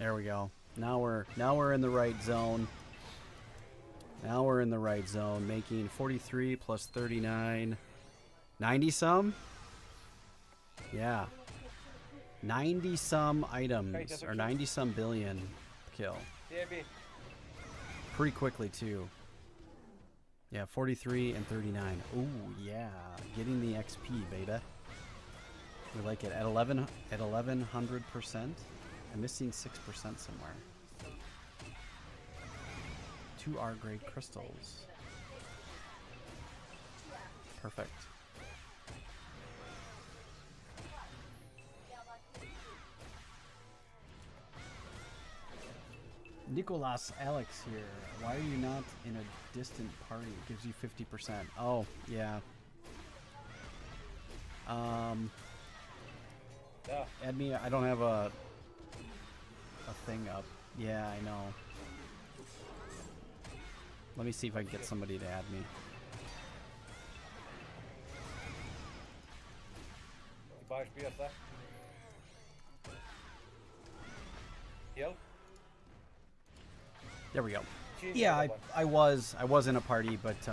There we go. Now we're in the right zone. Now we're in the right zone, making 43 plus 39. 90 some? Yeah. 90 some items, or 90 some billion kill. Pretty quickly too. Yeah, 43 and 39. Ooh, yeah. Getting the XP, baby. We like it. At 1100%. I'm missing 6% somewhere. 2 R grade crystals. Perfect. Nicolas Alex here. Why are you not in a distant party? It gives you 50%. Oh, yeah. Add me. I don't have a thing up. Yeah, I know. Let me see if I can get somebody to add me. There we go. Yeah, I was in a party, but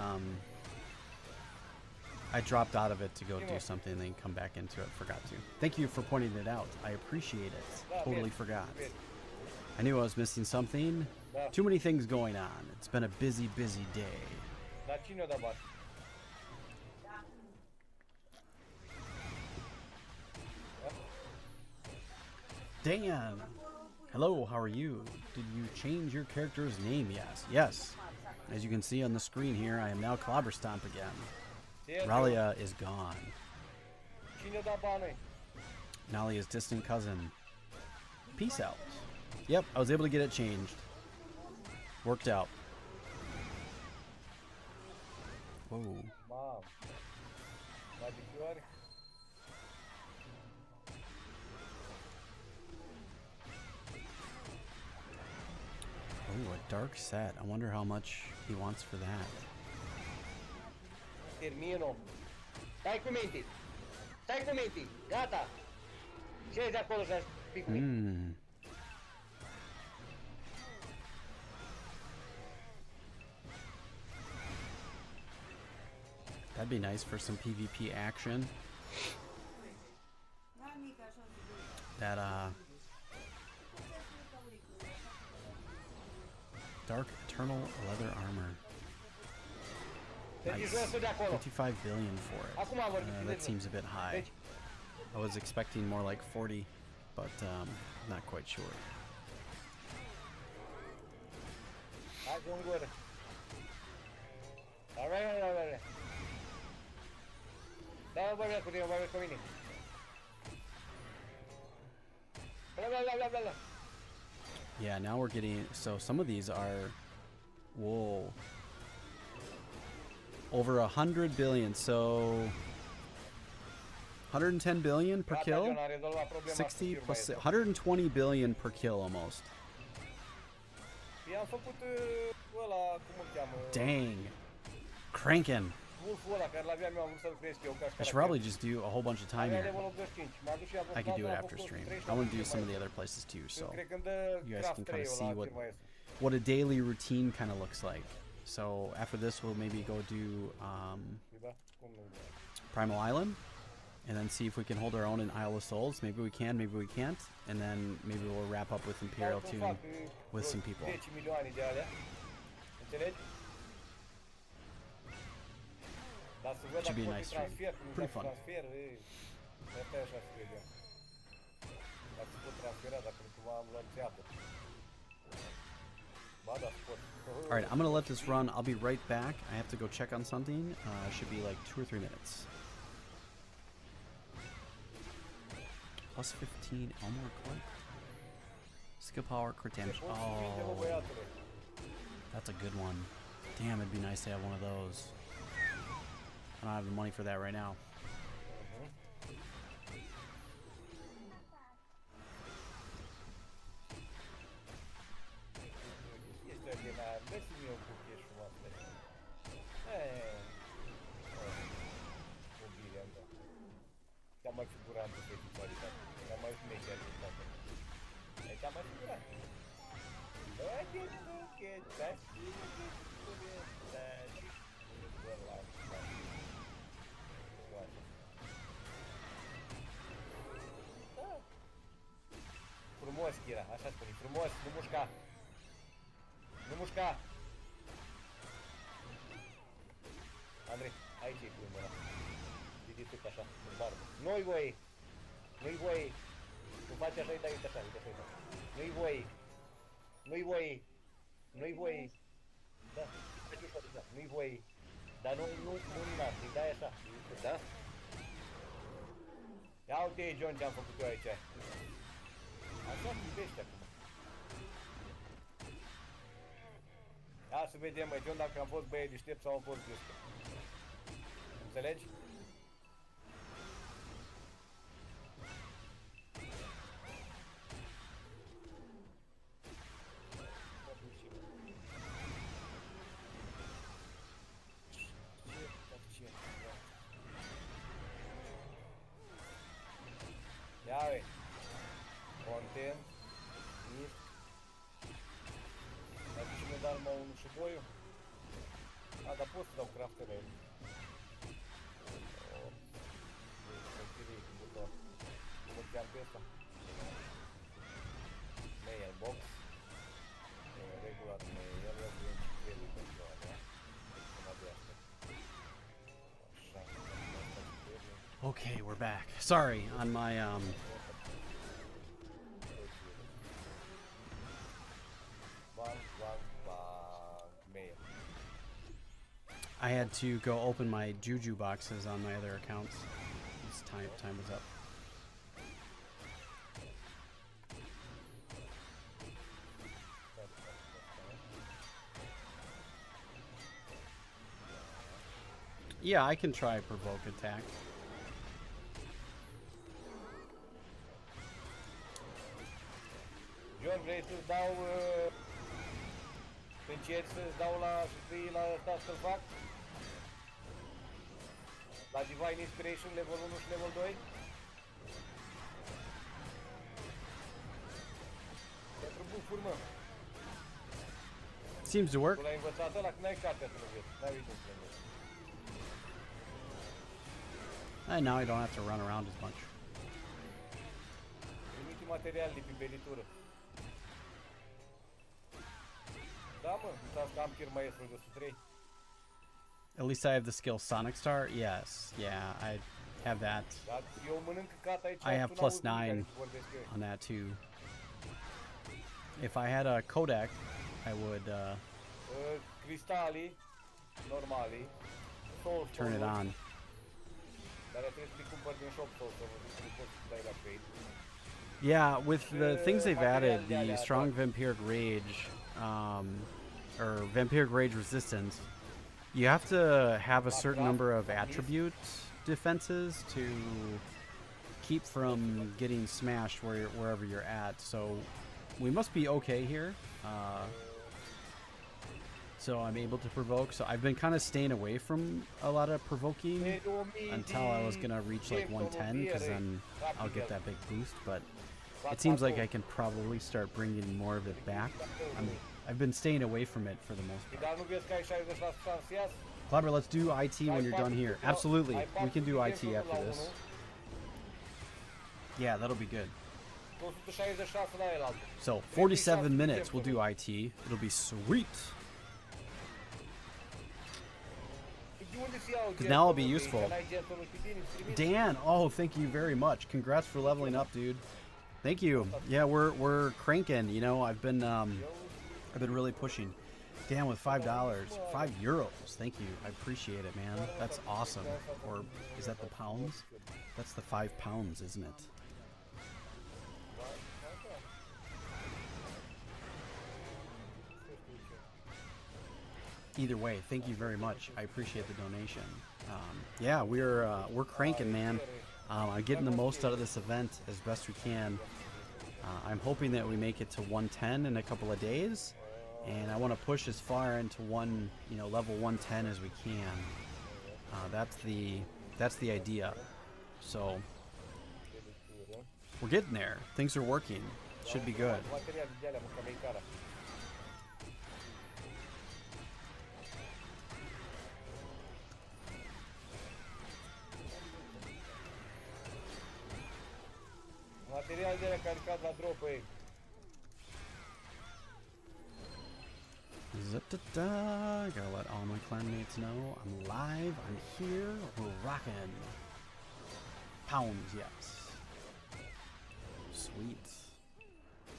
I dropped out of it to go do something and then come back into it. Forgot to. Thank you for pointing it out. I appreciate it. Totally forgot. I knew I was missing something. Too many things going on. It's been a busy, busy day. Dan! Hello, how are you? Did you change your character's name? Yes. Yes. As you can see on the screen here, I am now Clobberstomp again. Ralia is gone. Nalia's distant cousin. Peace out. Yep, I was able to get it changed. Worked out. Whoa. Oh, a dark set. I wonder how much he wants for that. Termino. Stai com mente. Stai com mente. Gata. C'è già cosa piccolo. That'd be nice for some PvP action. That Dark Eternal Leather Armor. Nice. 55 billion for it. That seems a bit high. I was expecting more like 40, but not quite sure. Yeah, now we're getting, so some of these are, whoa, over 100 billion, so 110 billion per kill, 60 plus 120 billion per kill almost. Dang, cranking. I should probably just do a whole bunch of time here. I could do it after stream. I want to do some of the other places too, so you guys can kind of see what a daily routine kind of looks like. So after this, we'll maybe go do Primal Island, and then see if we can hold our own in Isle of Souls. Maybe we can, maybe we can't, and then maybe we'll wrap up with Imperial 2 with some people. Should be a nice stream. Pretty fun. Alright, I'm gonna let this run. I'll be right back. I have to go check on something. It should be like 2 or 3 minutes. Plus 15 Elmore Clip. Skill power, crit damage. Oh, that's a good one. Damn, it'd be nice to have one of those. I don't have the money for that right now. Frumos, Kira, așa spune, frumos, nu mușca. Nu mușca. Andrei, aici e cu ăla. Ridic tot așa, în barbă. Nu-i voie. Nu-i voie. Nu faci așa, uite, uite așa, uite așa. Nu-i voie. Nu-i voie. Nu-i voie. Da, faci ușor, da, nu-i voie. Dar nu-i nas, îi dai așa, da? Ia uite, John, ce-am făcut eu aici. Așa iubește acum. Ia să vedem, măi, John, dacă am fost băieți deștept sau am fost deștept. Înțelegi? Ia uite. Content. Mist. Dacă și mi-a dat numai unul și boiul. A, dar pot să dau craftele aici. Cum îl cheam pe ăsta? Mailbox. Regulat mail, el vedem ce trebuie pentru alea. Cum abia aștept. Așa. Okay, we're back. Sorry, on my Mail. I had to go open my Juju boxes on my other accounts. This time was up. Yeah, I can try provoke attack. John, vrei să-ți dau... Să încerci să-ți dau la... să scrii la ăsta să-l fac? La Divine Inspiration, level 1 și level 2? Pentru bucuri, mă. Seems to work. Tu l-ai învățat ăla, că n-ai cartea să-l înveți. N-ai uitat să-l înveți. And now I don't have to run around as much. Trimite material de pe belitură. Da, mă, uitați că am tir maestru de 103. At least I have the skill Sonic Star. Yes, yeah, I have that. Dar eu mănânc căcat aici. I have plus 9 on that too. If I had a codec, I would Cristalii normali. turn it on. Dar trebuie să le cumpăr din shop sau să le poți să dai la trade. Yeah, with the things they've added, the strong vampiric rage, or vampiric rage resistance, you have to have a certain number of attribute defenses to keep from getting smashed wherever you're at. So we must be okay here. So I'm able to provoke. So I've been kind of staying away from a lot of provoking until I was gonna reach like 110, because then I'll get that big boost. But it seems like I can probably start bringing more of it back. I've been staying away from it for the most part. Clever, let's do IT when you're done here. Absolutely, we can do IT after this. Yeah, that'll be good. So 47 minutes, we'll do IT. It'll be sweet. Because now I'll be useful. Dan, oh, thank you very much. Congrats for leveling up, dude. Thank you. Yeah, we're cranking. You know, I've been really pushing. Dan with $5, €5. Thank you. I appreciate it, man. That's awesome. Or is that the pounds? That's the 5 pounds, isn't it? Either way, thank you very much. I appreciate the donation. Yeah, we're cranking, man. I'm getting the most out of this event as best we can. I'm hoping that we make it to 110 in a couple of days, and I want to push as far into level 110 as we can. That's the idea. So we're getting there. Things are working. Should be good. Material de la caricat la dropă. Zip-da-da. Gotta let all my clanmates know I'm live, I'm here, we're rockin'. Pounds, yes. Sweet.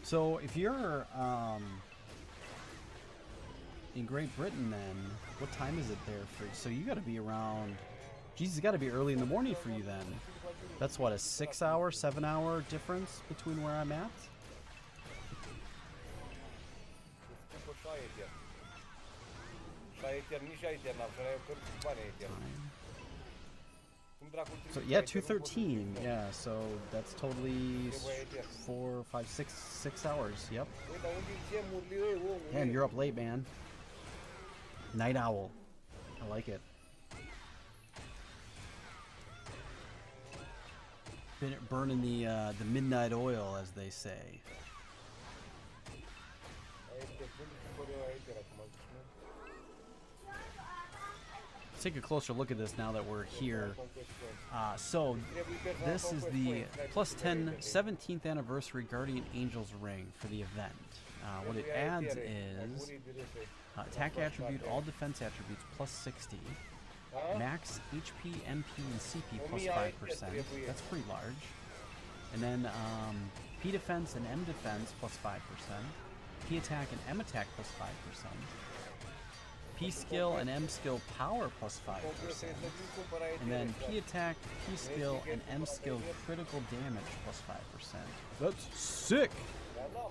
So if you're in Great Britain, then what time is it there for you? So you gotta be around, geez, it's gotta be early in the morning for you then. That's what, a 6-hour, 7-hour difference between where I'm at? So yeah, 2:13. Yeah, so that's totally 4, 5, 6 hours. Yep. Damn, you're up late, man. Night owl. I like it. Burning the midnight oil, as they say. Let's take a closer look at this now that we're here. So this is the +10 17th anniversary Guardian Angel's ring for the event. What it adds is attack attribute, all defense attributes +60, max HP, MP, and CP +5%. That's pretty large. And then P defense and M defense +5%, P attack and M attack +5%. P skill and M skill power +5%, and then P attack, P skill, and M skill critical damage +5%. That's sick!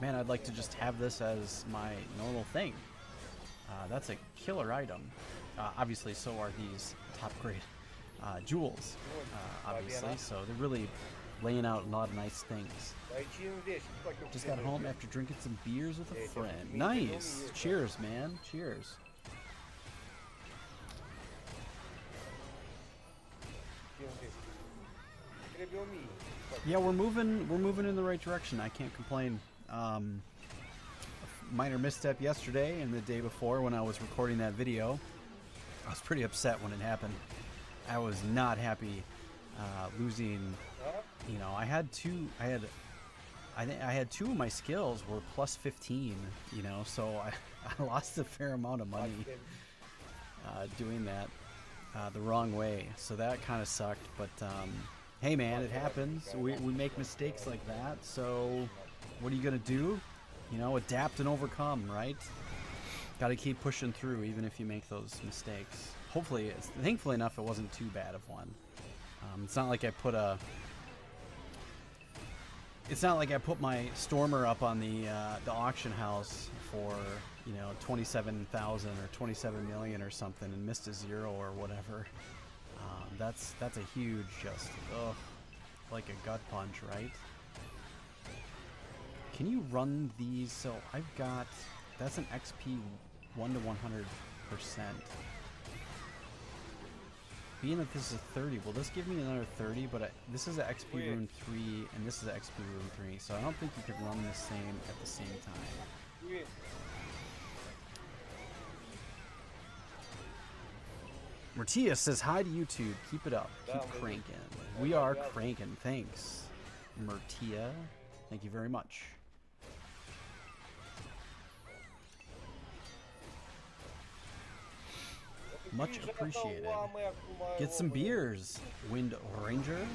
Man, I'd like to just have this as my normal thing. That's a killer item. Obviously, so are these top grade jewels, obviously, so they're really laying out a lot of nice things. Just got home after drinking some beers with a friend. Nice! Cheers, man. Cheers. Yeah, we're moving in the right direction. I can't complain. Minor misstep yesterday and the day before when I was recording that video. I was pretty upset when it happened. I was not happy losing. You know, I had two of my skills were +15. You know, so I lost a fair amount of money doing that the wrong way. So that kind of sucked, but. Hey man, it happens. We make mistakes like that, so what are you gonna do? You know, adapt and overcome, right? Gotta keep pushing through even if you make those mistakes. Hopefully, thankfully enough, it wasn't too bad of one. It's not like I put my Stormer up on the auction house for, you know, 27,000 or 27 million or something and missed a zero or whatever. That's a huge, just like a gut punch, right? Can you run these? So I've got, that's an XP 1 to 100%. Being that this is 30, will this give me another 30? But this is an XP rune 3 and this is an XP rune 3, so I don't think you could run the same at the same time. Martia says hi to YouTube. Keep it up. Keep cranking. We are cranking. Thanks, Martia. Thank you very much. Much appreciated. Get some beers, Wind Ranger.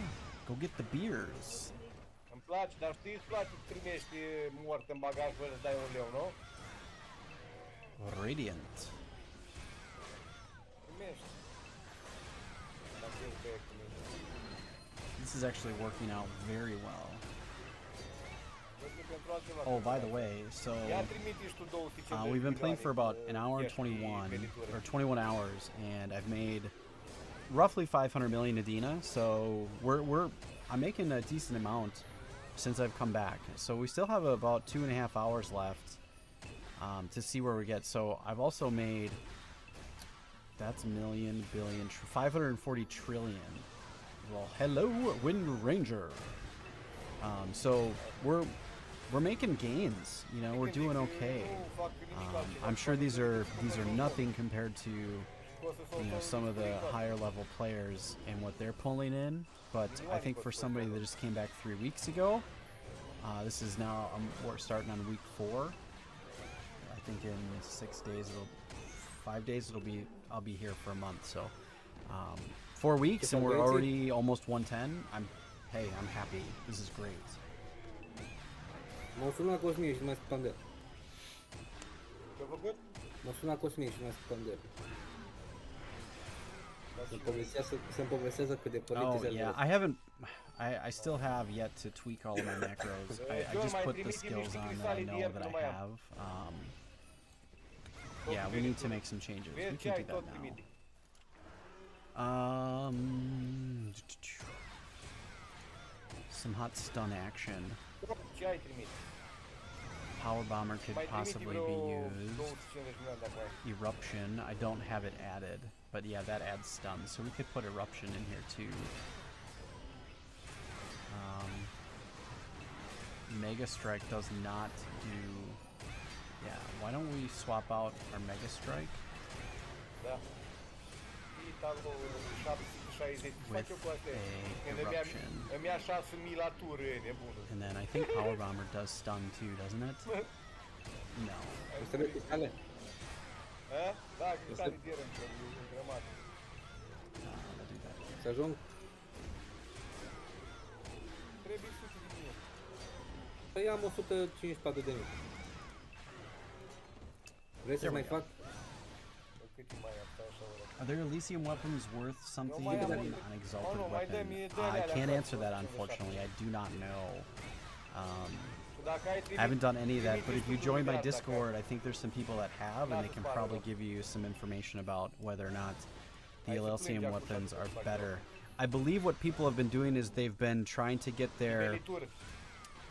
Go get the beers. Îmi place, dar știi, îți place să primești moarte în bagaj fără să dai un leu, nu? Radiant. Primești. This is actually working out very well. Oh, by the way, so we've been playing for about an hour and 21 hours, and I've made roughly 500 million Adina. So I'm making a decent amount since I've come back. So we still have about 2.5 hours left to see where we get. So I've also made, that's million, billion, 540 trillion. Well, hello, Wind Ranger. So we're making gains. You know, we're doing okay. I'm sure these are nothing compared to, you know, some of the higher level players and what they're pulling in. But I think for somebody that just came back 3 weeks ago, This is now, we're starting on week 4. I think in 6 days, 5 days, I'll be here for a month. So 4 weeks and we're already almost 110. I'm happy. This is great. M-a sunat Cosmin și mai spun de el. Ce-a făcut? M-a sunat Cosmin și mai spun de el. Să-mi povestească cât de părinte se yeah, I still have yet to tweak all of my macros. I just put the skills on that I know that I have. Yeah, we need to make some changes. We can do that now. Some hot stun action. Ce ai trimis? Power Bomber could possibly be used. Eruption, I don't have it added, but yeah, that adds stun, so we could put Eruption in here too. Mega Strike does not do... Yeah, why don't we swap out our Mega Strike? Da. With a Eruption. Îmi ia 6.000 la tură, nebunul. And then I think Power Bomber does stun too, doesn't it? No. O să le cristale? Da, cristale de rând, e grămadă. I'll do that. Să ajung? Trebuie 100 de mii. Păi am 154 de mii. Vrei să mai fac? Cât mai am, stai așa, Are there Elysium weapons worth something mai in dă-mi. an exalted Nu, mai weapon? dă-mi de I alea can't acolo, answer that, așa. unfortunately. I do not know. Dacă ai I haven't done any of that, trimite but if you studiul join my de asta, Discord, I think there's some people that have, and they can probably give you some information about whether or not the Elysium weapons are better. I believe what people have been doing is they've been trying to get their...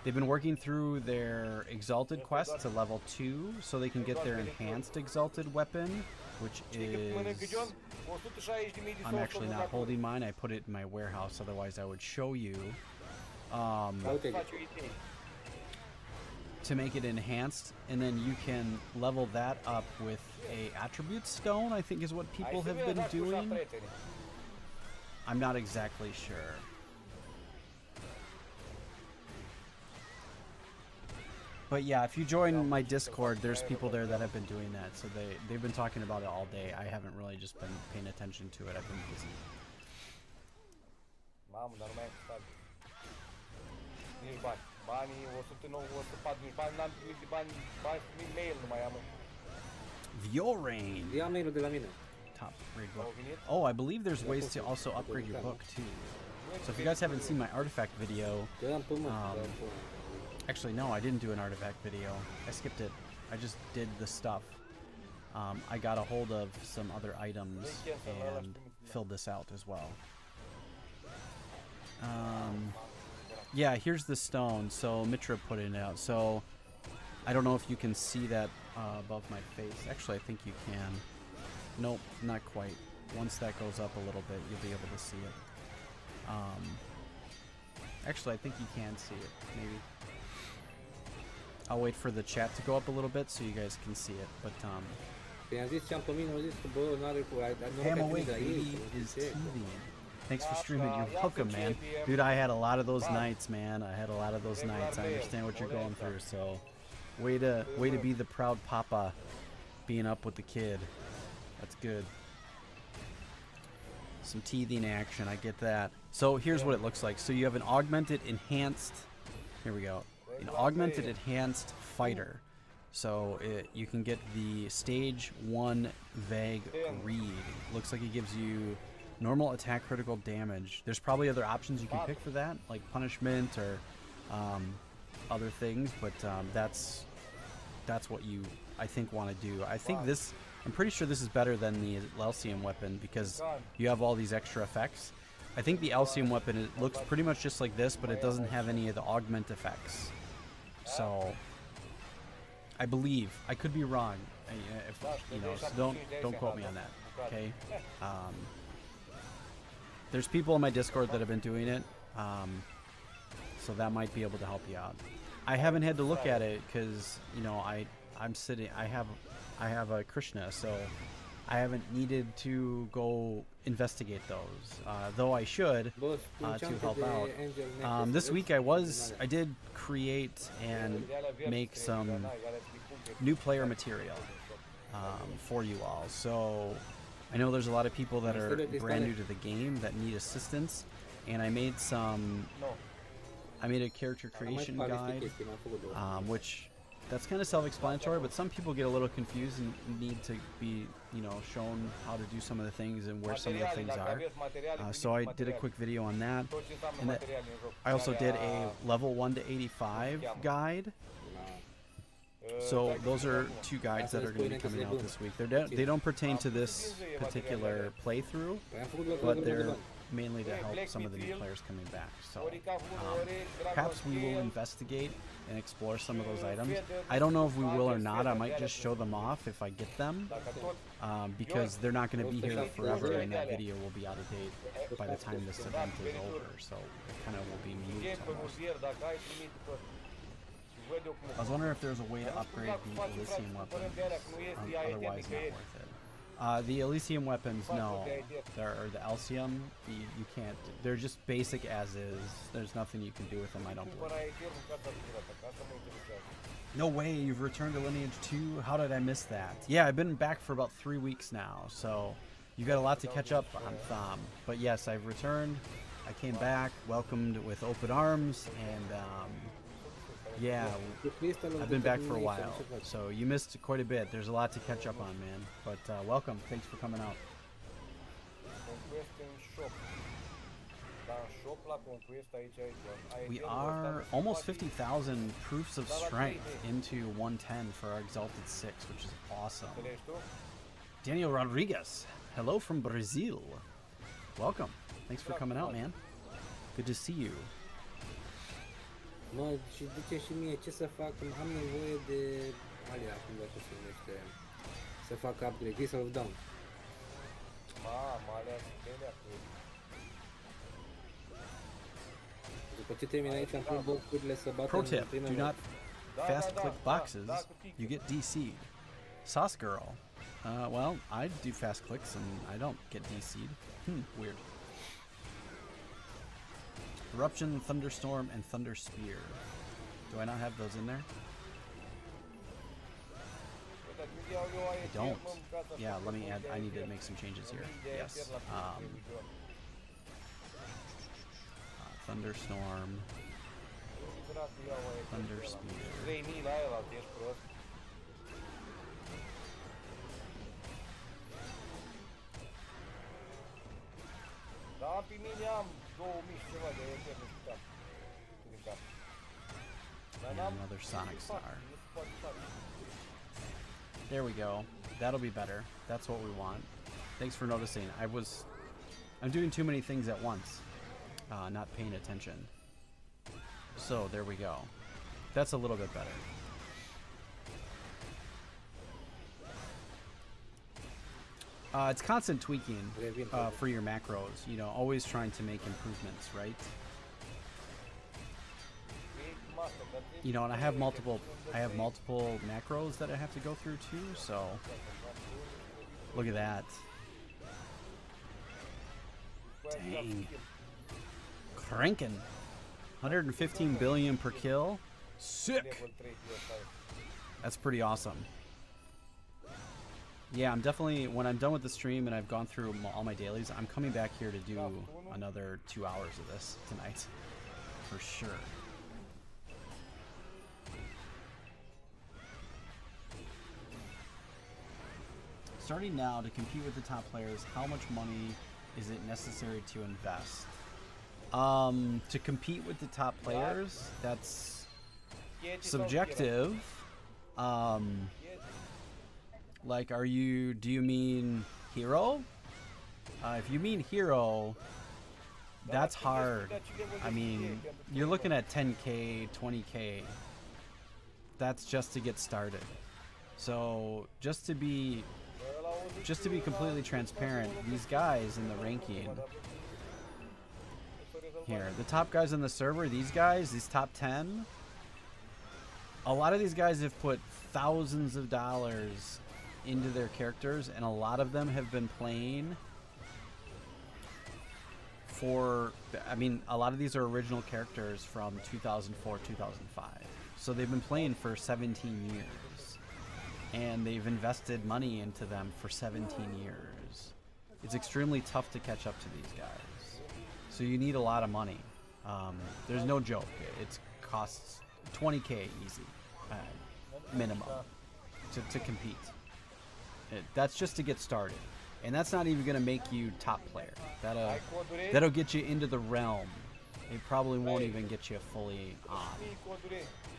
They've been working through their Exalted quest to level 2, so they can get their enhanced Exalted weapon, which is... I'm actually not holding mine, I put it in my warehouse, otherwise I would show you. To make it enhanced, and then you can level that up with a attribute stone, I think is what people have been doing. I'm not exactly sure. But yeah, if you join my Discord, there's people there that have been doing that, so they've been talking about it all day. I haven't really just been paying attention to it, I've been busy. Mamă, dar nu mai am cristale. Nici bani. Banii 109, 140, bani n-am primit de bani prin mail nu mai am. Viorain! Ia mail-ul de la mine. Top grade book. Oh, I believe there's ways to also upgrade your book too. So if you guys haven't seen my artifact video, actually no, I didn't do an artifact video. I skipped it. I just did the stuff. I got a hold of some other items and filled this out as well. Yeah, here's the stone. So Mitra put it out. So I don't know if you can see that above my face. Actually, I think you can. Nope, not quite. Once that goes up a little bit, you'll be able to see it. Actually, I think you can see it, maybe. I'll wait for the chat to go up a little bit so you guys can see it, but I-am zis ce-am pe mine, au zis că bă, n-are cu... Ham Awake Baby is TV. Thanks for streaming. You're welcome, man. Dude, I had a lot of those nights, man. I had a lot of those nights. I understand what you're going through, so way to be the proud papa being up with the kid. That's good. Some teething action, I get that. So here's what it looks like. So you have an augmented enhanced, here we go, an augmented enhanced fighter. So you can get the stage 1 vague read. Looks like it gives you normal attack critical damage. There's probably other options you can pick for that, like punishment or other things, but that's what you, I think, want to do. I think this, I'm pretty sure this is better than the Elysium weapon because you have all these extra effects. I think the Elysium weapon, it looks pretty much just like this, but it doesn't have any of the augment effects. So I believe, I could be wrong, if, you know, so don't quote me on that, okay? There's people in my Discord that have been doing it, so that might be able to help you out. I haven't had to look at it because, you know, I'm sitting, I have a Krishna, so I haven't needed to go investigate those, though I should Bă, to enchante help de out. Angel Necklace, This vezi? week I did create and make some new player material for you all. So I know there's a lot of people that are brand new to the game that need assistance, and I made a character Am mai creation spart niște guide, chestii, m-am făcut două. which that's kind of self-explanatory, but some people get a little confused and need to be, shown how to do some of the things and where some of the things are. So I did a quick video on that, and I also did a level 1 to 85 guide. So those are two guides that are going to be coming out this week. They don't pertain to this particular playthrough, Păi am făcut doar but level they're 1. mainly to help some of the new players coming back. So perhaps we will investigate and explore some of those items. I don't know if we will or not. I might just show them off if I get them, because they're not going to be here forever, and that video will be out of date by the time this event is over. So it kind of will be moot almost. I was wondering if there's a way to upgrade the Elysium weapons. Otherwise, not worth it. The Elysium weapons, no. Or the Elysium, you can't. They're just basic as is. There's nothing you can do with them, I don't believe. No way, you've returned to Lineage 2? How did I miss that? Yeah, I've been back for about 3 weeks now, so you got a lot to catch up on, Thom. But yes, I've returned. I came back, welcomed with open arms, and yeah, I've been back for a while, so you missed quite a bit. There's a lot to catch up on, man. But welcome. Thanks for coming out. We are almost 50,000 proofs of strength into 110 for our Exalted 6, which is awesome. Daniel Rodriguez, hello from Brazil. Welcome. Thanks for coming out, man. Good to see you. Mă, și zice și mie ce să fac, am nevoie de alea, cum dacă se numește, să fac upgrade, Crystal of Dawn. După ce termin aici, am pus boxurile să bată Pro în tip, primele. do not fast click boxes, you get DC'd. Sauce Girl. Well, I do fast clicks and I don't get DC'd. Weird. Eruption, Thunderstorm, and Thunder Spear. Do I not have those in there? I don't. Yeah, let me add. I need to make some changes here. Yes. Thunderstorm. Thunder Spear. Da, pe mine am 2000 și ceva de eterne și cap. Din cap. And another Sonic Star. There we go. That'll be better. That's what we want. Thanks for noticing. I'm doing too many things at once. Not paying attention. So there we go. That's a little bit better. It's constant tweaking for your macros, always trying to make improvements, right? And I have multiple macros that I have to go through too, so look at that. Dang. Cranking. 115 billion per kill. Sick. That's pretty awesome. Yeah, I'm definitely, when I'm done with the stream and I've gone through all my dailies, I'm coming back here to do another 2 hours of this tonight. For sure. Starting now, to compete with the top players, how much money is it necessary to invest? To compete with the top players, that's subjective. Like, do you mean hero? If you mean hero, that's hard. I mean, you're looking at 10K, 20K. That's just to get started. So, just to be completely transparent, these guys in the ranking here, the top guys on the server, these top 10, a lot of these guys have put thousands of dollars into their characters, and a lot of them have been playing for, I mean, a lot of these are original characters from 2004, 2005. So they've been playing for 17 years, and they've invested money into them for 17 years. It's extremely tough to catch up to these guys. So you need a lot of money. There's no joke. It costs 20K easy, minimum, to compete. That's just to get started. And that's not even going to make you top player. That'll get you into the realm. It probably won't even get you fully on.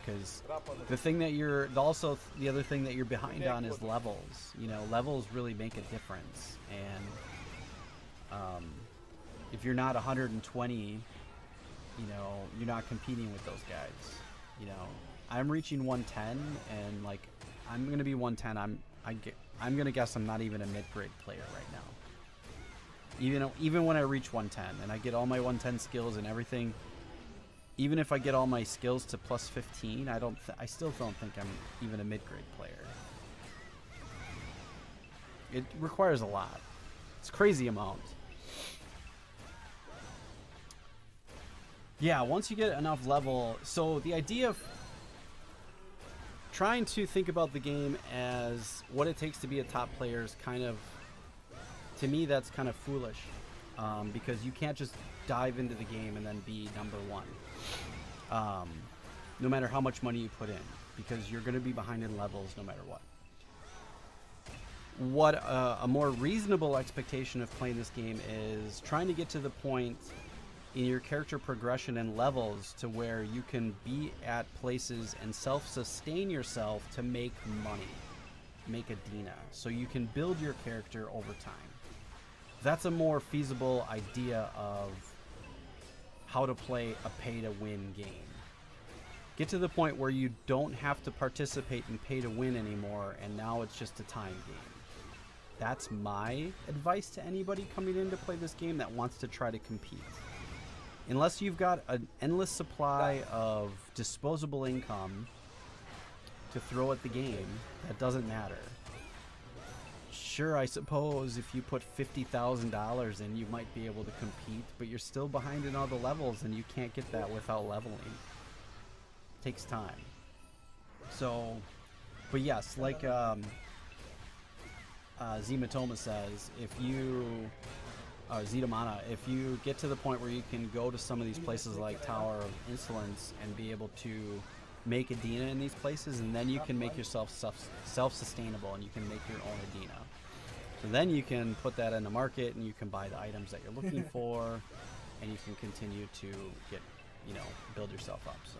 Because the thing that you're, also the other thing that you're behind on is levels. You know, levels really make a difference. And if you're not 120, you know, you're not competing with those guys. You know, I'm reaching 110, and like, I'm gonna be 110. I'm gonna guess I'm not even a mid-grade player right now. Even when I reach 110 and I get all my 110 skills and everything, even if I get all my skills to plus 15, I still don't think I'm even a mid-grade player. It requires a lot. It's a crazy amount. Yeah, once you get enough level, so the idea of trying to think about the game as what it takes to be a top player is kind of, to me, that's kind of foolish, because you can't just dive into the game and then be number one, no matter how much money you put in, because you're going to be behind in levels no matter what. What a more reasonable expectation of playing this game is trying to get to the point in your character progression and levels to where you can be at places and self-sustain yourself to make money, make a Dina, so you can build your character over time. That's a more feasible idea of how to play a pay-to-win game. Get to the point where you don't have to participate in pay-to-win anymore, and now it's just a time game. That's my advice to anybody coming in to play this game that wants to try to compete. Unless you've got an endless supply of disposable income to throw at the game, that doesn't matter. Sure, I suppose if you put $50,000 in, you might be able to compete, but you're still behind in all the levels, and you can't get that without leveling. It takes time. So, but yes, like Zimatoma says, if you... Zetamana, if you get to the point where you can go to some of these places like Tower of Insolence and be able to make a Dina in these places, and then you can make yourself self-sustainable, and you can make your own Dina. So then you can put that in the market, and you can buy the items that you're looking for, and you can continue to get, you know, build yourself up. So.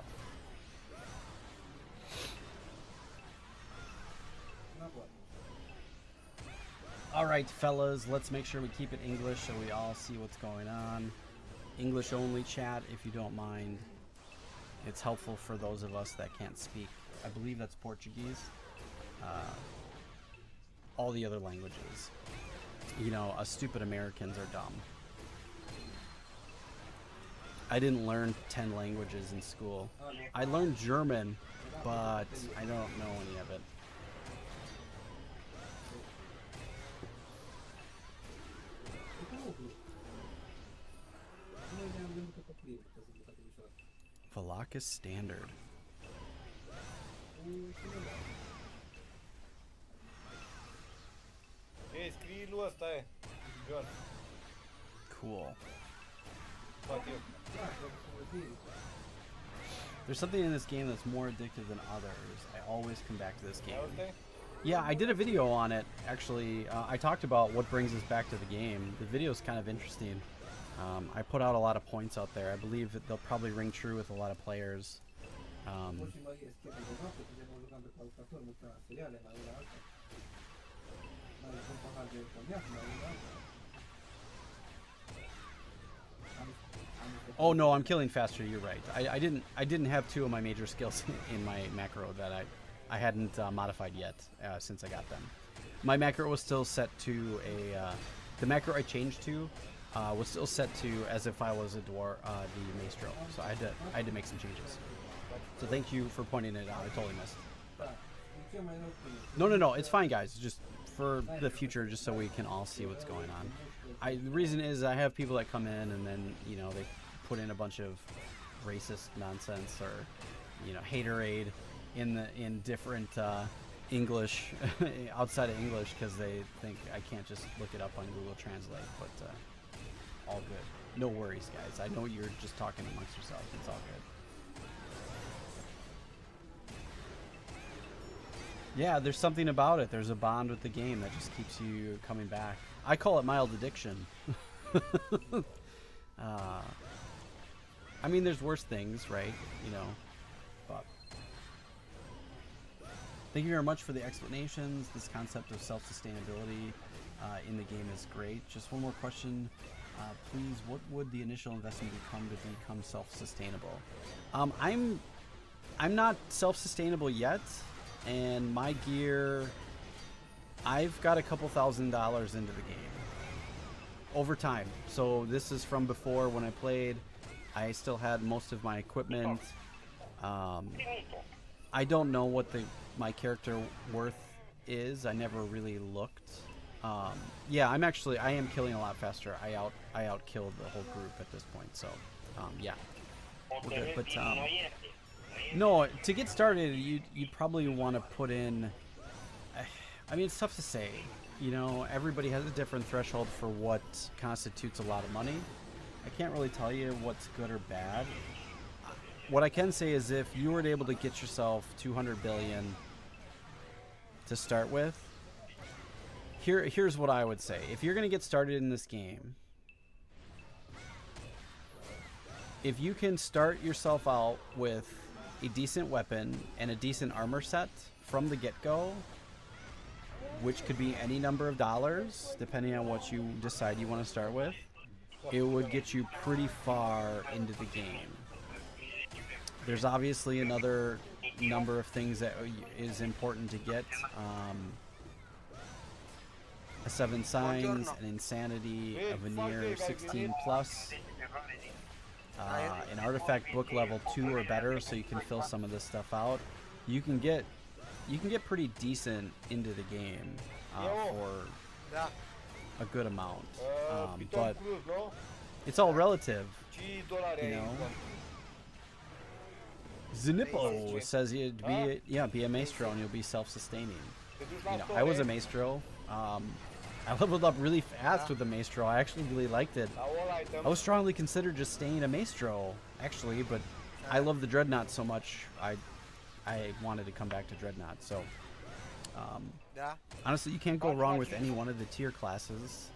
All right, fellas, let's make sure we keep it English so we all see what's going on. English only chat, if you don't mind. It's helpful for those of us that can't speak. I believe that's Portuguese. All the other languages. You know, us stupid Americans are dumb. I didn't learn 10 languages in school. I learned German, but I don't know any of it. Valakis Standard. Ei, scrie lui ăsta e. John. Cool. Fuck you. There's something in this game that's more addictive than others. I always come back to this game. Okay. Yeah, I did a video on it, actually. I talked about what brings us back to the game. The video is kind of interesting. I put out a lot of points out there. I believe that they'll probably ring true with a lot of players. Oh no, I'm killing faster. You're right. I didn't have two of my major skills in my macro that I hadn't modified yet since I got them. My macro was still set to the macro I changed to was still set to as if I was a dwarf, the maestro. So I had to make some changes. So thank you for pointing it out. I totally missed. But. No, it's fine, guys. Just for the future, just so we can all see what's going on. The reason is I have people that come in and then, you know, they put in a bunch of racist nonsense or, you know, haterade in different English outside of English because they think I can't just look it up on Google Translate. But all good. No worries, guys. I know you're just talking amongst yourselves. It's all good. Yeah, there's something about it. There's a bond with the game that just keeps you coming back. I call it mild addiction. I mean, there's worse things, right? You know, but thank you very much for the explanations. This concept of self-sustainability in the game is great. Just one more question, please. What would the initial investment become to become self-sustainable? I'm not self-sustainable yet. And my gear, I've got a couple $1,000s into the game over time. So this is from before when I played. I still had most of my equipment. I don't know what my character worth is. I never really looked. Yeah, I am killing a lot faster. I out-killed the whole group at this point. So yeah, we're good. But no, to get started, you'd probably want to put in. I mean, it's tough to say. You know, everybody has a different threshold for what constitutes a lot of money. I can't really tell you what's good or bad. What I can say is if you were able to get yourself 200 billion to start with, here's what I would say. If you're going to get started in this game, if you can start yourself out with a decent weapon and a decent armor set from the get-go, which could be any number of dollars depending on what you decide you want to start with, it would get you pretty far into the game. There's obviously another number of things that is important to get. A 7 Signs, an Insanity, a Veneer 16 plus, an Artifact book level 2 or better, so you can fill some of this stuff out. You can get pretty decent into the game for a good amount, but it's all relative, you know. Zinippo says you'd be a maestro and you'll be self-sustaining. You know, I was a maestro. I leveled up really fast with the maestro. I actually really liked it. I was strongly considered just staying a maestro, actually, but I love the dreadnought so much. I wanted to come back to dreadnought. So honestly, you can't go wrong with any one of the tier classes.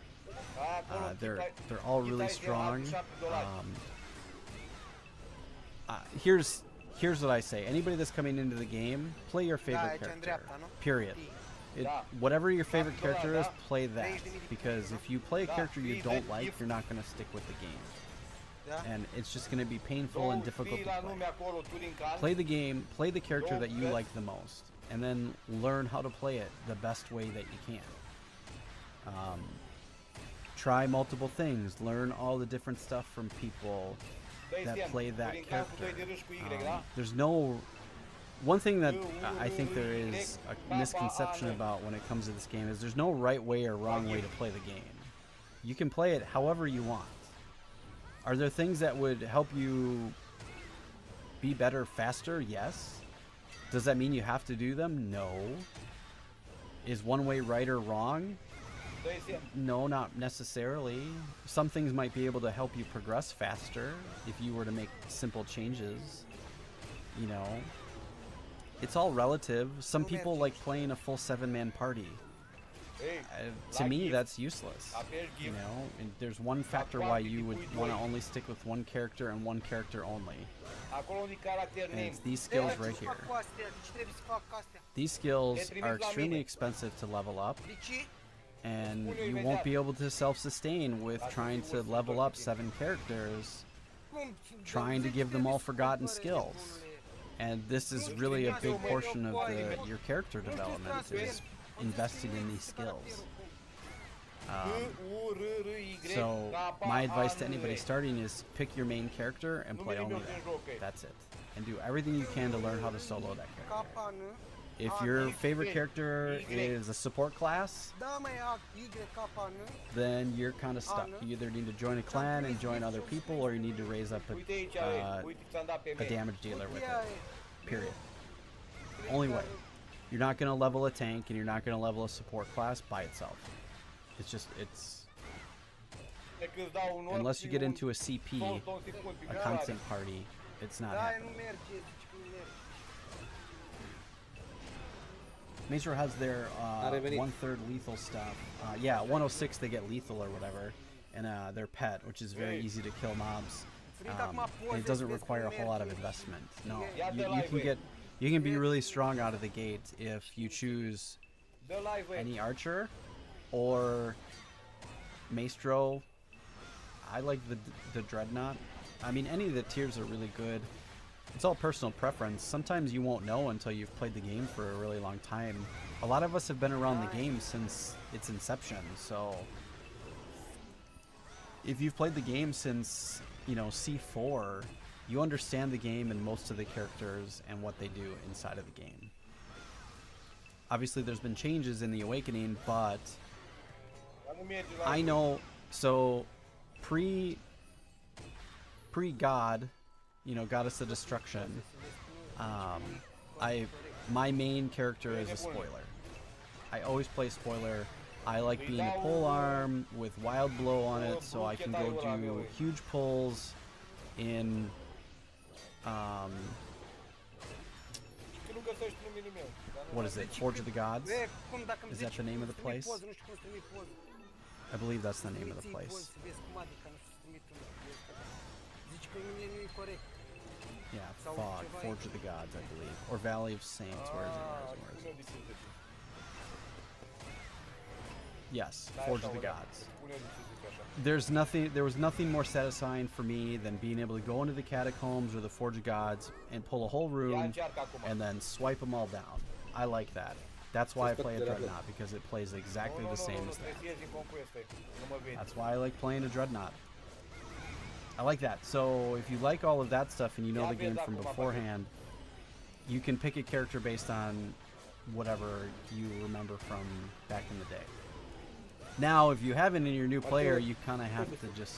They're all really strong. Here's what I say. Anybody that's coming into the game, play your favorite character. Period. Whatever your favorite character is, play that. Because if you play a character you don't like, you're not going to stick with the game. And it's just going to be painful and difficult to play. Play the game, play the character that you like the most, and then learn how to play it the best way that you can. Try multiple things. Learn all the different stuff from people that play that character. There's no... One thing that I think there is a misconception about when it comes to this game is there's no right way or wrong way to play the game. You can play it however you want. Are there things that would help you be better faster? Yes. Does that mean you have to do them? No. Is one way right or wrong? No, not necessarily. Some things might be able to help you progress faster if you were to make simple changes. You know, it's all relative. Some people like playing a full 7-man party. To me, that's useless. You know, and there's one factor why you would want to only stick with one character and one character only. And it's these skills right here. These skills are extremely expensive to level up. And you won't be able to self-sustain with trying to level up 7 characters, trying to give them all forgotten skills. And this is really a big portion of your character development, is investing in these skills. So my advice to anybody starting is pick your main character and play only that. That's it. And do everything you can to learn how to solo that character. If your favorite character is a support class, then you're kind of stuck. You either need to join a clan and join other people, or you need to raise up Uite aici, uite ți-am dat pe a mine. damage dealer with it. Period. Only way. You're not going to level a tank, and you're not going to level a support class by itself. It's just, Decât îți dau un orb unless și you get un into a CP, sol, 2 secunde pe a garaj. constant party, it's not Da, happening. nu merge, zici că nu merge. Mazur has their revenit. 1/3 lethal stuff. Yeah, 106 they get lethal or whatever, and their pet, which is very easy to kill mobs. And it doesn't require a whole lot of investment. No, you can be really strong out of the gate if you choose Dă live, băi. any archer or maestro. I like the dreadnought. I mean, any of the tiers are really good. It's all personal preference. Sometimes you won't know until you've played the game for a really long time. A lot of us have been around the game since its inception, so if you've played the game since, you know, C4, you understand the game and most of the characters and what they do inside of the game. Obviously, there's been changes in the Awakening, but Dar nu merge la I know, so pre-God, you know, Goddess of Destruction, my main character is a spoiler. I always play spoiler. I like being a pole arm with wild blow on it, so I can go do huge pulls in Că nu găsești numele meu. Dar nu what is it, Forge of the Gods? Bă, cum dacă îmi Is zici that the name of the cum să-mi place? pozi, nu știu cum să trimit poză. I believe that's the name of the Ții place. pozi să vezi cum adică, nu știu să trimit unul. Zici că nu e corect. Yeah, So, Fog, ceva Forge of the Gods, I believe, or Valley of Saints. Where is it? Where is it? Spune-o de 50. Yes, Da, Forge așa, of the da. Gods. Spune-o de 50 așa. There was nothing more satisfying for me than being able to go into the catacombs or the Forge of Gods and pull a whole Ia room încearcă acum. and then swipe them all down. I like that. That's why I play a Just put the Dreadnought, because it plays exactly Nu, the nu, same nu, as trebuie that. să ieși din concueste. Nu mă vezi. That's why I like playing a Dreadnought. I like that. So if you like all of that stuff and you know the game from beforehand, you can pick a character based on whatever you remember from back in the day. Now, if you haven't in your new player, you kind of have to just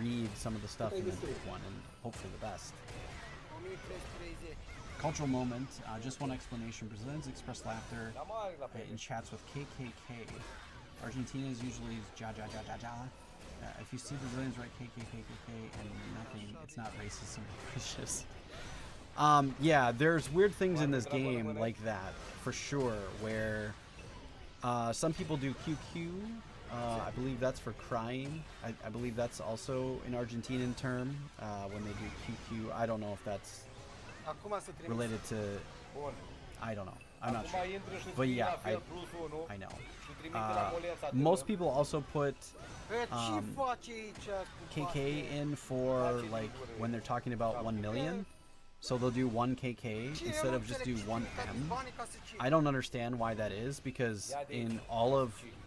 read some of the stuff and then pick one and hope for the best. 1330. Cultural moment, just one explanation. Brazilians express laughter Dar mare la fel. in chats with KKK. Argentina's usually is ja ja ja ja ja. If you see Brazilians write KKK and nothing, it's not racist and malicious. Yeah, there's weird things in this game like that, for sure, where some people do QQ. I believe that's for crying. I believe that's also an Argentinian term when they do QQ. I don't know if that's Acum să trimit. related to, Bun. I don't know. I'm not Acum sure. intră și But scrie yeah, la fel I- plus 1 I know. și trimite la molența Most people also put Bă, ce Um, face aici? cu KK banii? in for like when they're talking about 1 million. So they'll do 1 KK Ce instead nu of just do înțeleg, 1 știi, M. banii ca să ce? I don't understand why that is, because in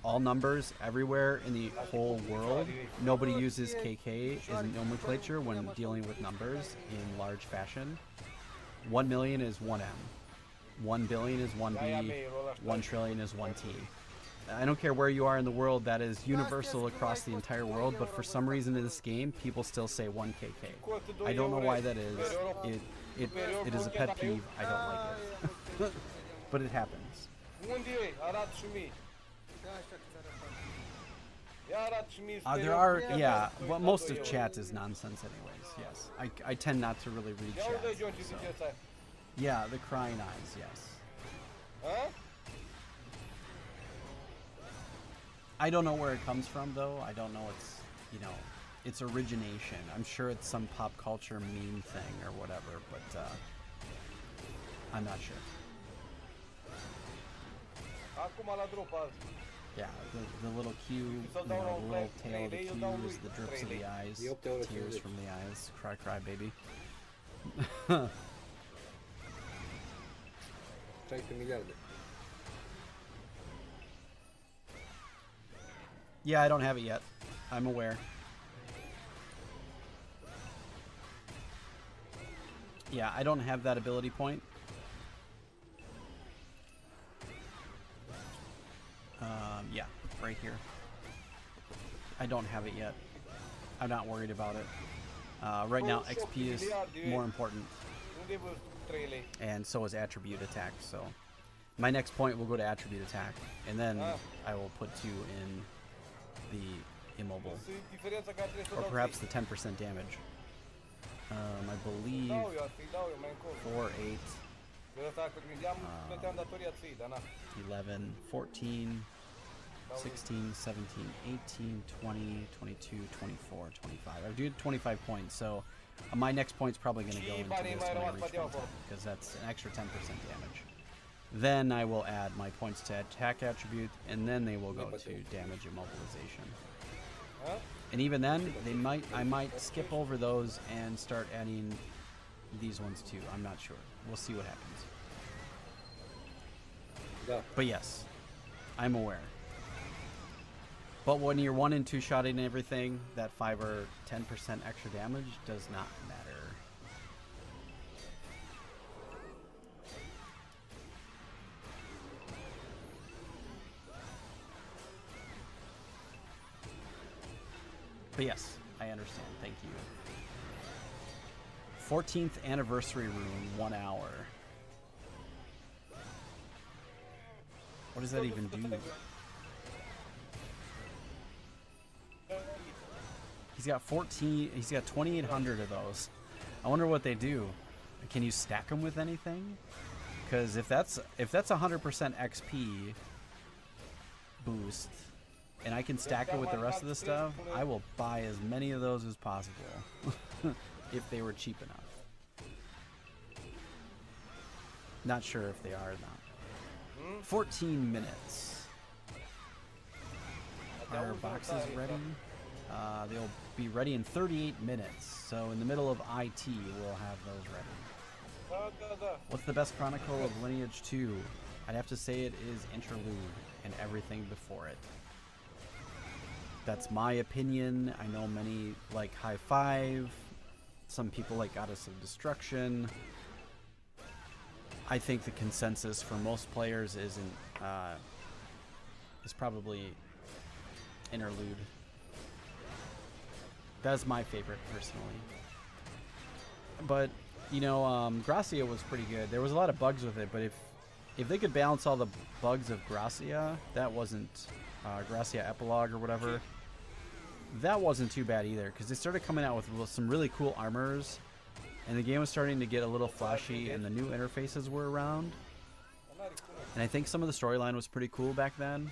all numbers everywhere in the whole world, nobody uses KK as nomenclature when dealing with numbers in large fashion. 1 million is 1M. 1 billion is 1B. 1 trillion is 1T. I don't care where you are in the world, that is universal across the entire world, but for some reason in this game, people still say 1KK. I don't know why that is. It is a pet peeve. I don't like it. But it happens. Unde e? Arată și mie. Da, așa că ți-arăt. Ia arată și mie. There are, yeah, well, most of chat is nonsense anyways, yes. I tend not to really read Ia uite, John, ce chat. zice ăsta. Yeah, the crying eyes, yes. Ha? I don't know where it comes from, though. I don't know its origination. I'm sure it's some pop culture meme thing or whatever, but I'm not sure. Acum la drop azi. Yeah, the little cube, the little tail of the cube is the drips of the eyes, tears from the eyes. Cry, cry, baby. 16 miliarde. Yeah, I don't have it yet. I'm aware. Yeah, I don't have that ability point. here. I don't have it yet. I'm not worried about it. Right now, XP is more important, Unde vă trele? and so is attribute attack. So my next point will go to attribute attack, and then I will put 2 in the immobile, Diferența care trebuie să or dau perhaps ție. the 10% damage. I believe Dau eu, să-i dau eu mai încolo. 4, 8, Că ăsta, că gândeam, plăteam datoria ție, dar na. 11, 14, 16, 17, 18, 20, 22, 24, 25. I did 25 points, so my next point's probably going to go into this when I reach 110, because that's an extra 10% damage. Then I will add my points to attack attribute, and then they will go to damage immobilization. And even then, I might skip over those and start adding these ones too. I'm not sure. We'll see what happens. Da. But yes, I'm aware. But when you're 1 and 2 shotting everything, that 5 or 10% extra damage does not matter. But yes, I understand. Thank you. 14th anniversary rune, 1 hour. What does that even do? He's got 2,800 of those. I wonder what they do. Can you stack them with anything? Because if that's 100% XP boost, and I can stack it with the rest of the stuff, I will buy as many of those as possible. If they were cheap enough. Not sure if they are or not. 14 minutes. Are boxes ready? They'll be ready in 38 minutes. So in the middle of IT, we'll have those ready. What's the best chronicle of Lineage 2? I'd have to say it is Interlude and everything before it. That's my opinion. I know many like High Five. Some people like Goddess of Destruction. I think the consensus for most players is probably Interlude. That's my favorite personally. But you know, Gracia was pretty good. There was a lot of bugs with it, but if they could balance all the bugs of Gracia, that wasn't Gracia Epilogue or whatever. That wasn't too bad either, because they started coming out with some really cool armors, and the game was starting to get a little flashy, and the new interfaces were around. And I think some of the storyline was pretty cool back then,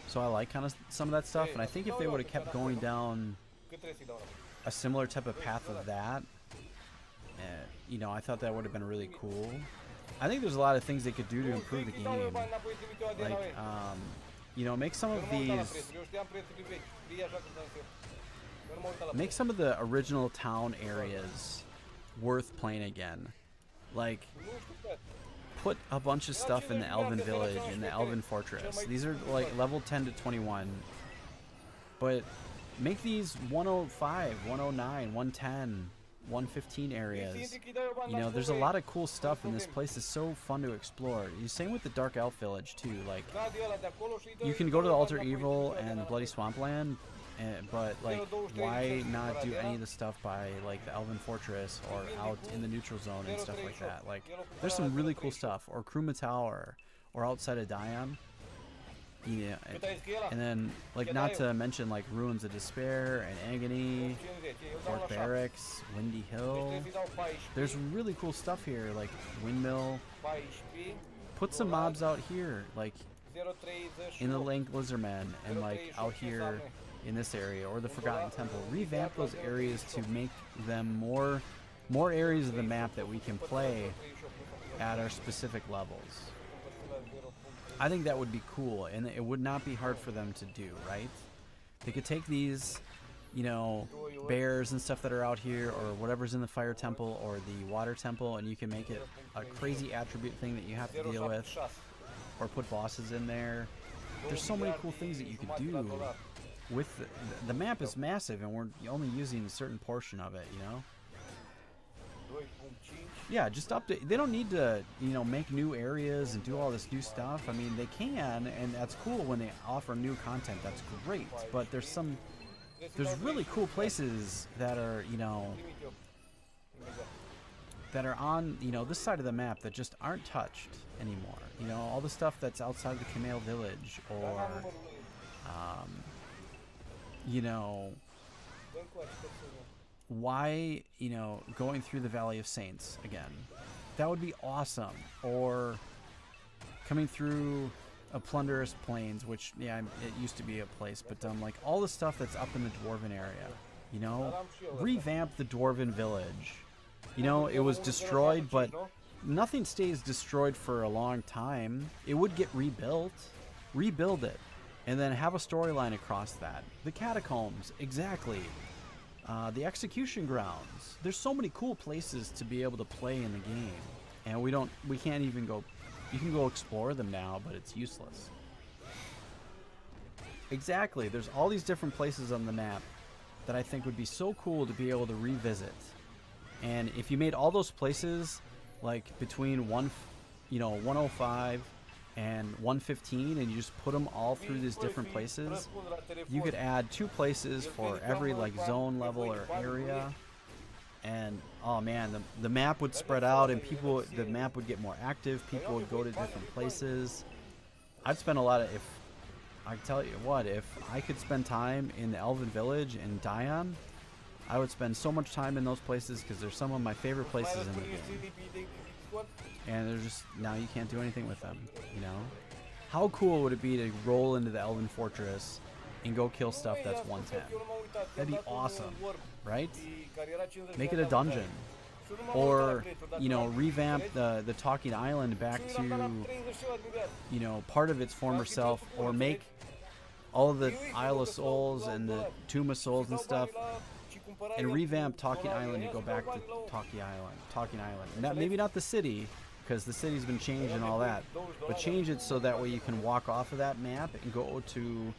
so I like kind of some of that stuff. And I think if they would have kept going down a similar type of path of that, you know, I thought that would have been really cool. I think there's a lot of things they could do to improve the game, like you know, make some of the original town areas worth playing again. Like, put a bunch of stuff in the Elven Village and the Elven Fortress. These are like level 10 to 21. But make these 105, 109, 110, 115 areas. You know, there's a lot of cool stuff, and this place is so fun to explore. Same with the Dark Elf Village too. Like, you can go to the Altar Evil and the Bloody Swampland, but like, why not do any of the stuff by like the Elven Fortress or out in the neutral zone and stuff like that? Like, there's some really cool stuff, or Kruma Tower, or outside of Dion. Yeah, and then like, not to mention like Ruins of Despair and Agony, Fort Barracks, Windy Hill. There's really cool stuff here, like Windmill. Put some mobs out here, like in the Lake Lizardman, and like out here in this area, or the Forgotten Temple. Revamp those areas to make them more areas of the map that we can play at our specific levels. I think that would be cool, and it would not be hard for them to do, right? They could take these, you know, bears and stuff that are out here, or whatever's in the Fire Temple or the Water Temple, and you can make it a crazy attribute thing that you have to deal with, or put bosses in there. There's so many cool things that you could do with the map is massive, and we're only using a certain portion of it, you know? Yeah, just update. They don't need to, you know, make new areas and do all this new stuff. I mean, they can, and that's cool when they offer new content. That's great. But there's really cool places that are, you know, that are on, you know, this side of the map that just aren't touched anymore. You know, all the stuff that's outside of the Kamel village, or, you know, why, you know, going through the Valley of Saints again. That would be awesome. Or coming through a Plunderous Plains, which, yeah, it used to be a place, but like all the stuff that's up in the Dwarven area, you know, revamp the Dwarven village. You know, it was destroyed, but nothing stays destroyed for a long time. It would get rebuilt. Rebuild it. And then have a storyline across that. The catacombs, exactly. The execution grounds. There's so many cool places to be able to play in the game. And we can't even go, you can go explore them now, but it's useless. Exactly, there's all these different places on the map that I think would be so cool to be able to revisit. And if you made all those places, like between 105 and 115, and you just put them all through these different places, you could add 2 places for every like zone level or area. And oh man, the map would spread out, and the map would get more active. People would go to different places. I'd spend a lot of, I tell you what, if I could spend time in the Elven Village in Dion, I would spend so much time in those places, because they're some of my favorite places in the game. And they're just, now you can't do anything with them, you know? How cool would it be to roll into the Elven Fortress and go kill stuff that's 110? That'd be awesome, right? Make it a dungeon. Or, you know, revamp the Talking Island back to, you know, part of its former self, or make all of the Isle of Souls and the Tomb of Souls and stuff, and revamp Talking Island to go back to Talking Island. Maybe not the city, because the city's been changed and all that, but change it so that way you can walk off of that map and go to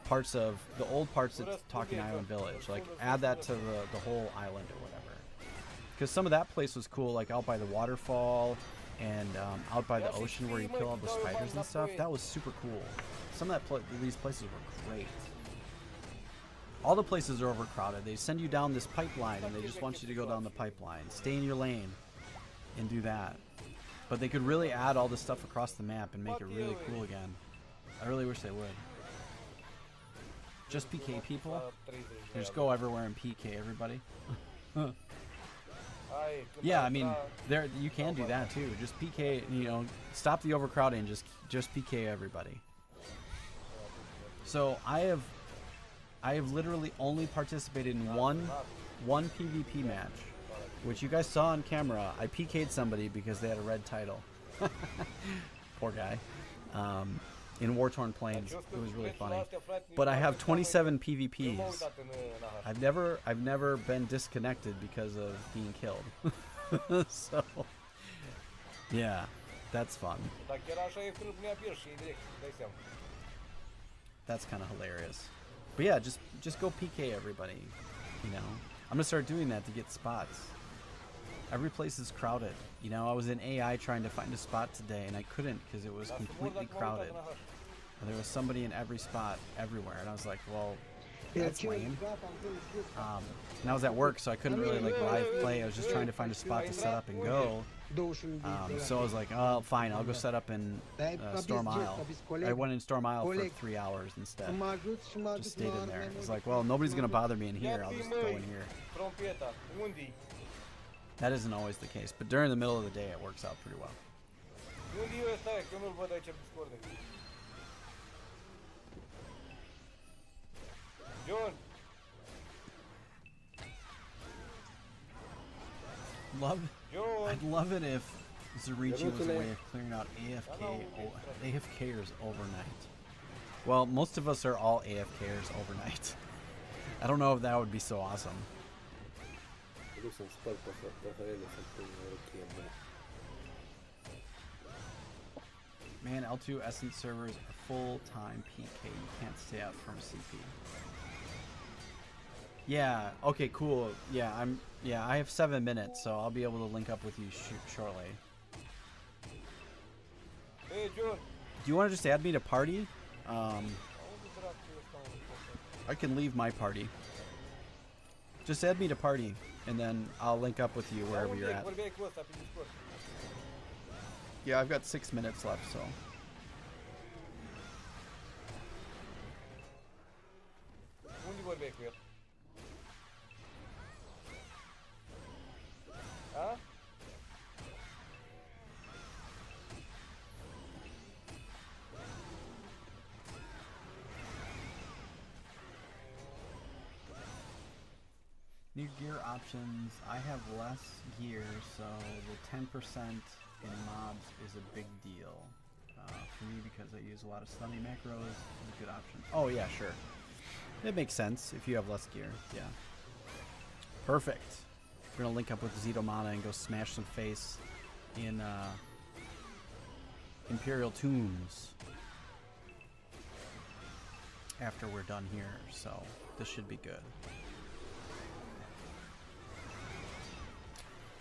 parts of the old parts of Talking Island Village. Like, add that to the whole island or whatever. Because some of that place was cool, like out by the waterfall and out by the ocean where you kill all the spiders and stuff. That was super cool. Some of these places were great. All the places are overcrowded. They send you down this pipeline, and they just want you to go down the pipeline. Stay in your lane and do that. But they could really add all this stuff across the map and make it really cool again. I really wish they would. Just PK people? Just go everywhere and PK everybody? Yeah, I mean, you can do that too. Just PK, you know, stop the overcrowding, just PK everybody. So I have literally only participated in one PvP match, which you guys saw on camera. I PK'd somebody because they had a red title. Poor guy. In War-Torn Plains. It was really funny. But I have 27 PvPs. I've never been disconnected because of being killed. So yeah, that's fun. That's kind of hilarious. But yeah, just go PK everybody, you know. I'm gonna start doing that to get spots. Every place is crowded. You know, I was in AI trying to find a spot today, and I couldn't because it was completely crowded. And there was somebody in every spot everywhere, and I was like, well, that's lame. And I was at work, so I couldn't really like live play. I was just trying to find a spot to set up and go. So I was like, oh, fine, I'll go set up in Storm Isle. I went in Storm Isle for 3 hours instead. Just stayed in there. I was like, well, nobody's gonna bother me in here. I'll just go in here. That isn't always the case, but during the middle of the day, it works out pretty well. I'd love it if Zerichi was a way of clearing out AFKers overnight. Well, most of us are all AFKers overnight. I don't know if that would be so awesome. Man, L2 Essence servers are full-time PK. You can't stay out from CP. Yeah. Okay. Cool. Yeah. Yeah. I have 7 minutes, so I'll be able to link up with you shortly. Hey, John. Do you want to just add me to party? I can leave my party. Just add me to party, and then I'll link up with you wherever you're at. Yeah, I've got 6 minutes left, so. Unde vorbeai cu el? A? New gear options. I have less gear, so the 10% in mobs is a big deal for me because I use a lot of stunning macros. It's a good option. Oh yeah, sure. It makes sense if you have less gear. Yeah. Perfect. We're gonna link up with Zito Mana and go smash some face in Imperial Tombs after we're done here. So this should be good.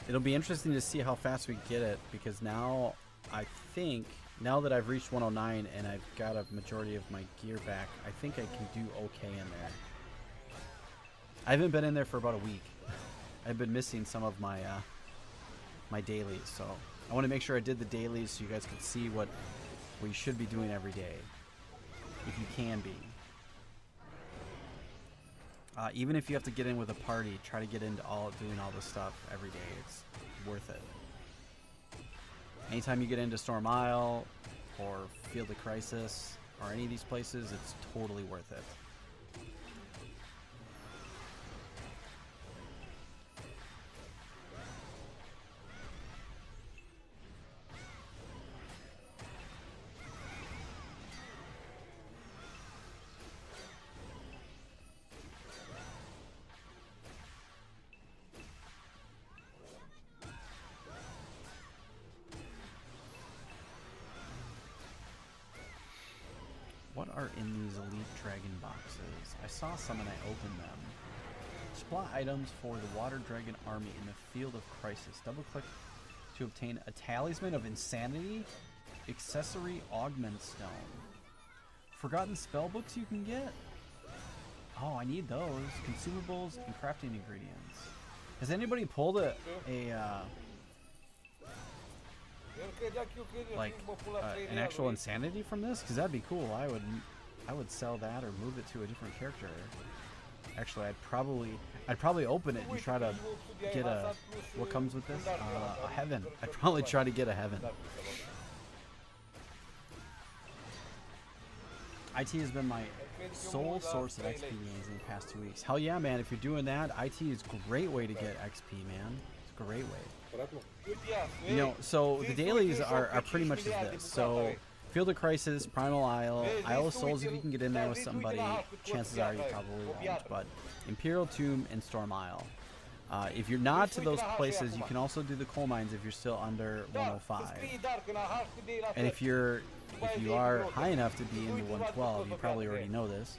It'll be interesting to see how fast we get it, because now I think, now that I've reached 109 and I've got a majority of my gear back, I think I can do okay in there. I haven't been in there for about a week. I've been missing some of my my dailies, so I want to make sure I did the dailies so you guys can see what we should be doing every day, if you can be. Even if you have to get in with a party, try to get into doing all this stuff every day. It's worth it. Anytime you get into Storm Isle or Field of Crisis or any of these places, it's totally worth it. What are in these Elite Dragon boxes? I saw some and I opened them. Supply items for the Water Dragon army in the Field of Crisis. Double click to obtain a Talisman of Insanity, Accessory Augment Stone. Forgotten spellbooks you can get? Oh, I need those. Consumables and crafting ingredients. Has anybody pulled an actual insanity from this? Because that'd be cool. I would sell that or move it to a different character. Actually, I'd probably open it and try to get what comes with this? A heaven. I'd probably try to get a heaven. IT has been my sole source of XP gains in the past 2 weeks. Hell yeah, man! If you're doing that, IT is a great way to get XP, man. It's a great way. You know, so the dailies are pretty much just this. So, Field of Crisis, Primal Isle, Isle of Souls, if you can get in there with somebody, chances are you probably won't, but Imperial Tomb and Storm Isle. If you're not to those places, you can also do the coal mines if you're still under 105. And if you are high enough to be into 112, you probably already know this,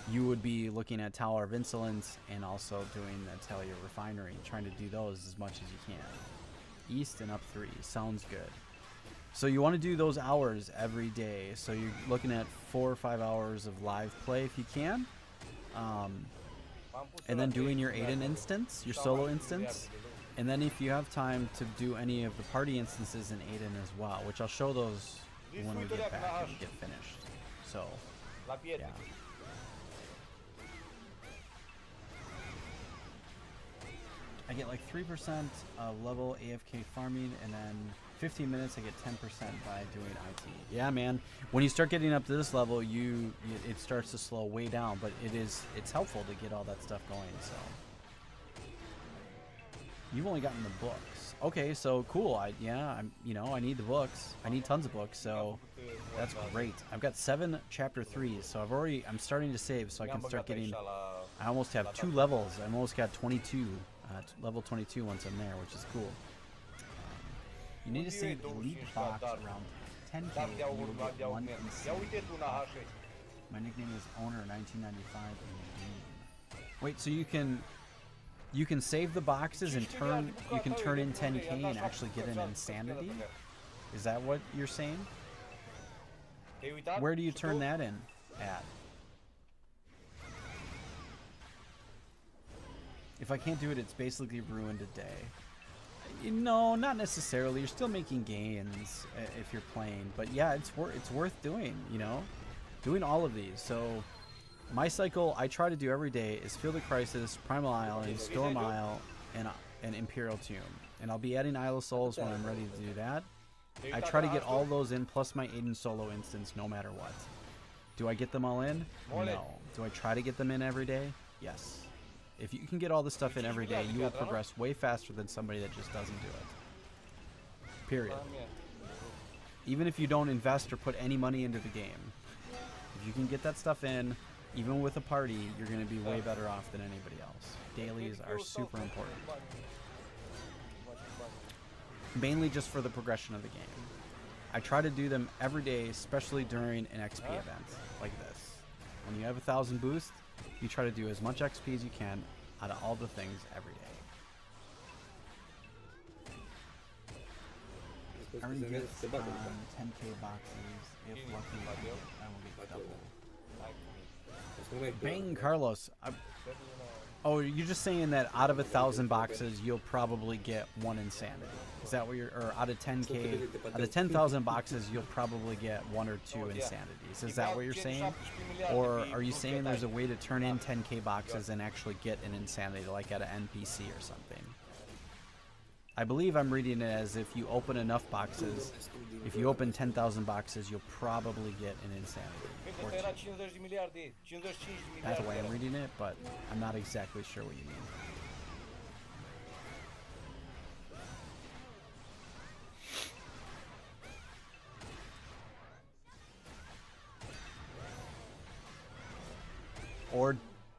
you would be looking at Tower of Insolence and also doing the Atelier Refinery, trying to do those as much as you can. East and up 3 sounds good. So you want to do those hours every day. So you're looking at 4 or 5 hours of live play if you can, and then doing your Aiden instance, your solo instance, and then if you have time to do any of the party instances in Aiden as well, which I'll show those when we get back and get finished. So yeah. I get like 3% level AFK farming, and then 15 minutes I get 10% by doing IT. Yeah, man. When you start getting up to this level, it starts to slow way down, but it's helpful to get all that stuff going. So you've only gotten the books. Okay, so cool. I need the books. I need tons of books, so that's great. I've got 7 chapter 3s, so I'm starting to save so I can start getting. I almost have 2 levels. I almost got 22. Level 22 once I'm there, which is cool. You need to save Elite Box around 10k and you will get 1 insane. My nickname is Owner1995 in the game. Wait, so you can save the boxes and you can turn in 10k and actually get an insanity? Is that what you're saying? Te-ai uitat? Where do you Și turn tu? that in at? If I can't do it, it's basically ruined a day. No, not necessarily. You're still making gains if you're playing, but yeah, it's worth doing. You know, doing all of these. So my cycle I try to do every day is Field of Crisis, Primal Island, Storm Isle, and Imperial Tomb. And I'll be adding Isle of Souls when I'm ready to do that. I try to get all those in plus my Aiden solo instance no matter what. Do I get them all in? No. Do I try to get them in every day? Yes. If you can get all this stuff in every day, you will progress way faster than somebody that just doesn't do it. Period. Even if you don't invest or put any money into the game. If you can get that stuff in, even with a party, you're going to be way better off than anybody else. Dailies are super important. Mainly just for the progression of the game. I try to do them every day, especially during an XP event like this. When you have 1,000 boost, you try to do as much XP as you can out of all the things every day. I already get 10k boxes. If lucky, I will get double. Bang, Carlos. Oh, you're just saying that out of 1,000 boxes, you'll probably get one insanity. Is that what you're? Or out of 10k, out of 10,000 boxes, you'll probably get 1 or 2 insanities. Is that what you're saying? Or are you saying there's a way to turn in 10k boxes and actually get an insanity, like at an NPC or something? I believe I'm reading it as if you open enough boxes, if you open 10,000 boxes, you'll probably get an insanity. Or 2. That's the way I'm reading it, but I'm not exactly sure what you mean.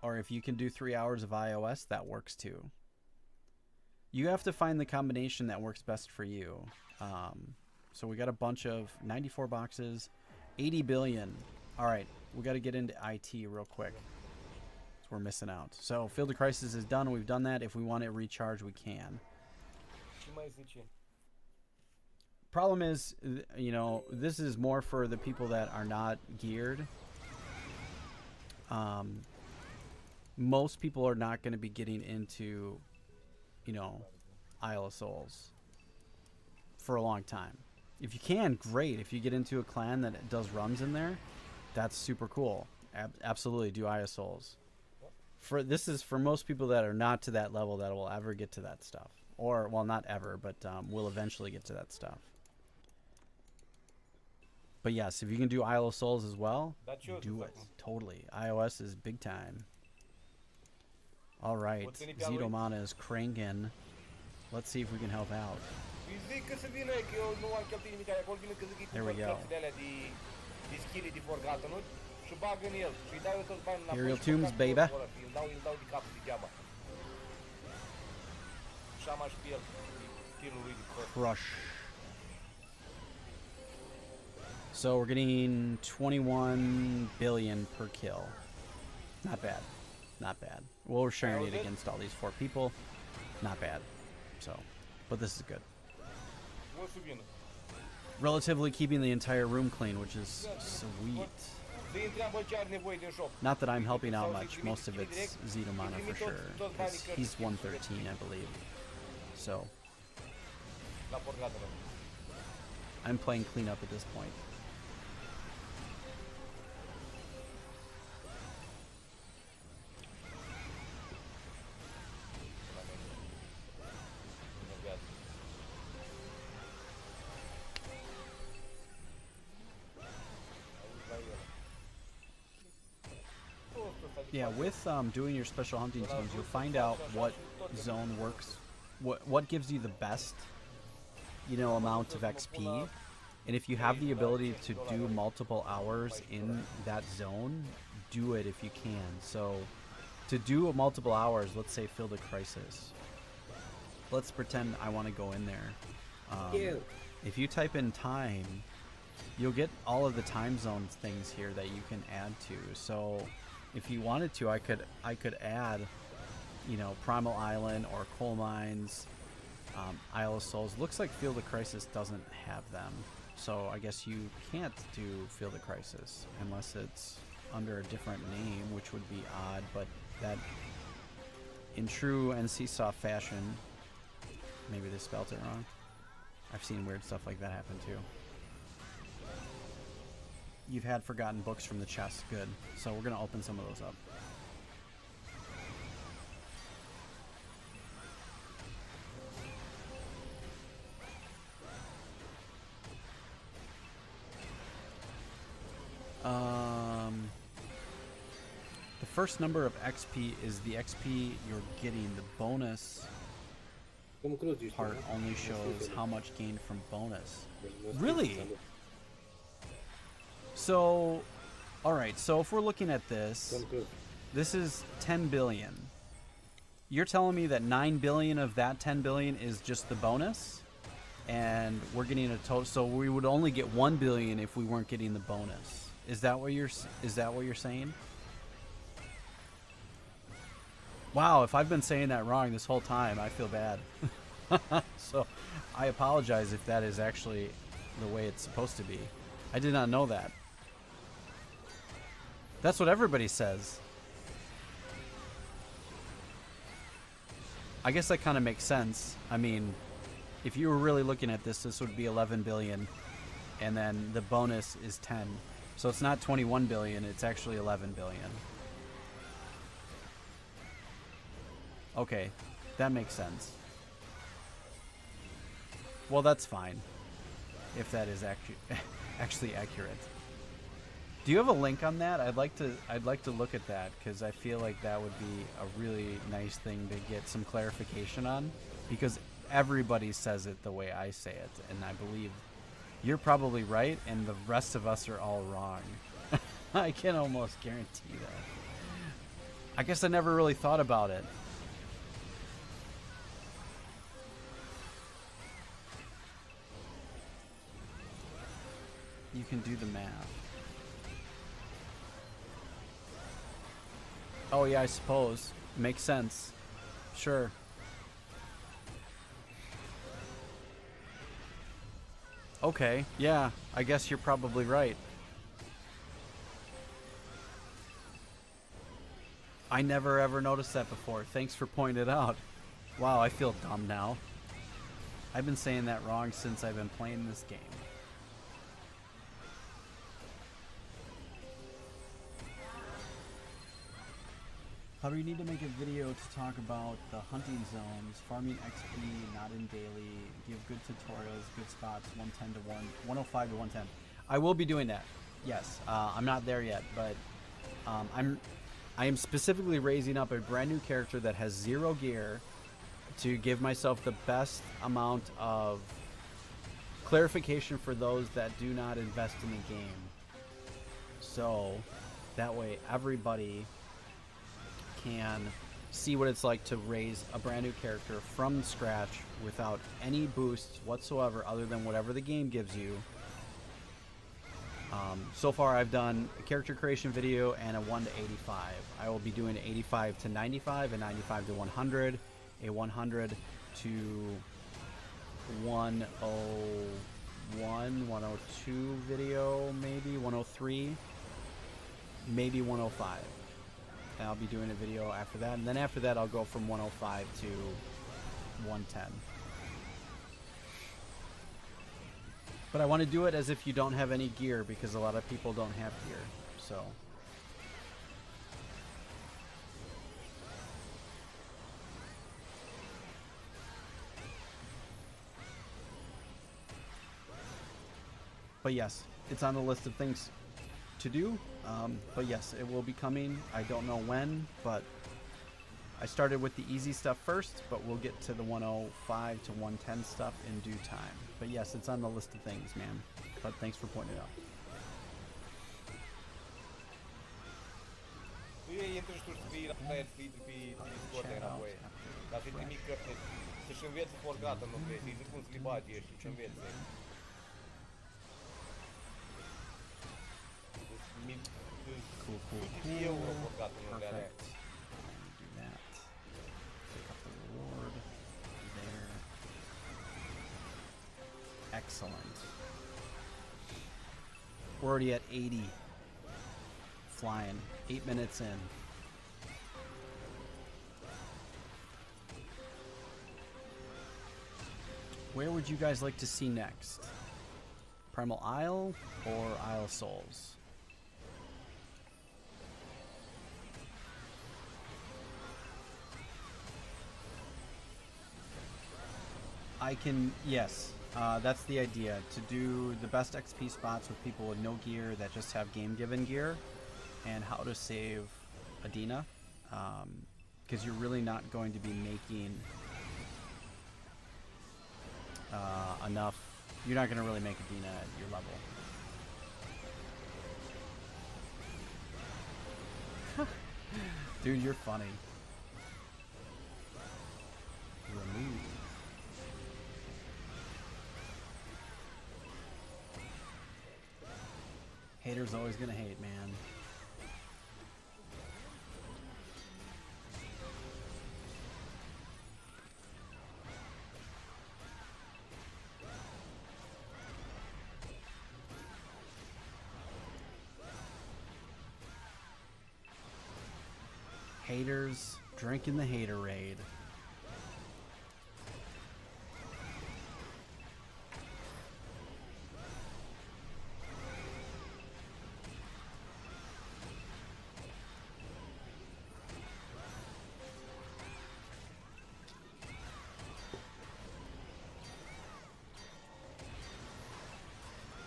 Or if you can do 3 hours of iOS, that works too. You have to find the combination that works best for you. So we got a bunch of 94 boxes, 80 billion. All right, we got to get into IT real quick. So we're missing out. So Field of Crisis is done. We've done that. If we want it recharged, we can. Problem is, you know, this is more for the people that are not geared. Most people are not going to be getting into, you know, Isle of Souls for a long time. If you can, great. If you get into a clan that does runs in there, that's super cool. Absolutely do Isle of Souls. This is for most people that are not to that level that will ever get to that stuff. Or, well, not ever, but will eventually get to that stuff. But yes, if you can do Isle of Souls as well, do it. Totally. iOS is big time. All right. Zetomana is cranking. Let's see if we can help out. There we go. Imperial Tombs, baby. Crush. So we're getting 21 billion per kill. Not bad. Not bad. Well, we're sharing it against all these 4 people. Not bad. So, but this is good. Relatively keeping the entire room clean, which is sweet. Not that I'm helping out much. Most of it's Zetomana for sure. 'Cause he's 113, I believe. So, I'm playing cleanup at this point. Yeah, with doing your special hunting teams, you'll find out what zone works, what gives you the best, you know, amount of XP, and if you have the ability to do multiple hours in that zone, do it if you can. So, to do multiple hours, let's say Field of Crisis. Let's pretend I want to go in there. If you type in time, you'll get all of the time zones things here that you can add to. So if you wanted to, I could add, you know, Primal Island or Coal Mines, Isle of Souls. Looks like Field of Crisis doesn't have them, so I guess you can't do Field of Crisis unless it's under a different name, which would be odd. But that, in true NCSoft fashion, maybe they spelled it wrong. I've seen weird stuff like that happen too. You've had forgotten books from the chest. Good. So we're gonna open some of those up. The first number of XP is the XP you're getting. The bonus Cum cruz isto, part não? only shows how much gained from bonus. Really? So, alright, so if we're looking at this, Cum cruz. this is 10 billion. You're telling me that 9 billion of that 10 billion is just the bonus? And we're getting a total, so we would only get 1 billion if we weren't getting the bonus. Is that what you're saying? Wow, if I've been saying that wrong this whole time, I feel bad. So, I apologize if that is actually the way it's supposed to be. I did not know that. That's what everybody says. I guess that kind of makes sense. I mean, if you were really looking at this, this would be 11 billion, and then the bonus is 10. So it's not 21 billion, it's actually 11 billion. Okay, that makes sense. Well, that's fine, if that is actually accurate. Do you have a link on that? I'd like to look at that, because I feel like that would be a really nice thing to get some clarification on, because everybody says it the way I say it, and I believe you're probably right, and the rest of us are all wrong. I can almost guarantee that. I guess I never really thought about it. You can do the math. Oh yeah, I suppose. Makes sense. Sure. Okay, yeah, I guess you're probably right. I never ever noticed that before. Thanks for pointing it out. Wow, I feel dumb now. I've been saying that wrong since I've been playing this game. How do you need to make a video to talk about the hunting zones, farming XP, not in daily, give good tutorials, good spots, 110 to 105 to 110. I will be doing that. Yes, I'm not there yet, but I am specifically raising up a brand new character that has 0 gear to give myself the best amount of clarification for those that do not invest in the game. So that way everybody can see what it's like to raise a brand new character from scratch without any boosts whatsoever other than whatever the game gives you. So far I've done a character creation video and a 1 to 85. I will be doing 85 to 95, a 95 to 100, a 100 to 101, 102 video, maybe 103, maybe 105. And I'll be doing a video after that, and then after that I'll go from 105 to 110. But I want to do it as if you don't have any gear, because a lot of people don't have gear. So but yes, it's on the list of things to do. But yes, it will be coming. I don't know when, but I started with the easy stuff first, but we'll get to the 105 to 110 stuff in due time. But yes, it's on the list of things, man. But thanks for pointing it out. Tu intri și tu scrii la aia, scrii pe Discord înapoi. Dar să-i trimit către să-și învețe forgată, nu vrei, să-i zic cum să-i bage și să învețe. Cool. Uite, euro băgat în unele alea. Perfect. Do that. Pick up the reward. There. Excellent. We're already at 80. Flying. 8 minutes in. Where would you guys like to see next? Primal Isle or Isle of Souls? I can, yes, that's the idea, to do the best XP spots with people with no gear that just have game-given gear, and how to save Adina, because you're really not going to be making enough, you're not going to really make Adina at your level. Dude, you're funny. Remove. Haters always gonna hate, man. Haters drinking the haterade.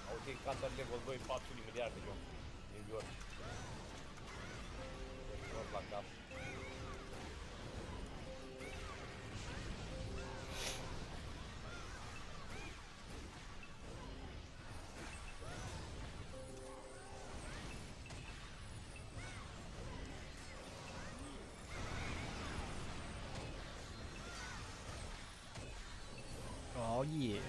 Auzi, Counter level 2, 4 de miliarde, John. Milion. Mor la cap. Oh yeah.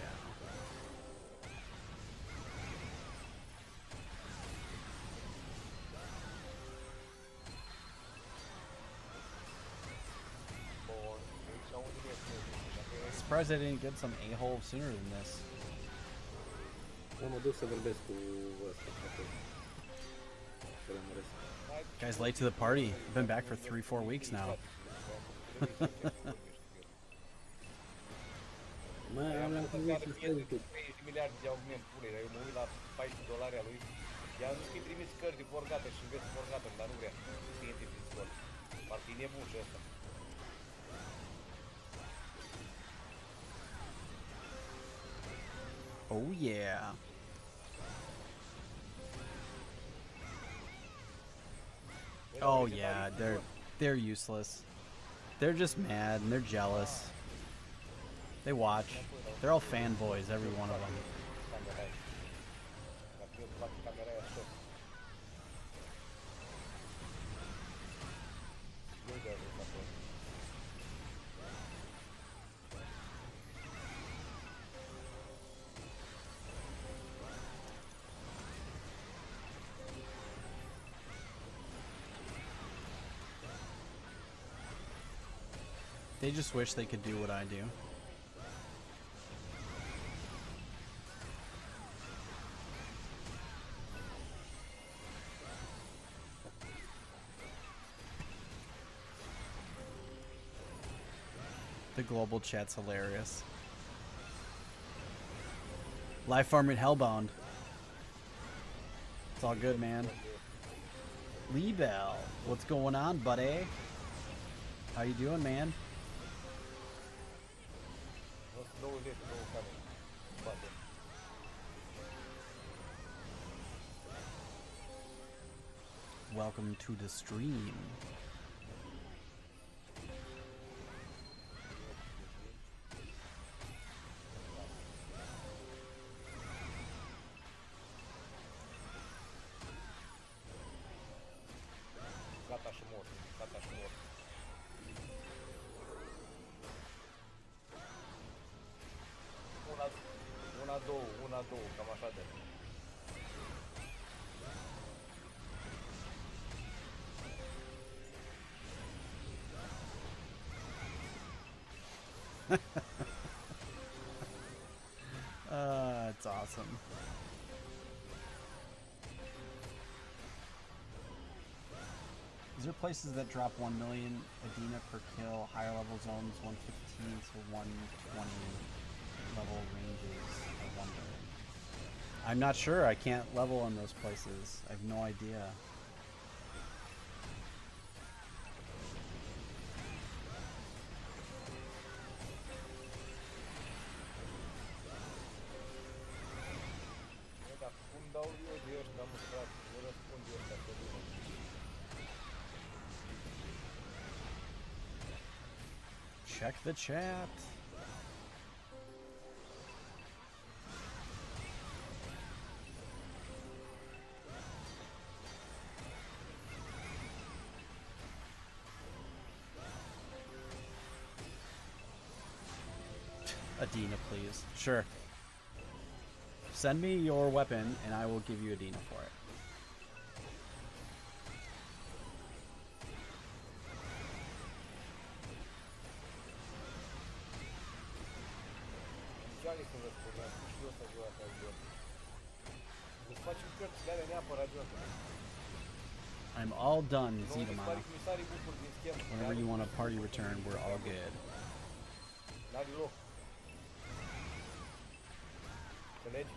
Bun. Deci, auzi, dacă Surprised I didn't get some a-hole sooner than this. Mă duc să vorbesc cu ăsta, acolo. Să lămuresc. Guys, late to the party. I've been back for 3-4 weeks now. Mă, am la convins să stai un pic. 30 de miliarde de augment pune, dar eu mă uit la 14 dolari a lui. I-am zis că-i trimis cărți de Forgotten și înveți Forgotten, dar nu vrea să intri prin scol. Parcă e nebun și ăsta. Oh yeah. Oh yeah, they're useless. They're just mad and they're jealous. They watch. They're all fanboys, every one of them. Camera aia. Dacă eu fac camera aia așa. Nu de ajuns acolo. They just wish they could do what I do. The global chat's hilarious. Live farming Hellbound. It's all good, man. Liebel, what's going on, buddy? How you doing, man? Nu sunt 20 de două camere. Poate. Welcome to the stream. Gata și mor. Gata și mor. Una, două, cam așa de. It's awesome. Is there places that drop 1 million Adina per kill, higher level zones 115 to 120 level ranges? I wonder. I'm not sure. I can't level in those places. I have no idea. Dacă cum dau eu de ăștia, mă, frate, nu răspund eu ăștia pe mine. Check the chat. Adina, please. Sure. Send me your weapon, and I will give you Adina for it. Johnny să răspundeam, și eu să joc așa joc. Îți faci cărți de alea neapărat joc. I'm all done, Nu, Zidama. misarii bucuri din schimb. Whenever you want a party return, we're all good. N-are loc. Înțelegi?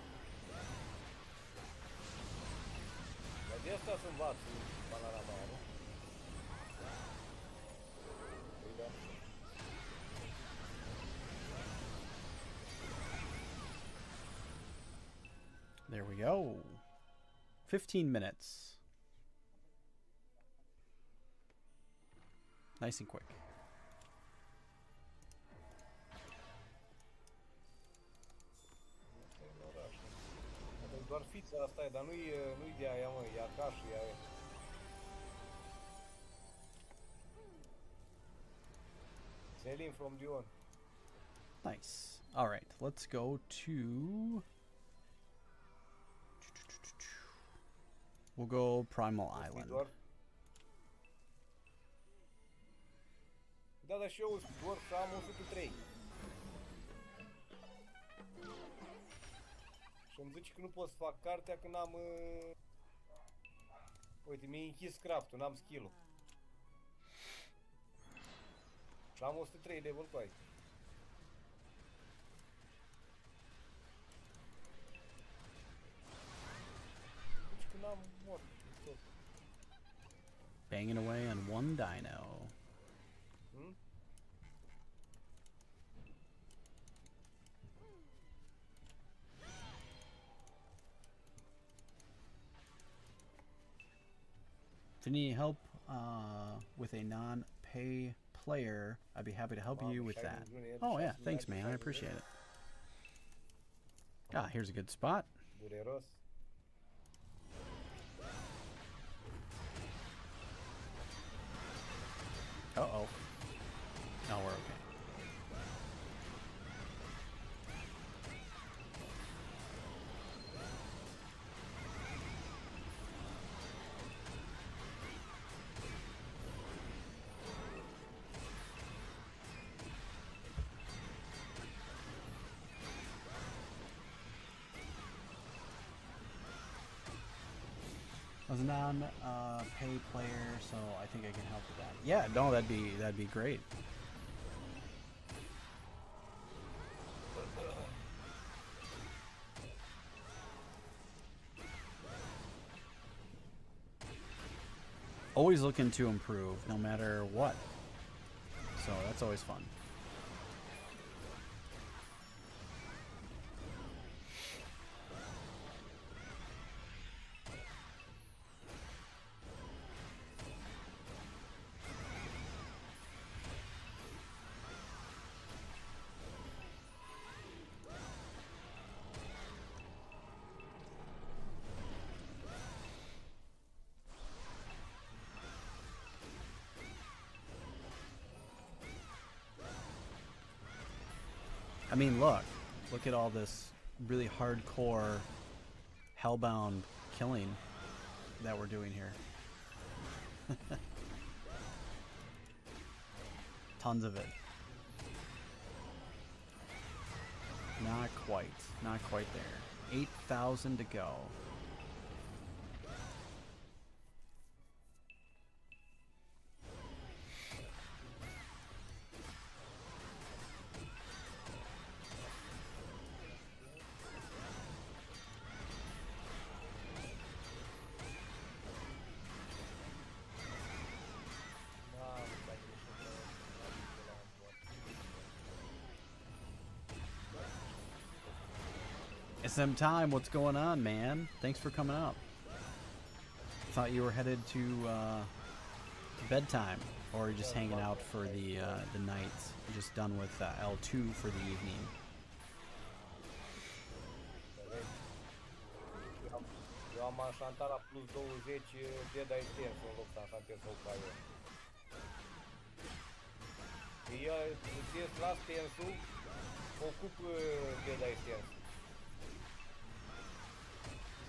Dar de asta să învați panorama aia, nu? Păi da. There we go. 15 minutes. Nice and quick. Asta e în oraș. Adică doar fița asta e, dar nu-i de aia, mă, e Arcașul, e aia. Selling from Dion. Nice. All right, let's go to... We'll go Primal Island. Doar... Da, dar și eu doar să am 103. Și îmi zice că nu pot să fac cartea că n-am... Uite, mi-a închis craft-ul, n-am skill-ul. Și am 103 level cu aia. Deci că n-am mort. Tot. Banging away on one dino. Hmm? If you need help with a non-pay player, I'd be happy to help you with that. Oh yeah, thanks man, I appreciate it. Ah, here's a good spot. Dureros. Uh-oh. No, we're okay. I was a non-pay player, so I think I can help with that. Yeah, no, that'd be great. Always looking to improve, no matter what. So that's always fun. I mean, look at all this really hardcore hellbound killing that we're doing here. Tons of it. Not quite. Not quite there. 8,000 to go. SM Time, what's going on, man? Thanks for coming up. Thought you were headed to bedtime, or just hanging out for the night. Just done with L2 for the evening. Eu am așantat la plus 20 Dead Items în loc să așantez sau ca eu. El îți ies la stensul, ocup Dead Items.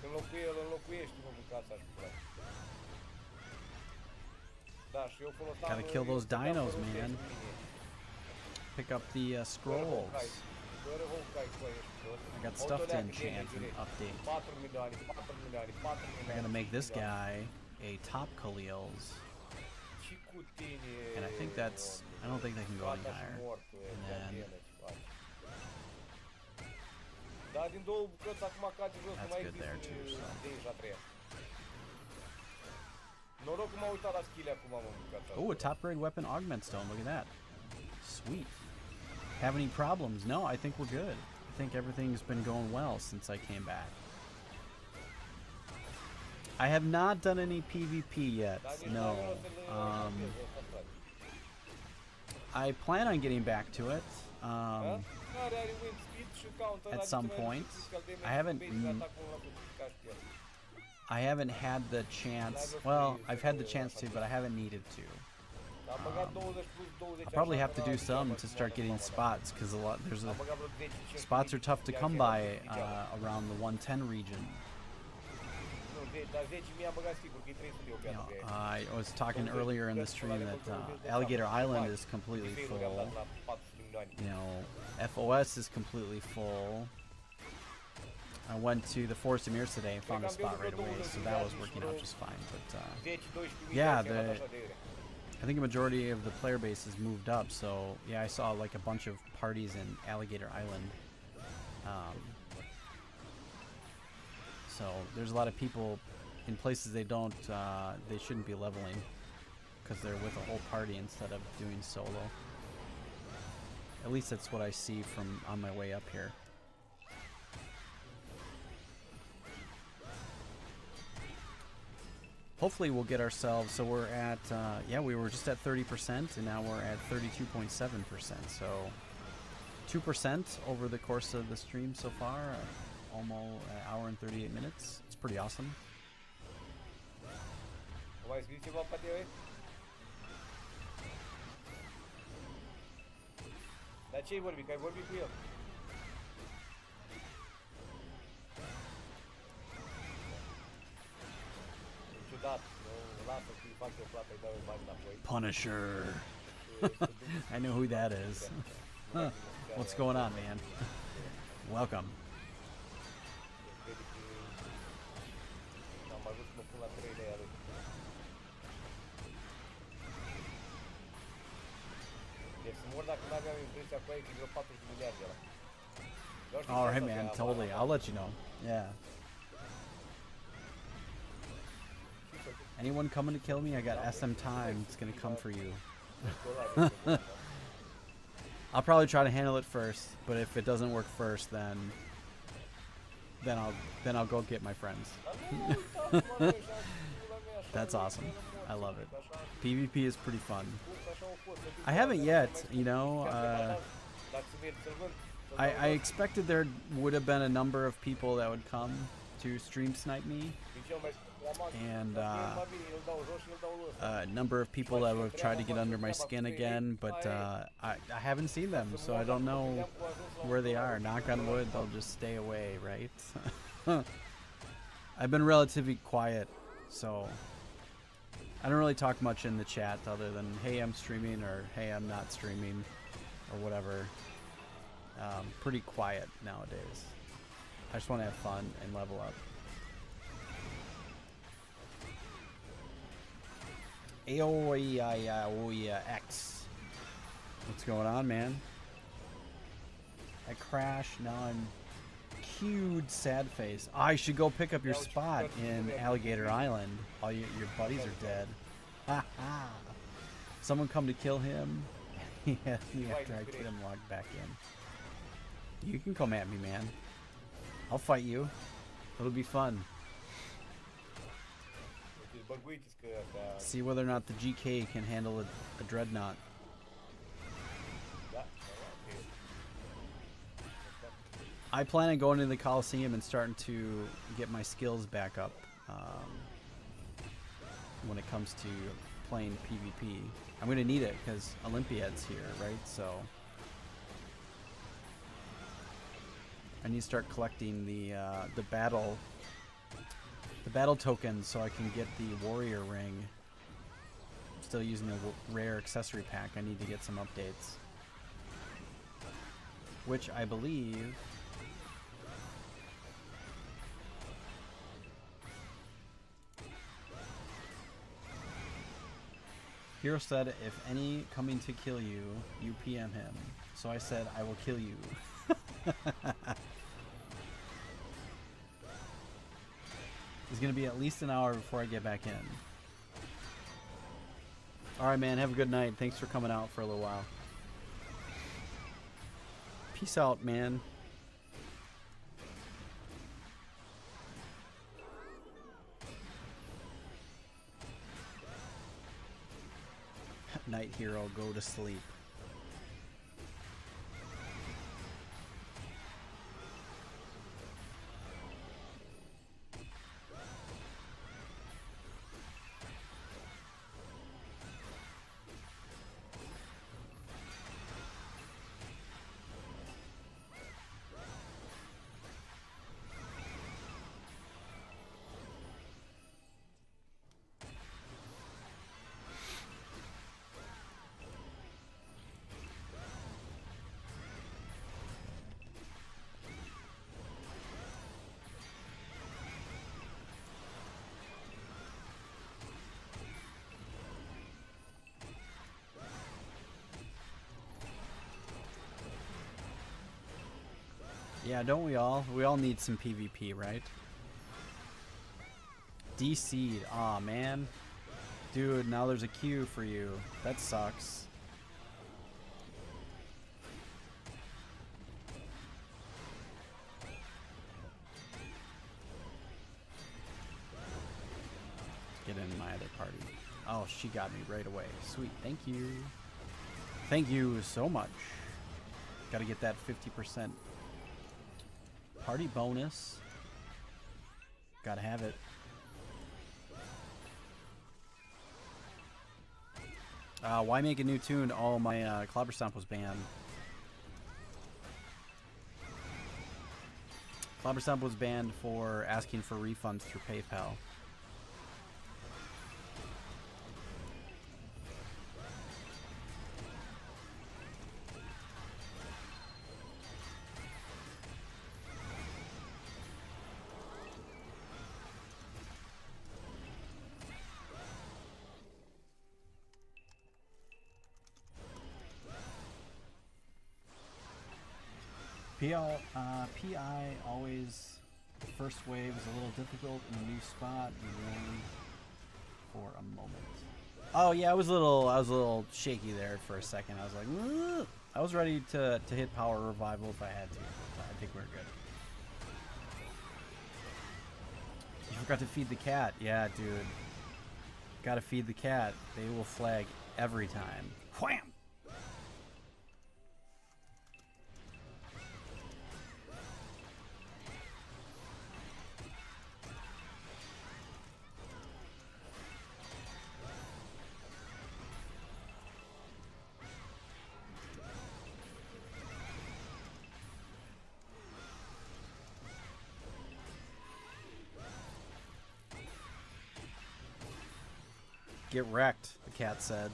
Îl înlocuiești, mă, bucața și cu ăla. Da, și eu foloseam... Gotta kill those dinos, man. Pick up the scrolls. I got stuff to enchant and update. I gotta make this guy a top Khalil's. And I think that's... I don't think they can go any higher. And then... Da, din două bucăți acum cade jos, nu mai există deja treia. Noroc că m-am uitat la skill acum, mă, bucăța. Oh, a top grade weapon augment stone. Look at that. Sweet. Have any problems? No, I think we're good. I think everything's been going well since I came back. I have not done any PvP yet. No. I plan on getting back to it. At some point. I haven't had the chance. Well, I've had the chance to, but I haven't needed to. I'll probably have to do some to start getting spots, because spots are tough to come by around the 110 region. You know, I was talking earlier in the stream that Alligator Island is completely full. You know, FOS is completely full. I went to the Forest of Mirrors today and found a spot right away, so that was working out just fine. But yeah, I think a majority of the player base has moved up. So yeah, I saw like a bunch of parties in Alligator Island. So there's a lot of people in places they shouldn't be leveling, because they're with a whole party instead of doing solo. At least that's what I see from on my way up here. Hopefully we'll get ourselves, so we're at, yeah, we were just at 30%, and now we're at 32.7%, so 2% over the course of the stream so far, almost an hour and 38 minutes. It's pretty awesome. Dar ce-ai vorbit? Că ai vorbit cu el? Ciudat, lasă să-i fac eu plată, îi dau eu bani înapoi. Punisher. I know who that is. What's going on, man? Welcome. Am ajuns să mă pun la 3 de aia lui. Deci să mor dacă n-aveam impresia cu aia că e vreo 40 de miliarde ăla. Alright, man, totally. I'll let you know. Yeah. Anyone coming to kill me? I got SM time. It's gonna come for you. I'll probably try to handle it first, but if it doesn't work first, then I'll go get my friends. That's awesome. I love it. PvP is pretty fun. I haven't yet, you know. I expected there would have been a number of people that would come to stream snipe me, and a number of people that would have tried to get under my skin again, but I haven't seen them, so I don't know where they are. Knock on wood, they'll just stay away, right? I've been relatively quiet, so I don't really talk much in the chat other than, hey, I'm streaming, or hey, I'm not streaming, or whatever. pretty quiet nowadays. I just want to have fun and level up. Aoia X. What's going on, man? I crashed. Now I'm cued sad face. I should go pick up your spot in Alligator Island. All your buddies are dead. Ha ha. Someone come to kill him. Yeah, after I get him logged back in. You can come at me, man. I'll fight you. It'll be fun. See whether or not the GK can handle a dreadnought. I plan on going into the Coliseum and starting to get my skills back up when it comes to playing PvP. I'm going to need it because Olympiad's here, right? So I need to start collecting the battle tokens so I can get the warrior ring. I'm still using the rare accessory pack. I need to get some updates, which I believe Hero said, if any coming to kill you, you PM him. So I said, I will kill you. It's going to be at least an hour before I get back in. Alright, man. Have a good night. Thanks for coming out for a little while. Peace out, man. Night hero, go to sleep. Yeah, don't we all? We all need some PvP, right? DC'd. Aw, man. Dude, now there's a queue for you. That sucks. Get in my other party. Oh, she got me right away. Sweet. Thank you. Thank you so much. Gotta get that 50% party bonus. Gotta have it. Why make a new tune? Oh, my Clobber Stomp was banned. Clobber Stomp was banned for asking for refunds through PayPal. PI always, the first wave is a little difficult in a new spot. You learn for a moment. Oh yeah, I was a little shaky there for a second. I was like, ugh. I was ready to hit power revival if I had to. I think we're good. You forgot to feed the cat. Yeah, dude. Gotta feed the cat. They will flag every time. Wham! Get wrecked, the cat said.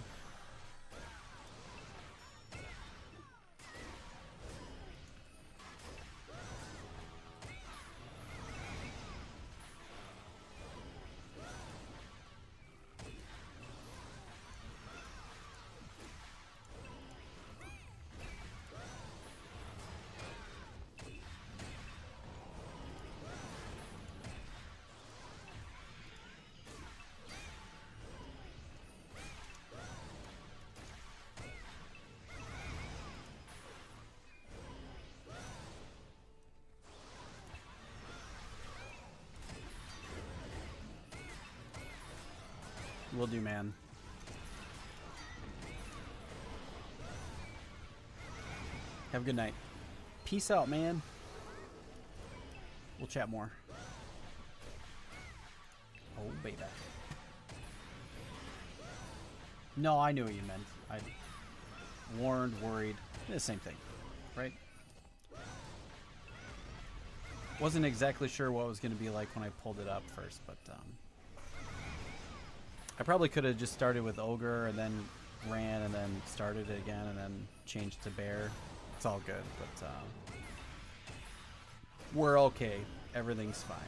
Will do, man. Have a good night. Peace out, man. We'll chat more. Oh, baby. No, I knew what you meant. I warned, worried. The same thing, right? Wasn't exactly sure what it was going to be like when I pulled it up first, but I probably could have just started with Ogre and then ran and then started it again and then changed to Bear. It's all good, but we're okay. Everything's fine.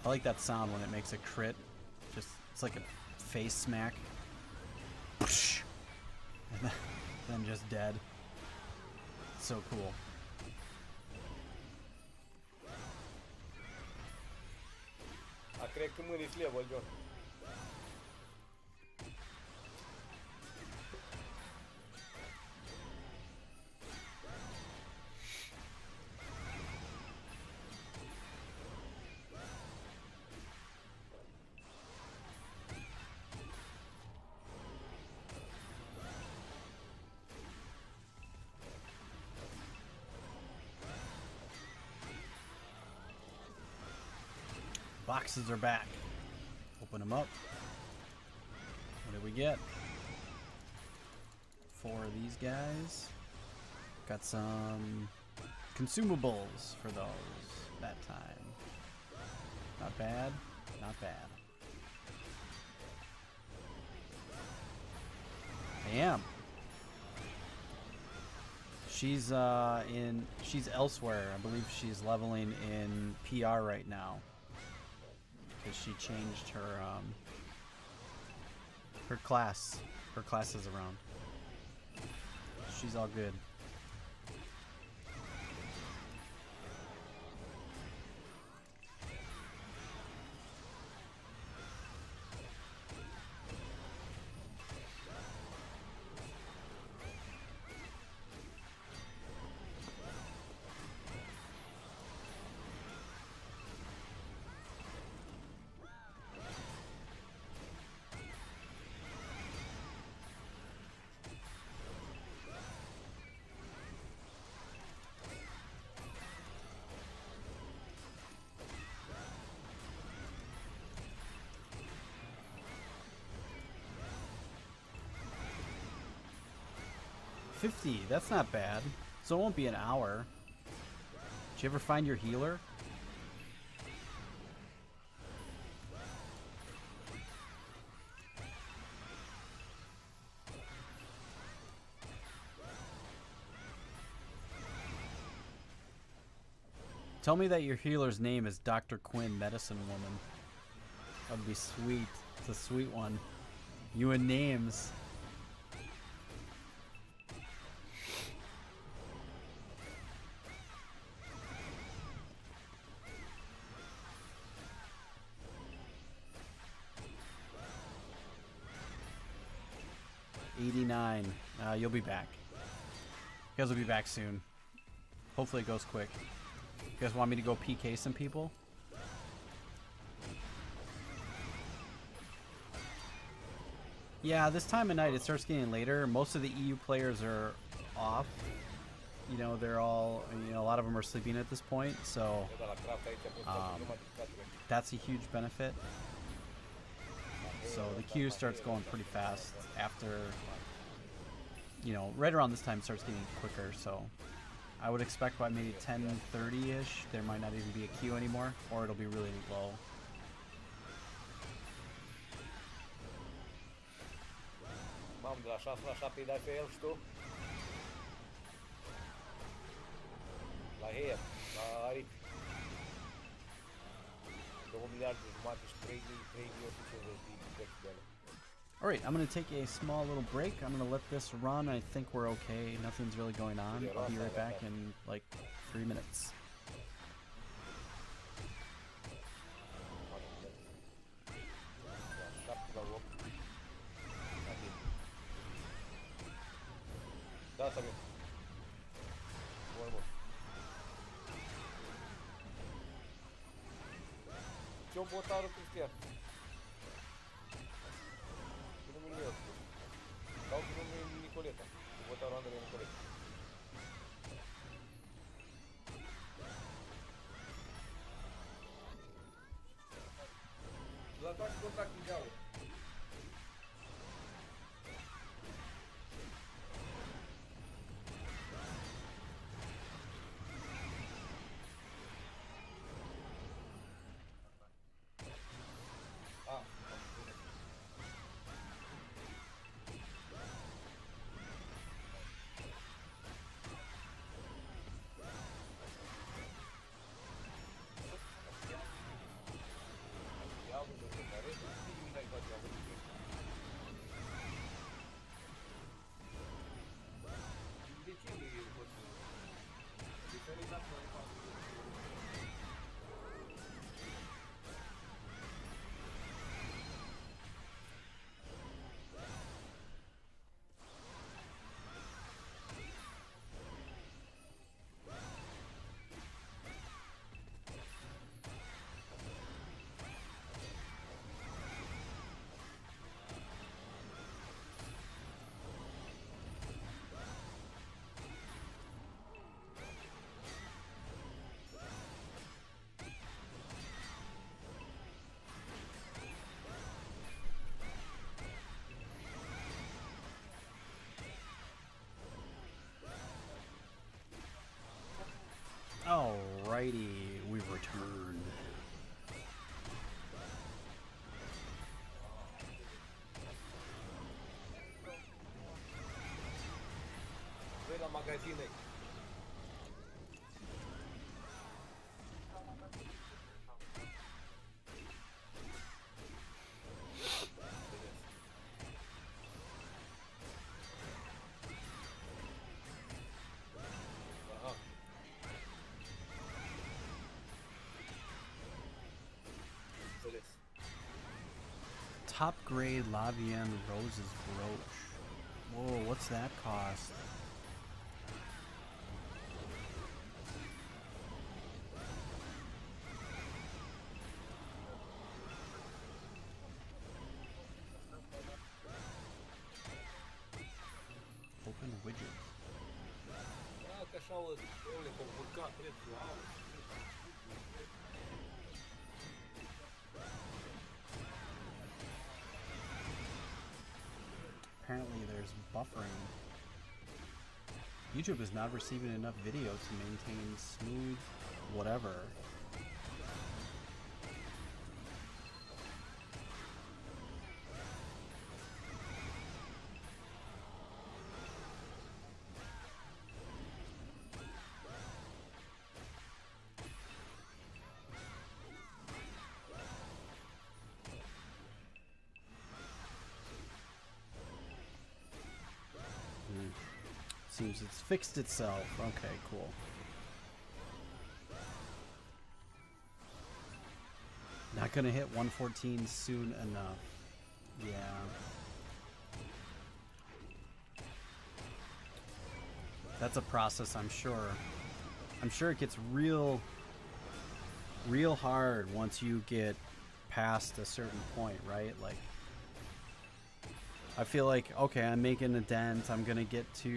I like that sound when it makes a crit. Just, it's like a face smack. And then just dead. So cool. Cred că mâini level, John. Boxes are back. Open them up. What did we get? 4 of these guys. Got some consumables for those that time. Not bad. Not bad. Damn. She's she's elsewhere. I believe she's leveling in PR right now. Because she changed her her classes around. She's all good. $50, that's not bad. So it won't be an hour. Did you ever find your healer? Tell me that your healer's name is Dr. Quinn, Medicine Woman. That would be sweet. It's a sweet one. You and names. $89. You'll be back. You guys will be back soon. Hopefully it goes quick. You guys want me to go PK some people? Yeah, this time of night it starts getting later. Most of the EU players are off. You know, they're all, you know, a lot of them are sleeping at this point, so that's a huge benefit. So the queue starts going pretty fast after, you know, right around this time it starts getting quicker, so I would expect by maybe 10:30-ish there might not even be a queue anymore, or it'll be really low. Mamă, de la 6 la 7 îi dai pe el și tu? La Her, la Aripi. 2 miliarde jumate și 3.850 de ele. Alright, I'm going to take a small little break. I'm going to let this run. I think we're okay. Nothing's really going on. I'll be right back in like 3 minutes. La 7 Gata, bine. Bun. Ce-o botarul Cristian? Ce numele meu? Dau cu numele Nicoleta. Cu botarul Andrei Nicoleta. La toate contractul de aur. Alrighty, we've returned. Voi la magazine. Aha. Înțeles. Top grade Lavienne Rose's brooch. Whoa, what's that cost? Open widget. Da, că așa o le convurca prețul aur. Apparently there's buffering. YouTube is not receiving enough video to maintain smooth whatever. Seems it's fixed itself. Okay, cool. Not gonna hit 114 soon enough. Yeah. That's a process, I'm sure. I'm sure it gets real hard once you get past a certain point, right? Like, I feel like, okay, I'm making a dent. I'm going to get to,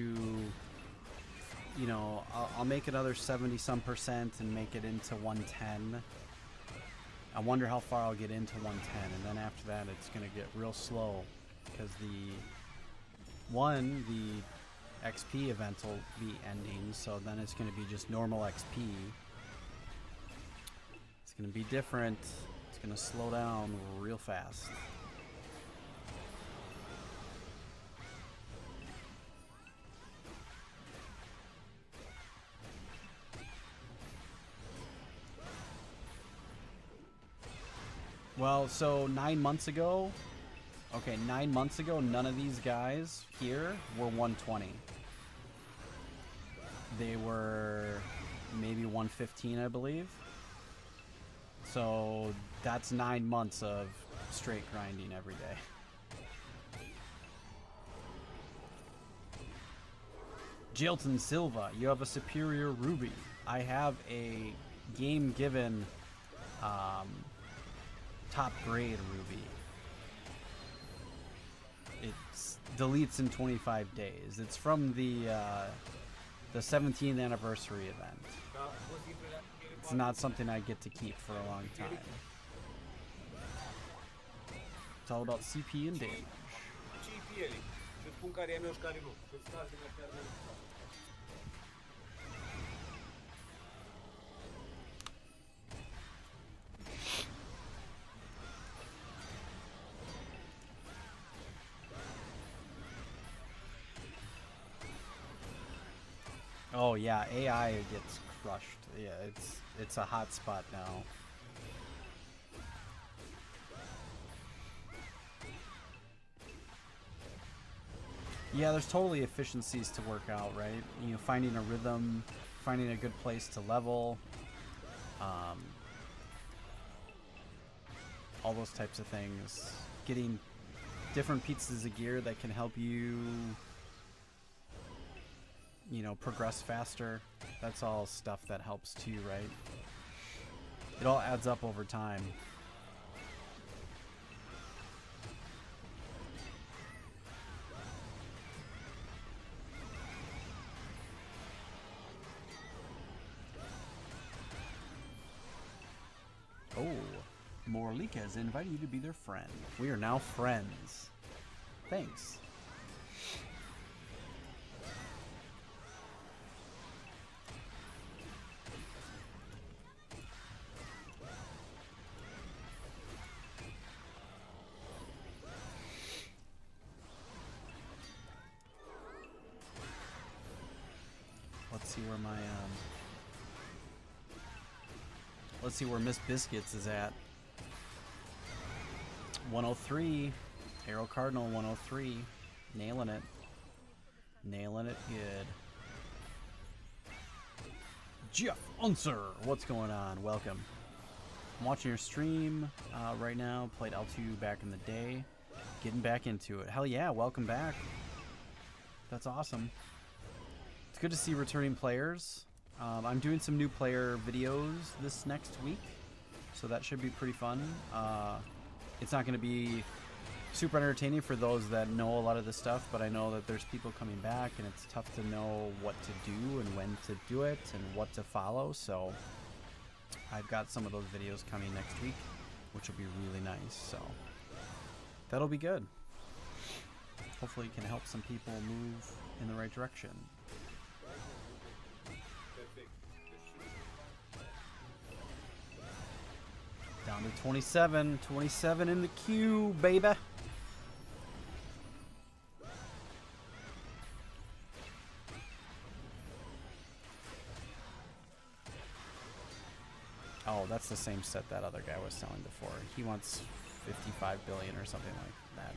you know, I'll make another 70-some% and make it into 110. I wonder how far I'll get into 110. And then after that, it's going to get real slow because the XP event will be ending. So then it's going to be just normal XP. It's going to be different. It's going to slow down real fast. Well, so 9 months ago, okay, 9 months ago, none of these guys here were 120. They were maybe 115, I believe. So that's 9 months of straight grinding every day. Jilton Silva, you have a superior ruby. I have a game-given top grade ruby. It deletes in 25 days. It's from the 17th anniversary event. It's not something I get to keep for a long time. It's all about CP and damage. Oh yeah, AI gets crushed. Yeah, it's a hot spot now. Yeah, there's totally efficiencies to work out, right? You know, finding a rhythm, finding a good place to level, all those types of things. Getting different pieces of gear that can help you, you know, progress faster. That's all stuff that helps too, right? It all adds up over time. Oh, Morlika has invited you to be their friend. We are now friends. Thanks. Let's see where my let's see where Miss Biscuits is at. 103. Arrow Cardinal 103. Nailing it. Nailing it good. Jeff Unser, what's going on? Welcome. I'm watching your stream right now. Played L2 back in the day. Getting back into it. Hell yeah, welcome back. That's awesome. It's good to see returning players. I'm doing some new player videos this next week, so that should be pretty fun. It's not going to be super entertaining for those that know a lot of this stuff, but I know that there's people coming back, and it's tough to know what to do and when to do it and what to follow, so I've got some of those videos coming next week, which will be really nice, so that'll be good. Hopefully it can help some people move in the right direction. Down to 27. 27 in the queue, baby. Oh, that's the same set that other guy was selling before. He wants 55 billion or something like that.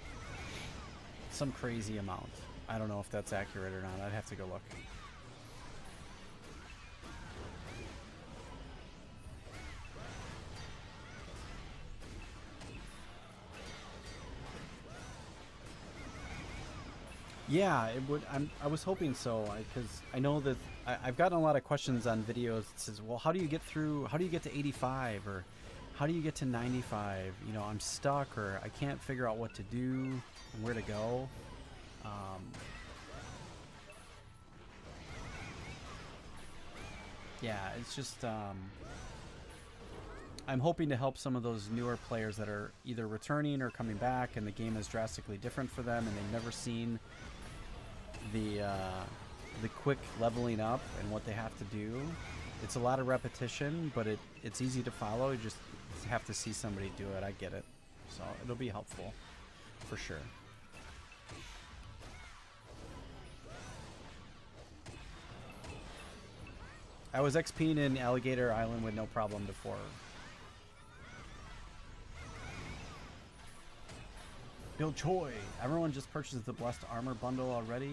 Some crazy amount. I don't know if that's accurate or not. I'd have to go look. Yeah, it would. I was hoping so, because I know that I've gotten a lot of questions on videos that says, well, how do you get through? How do you get to 85, or how do you get to 95? You know, I'm stuck, or I can't figure out what to do and where to go. Yeah, it's just I'm hoping to help some of those newer players that are either returning or coming back, and the game is drastically different for them, and they've never seen the quick leveling up and what they have to do. It's a lot of repetition, but it's easy to follow. You just have to see somebody do it. I get it, so it'll be helpful for sure. I was XP'ing in Alligator Island with no problem before. Bill Choi, everyone just purchased the Blessed Armor bundle already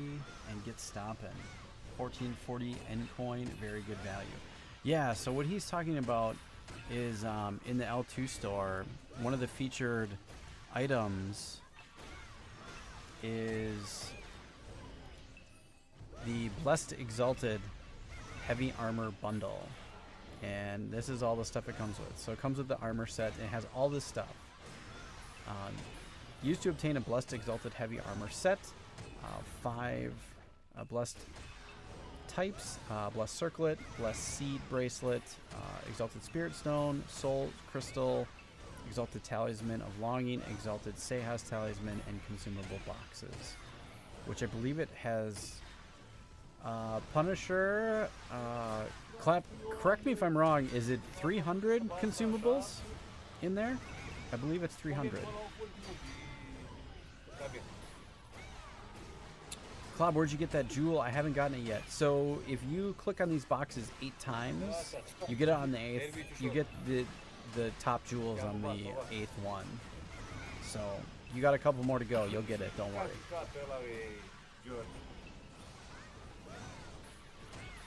and get stomping. 1440 N-Coin, very good value. Yeah, so what he's talking about is in the L2 store, one of the featured items is the Blessed Exalted Heavy Armor Bundle. And this is all the stuff it comes with. So it comes with the armor set, and it has all this stuff. Used to obtain a Blessed Exalted Heavy Armor set, 5 Blessed types, Blessed Circlet, Blessed Seed Bracelet, Exalted Spirit Stone, Soul Crystal, Exalted Talisman of Longing, Exalted Sehas Talisman, and consumable boxes. Which I believe it has Punisher, correct me if I'm wrong, is it 300 consumables in there? I believe it's 300. Clob, where'd you get that jewel? I haven't gotten it yet. So if you click on these boxes 8 times, you get it on the 8th. You get the top jewels on the 8th one. So you got a couple more to go. You'll get it. Don't worry.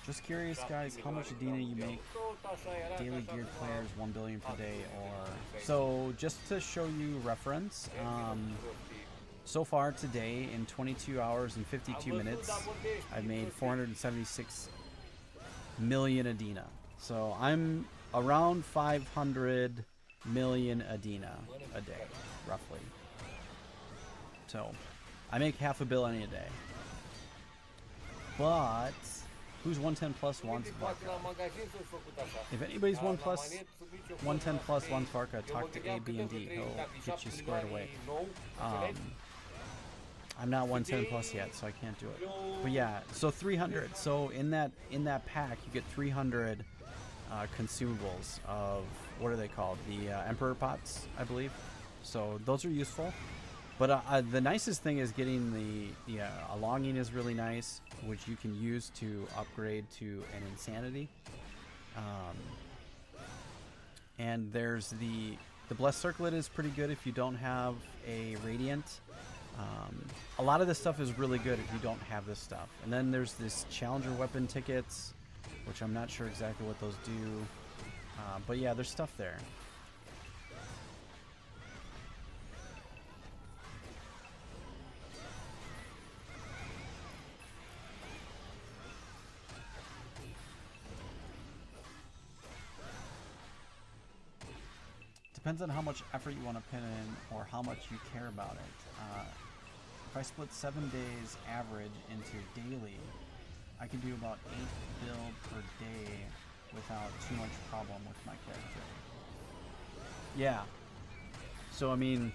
Just curious, guys, how much Adina you make? Daily geared players 1 billion per day, or so. Just to show you reference, so far today, in 22 hours and 52 minutes, I've made 476 million Adina. So I'm around 500 million Adina a day, roughly. So I make half a billion a day. But who's 110 plus wants vodka? If anybody's 110 plus wants vodka, talk to A, B, and D. He'll get you squared away. I'm not 110 plus yet, so I can't do it. But yeah, so 300. So in that pack, you get 300 consumables of, what are they called? The Emperor Pots, I believe. So those are useful. But the nicest thing is getting the a longing is really nice, which you can use to upgrade to an insanity. And there's the Blessed Circlet is pretty good if you don't have a Radiant. A lot of this stuff is really good if you don't have this stuff. And then there's this Challenger Weapon tickets, which I'm not sure exactly what those do. But yeah, there's stuff there. Depends on how much effort you want to put in or how much you care about it. If I split 7 days average into daily, I can do about 8 build per day without too much problem with my character. Yeah. So I mean,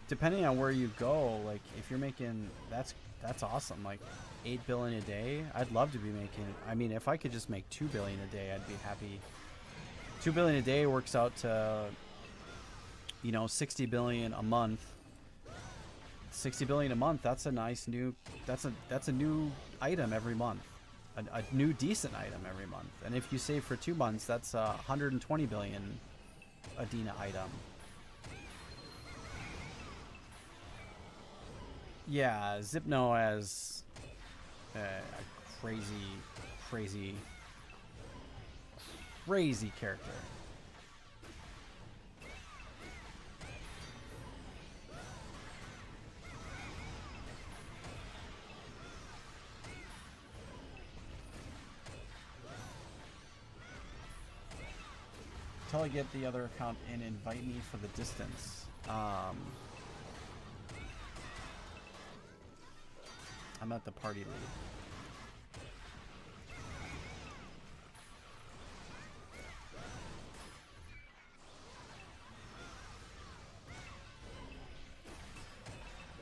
depending on where you go, like if you're making, that's awesome. Like 8 billion a day, I'd love to be making. I mean, if I could just make 2 billion a day, I'd be happy. 2 billion a day works out to, 60 billion a month. 60 billion a month, that's a nice new, that's a new item every month. A new decent item every month. And if you save for 2 months, that's 120 billion Adina item. Yeah, Zipno has a crazy character. Until I get the other account and invite me for the distance. I'm at the party lead.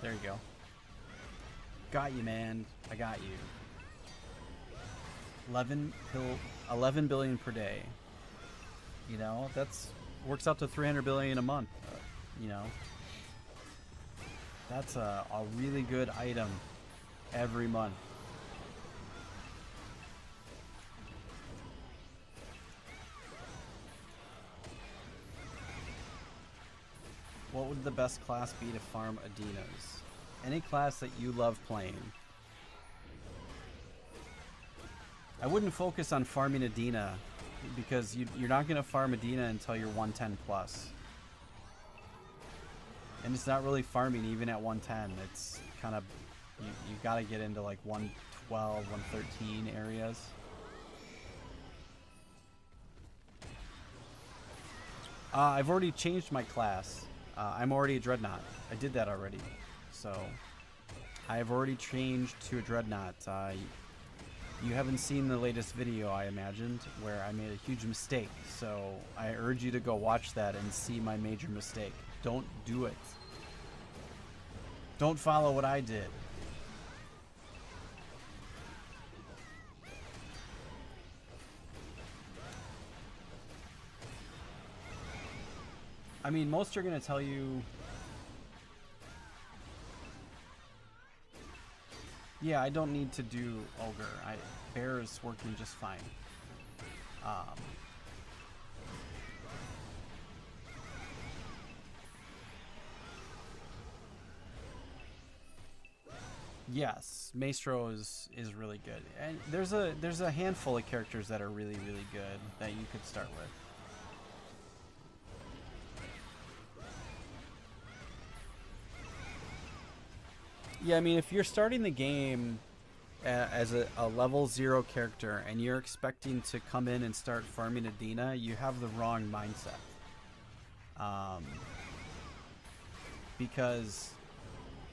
There you go. Got you, man. I got you. 11 billion per day. That's works out to 300 billion a month. That's a really good item every month. What would the best class be to farm Adinas? Any class that you love playing. I wouldn't focus on farming Adina, because you're not going to farm Adina until you're 110 plus. And it's not really farming even at 110. It's kind of You gotta get into like 112, 113 areas. I've already changed my class. I'm already a Dreadnought. I did that already. So, I have already changed to a Dreadnought. You haven't seen the latest video, I imagined, where I made a huge mistake. So, I urge you to go watch that and see my major mistake. Don't do it. Don't follow what I did. I mean, most are going to tell you, yeah, I don't need to do Ogre. Bear is working just fine. Yes, Maestro is really good. And there's a handful of characters that are really, really good that you could start with. Yeah, I mean, if you're starting the game as a level 0 character and you're expecting to come in and start farming Adina, you have the wrong mindset. Because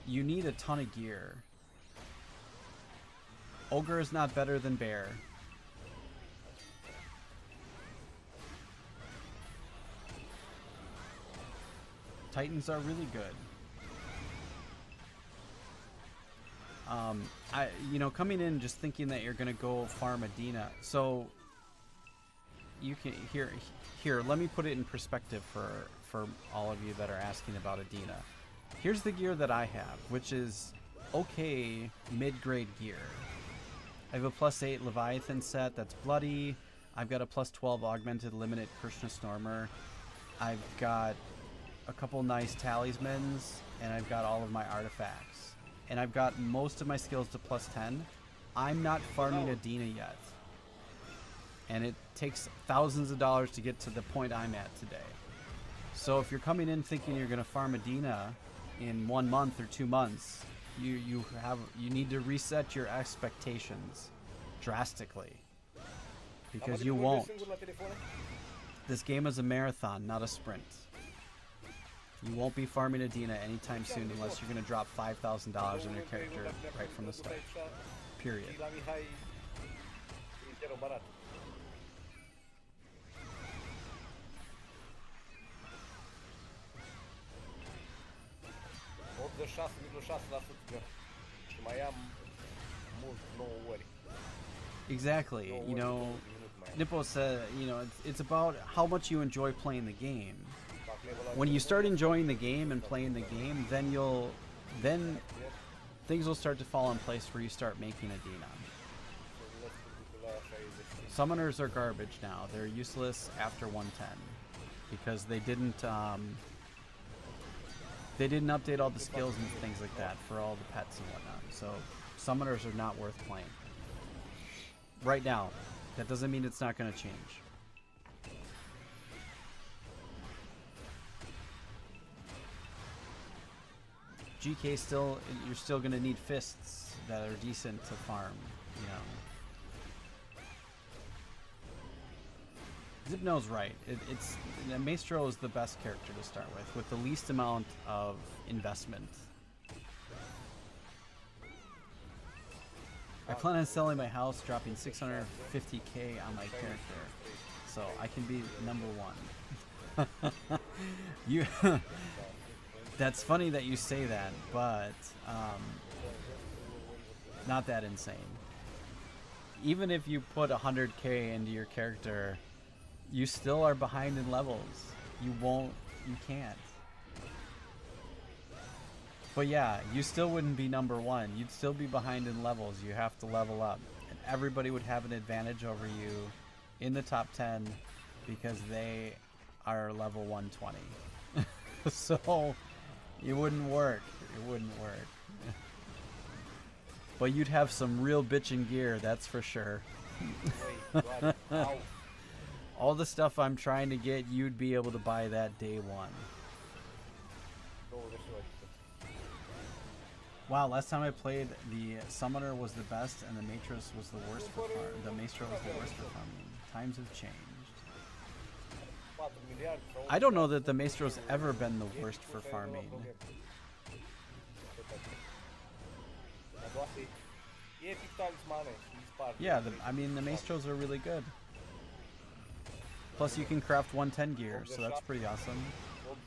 you need a ton of gear. Ogre is not better than Bear. Titans are really good. You know, coming in just thinking that you're gonna go farm Adina, so you can here. Let me put it in perspective for all of you that are asking about Adina. Here's the gear that I have, which is okay mid-grade gear. I have a +8 Leviathan set that's bloody. I've got a +12 augmented limited Krishna Stormer. I've got a couple nice talismans, and I've got all of my artifacts. And I've got most of my skills to +10. I'm not farming Adina yet. And it takes thousands of dollars to get to the point I'm at today. So if you're coming in thinking you're going to farm Adina in 1 month or 2 months, you need to reset your expectations drastically. Because you won't. This game is a marathon, not a sprint. You won't be farming Adina anytime soon unless you're going to drop $5,000 on your character right from the start. Period. Exactly. You know, Nippo said, you know, it's about how much you enjoy playing the game. When you start enjoying the game and playing the game, then things will start to fall in place where you start making Adina. Summoners are garbage now. They're useless after 110 because they didn't update all the skills and things like that for all the pets and whatnot. So summoners are not worth playing right now. That doesn't mean it's not going to change. GK still, you're still going to need fists that are decent to farm, you know. Zipno's right. Maestro is the best character to start with the least amount of investment. I plan on selling my house, dropping 650K on my character, so I can be #1. You. That's funny that you say that, but not that insane. Even if you put 100K into your character, you still are behind in levels. You can't. But yeah, you still wouldn't be #1. You'd still be behind in levels. You have to level up. And everybody would have an advantage over you in the top 10 because they are level 120. So it wouldn't work. It wouldn't work. But you'd have some real bitchin' gear, that's for sure. All the stuff I'm trying to get, you'd be able to buy that day one. Wow, last time I played, the Summoner was the best and the Matros was the worst for the Maestro was the worst for farming. Times have changed. 4 miliarde sau... I don't know that the Maestro's ever been the worst for farming. A doua să e epic talismane și îi sparg. Yeah, I mean, the Maestros are really good. Plus, you can craft 110 gear, so that's pretty awesome.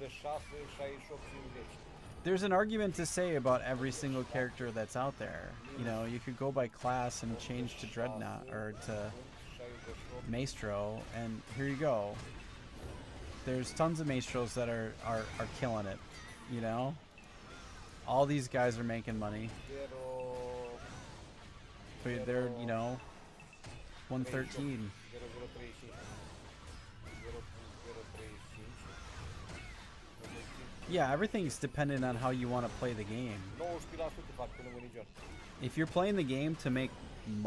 86, 68, 50. There's an argument to say about every single character that's out there. You know, you could go by class and change to Dreadnought or to 68. Maestro, and here you go. There's tons of Maestros that are killing it, you know? All these guys are making money. But they're, you know, 113. 0035. 0035. Yeah, everything's dependent on how you want to play the game. 90% fac până în Legion. If you're playing the game to make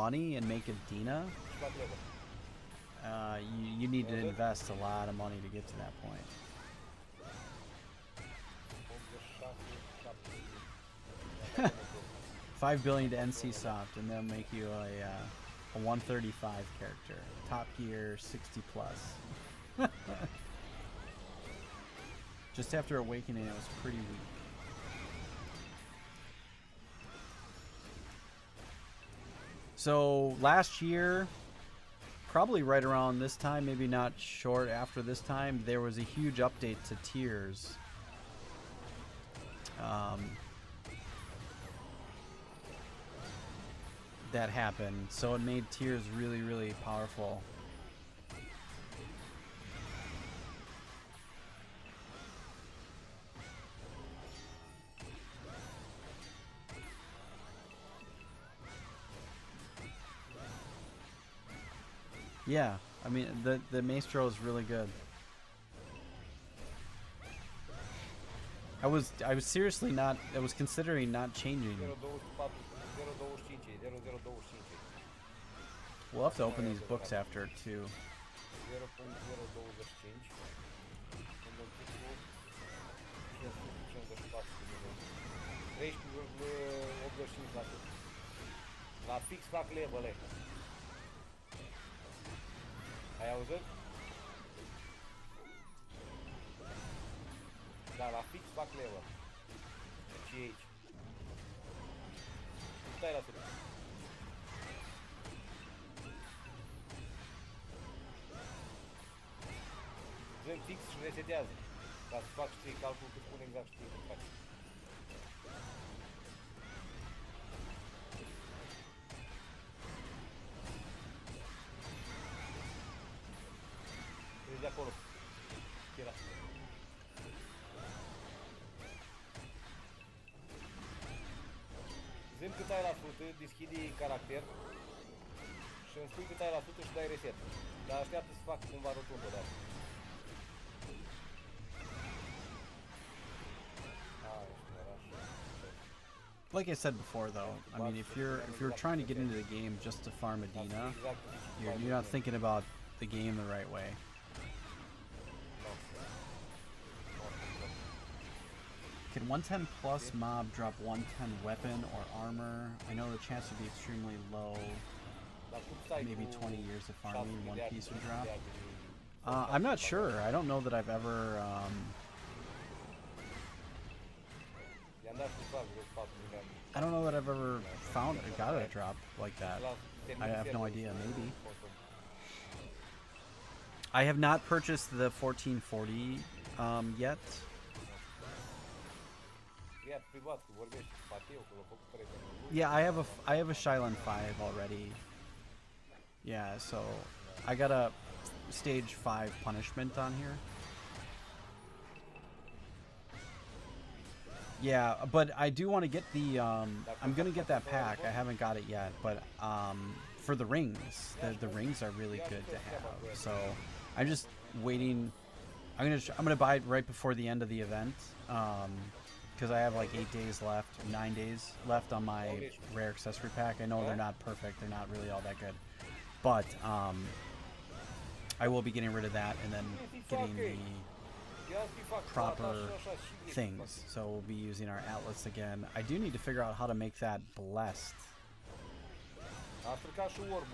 money and make it Dina, Și fac level. you need to invest a lot of money to get to that point. 86, 5 billion to NC Soft, and they'll make you a 135 character. Top Gear 60 plus. Just after Awakening, it was pretty weak. So last year, probably right around this time, maybe not short after this time, there was a huge update to tiers. That happened, so it made tiers really, really powerful. Yeah, I mean the Maestro is really good. I was seriously not. I was considering not changing. 024, 025, 0025. We'll have to open these books after too. 0.025. La fix fac level. Ai auzit? Da, la fix fac level. Și aici. Stai la sută. Zăm fix și resetează. Ca să fac știi calcul cât spune exact știi cât faci. Vezi de acolo. Era. Zim cât ai la sută, deschide caracter și îmi spui cât ai la sută și dai reset. Dar așteaptă să fac cumva rotundă de asta. Like I said before, though, I mean, if you're trying to get into the game just to farm Adina, you're not thinking about the game the right way. Can 110 plus mob drop 110 weapon or armor? I know the chance would be extremely low. Maybe 20 years of farming, one piece would drop. I'm not sure. I don't know that I've ever. I don't know that I've ever got a drop like that. I have no idea. Maybe. I have not purchased the 1440 yet. Yeah, I have a Shylon 5 already. Yeah, so I got a stage 5 punishment on here. Yeah, but I do want to get the I'm gonna get that pack. I haven't got it yet, but for the rings, the rings are really good to have. So I'm just waiting. I'm gonna buy it right before the end of the event, because I have like 8 days left, 9 days left on my rare accessory pack. I know they're not perfect, they're not really all that good, but I will be getting rid of that and then getting proper things. So we'll be using our Atlas again. I do need to figure out how to make that blessed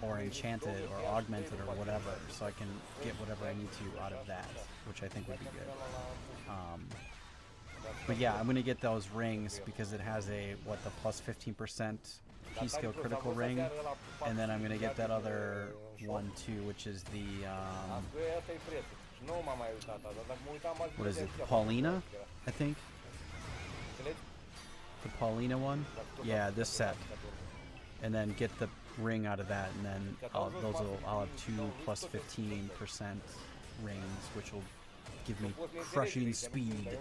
or enchanted or augmented or whatever, so I can get whatever I need to out of that, which I think would be good. But yeah, I'm gonna get those rings because it has a the plus 15% P skill critical ring, and then I'm gonna get that other one too, which is the what is it, Paulina, I think. The Paulina one, yeah, this set, and then get the ring out of that, and then I'll have 2 plus 15% rings, which will give me crushing speed,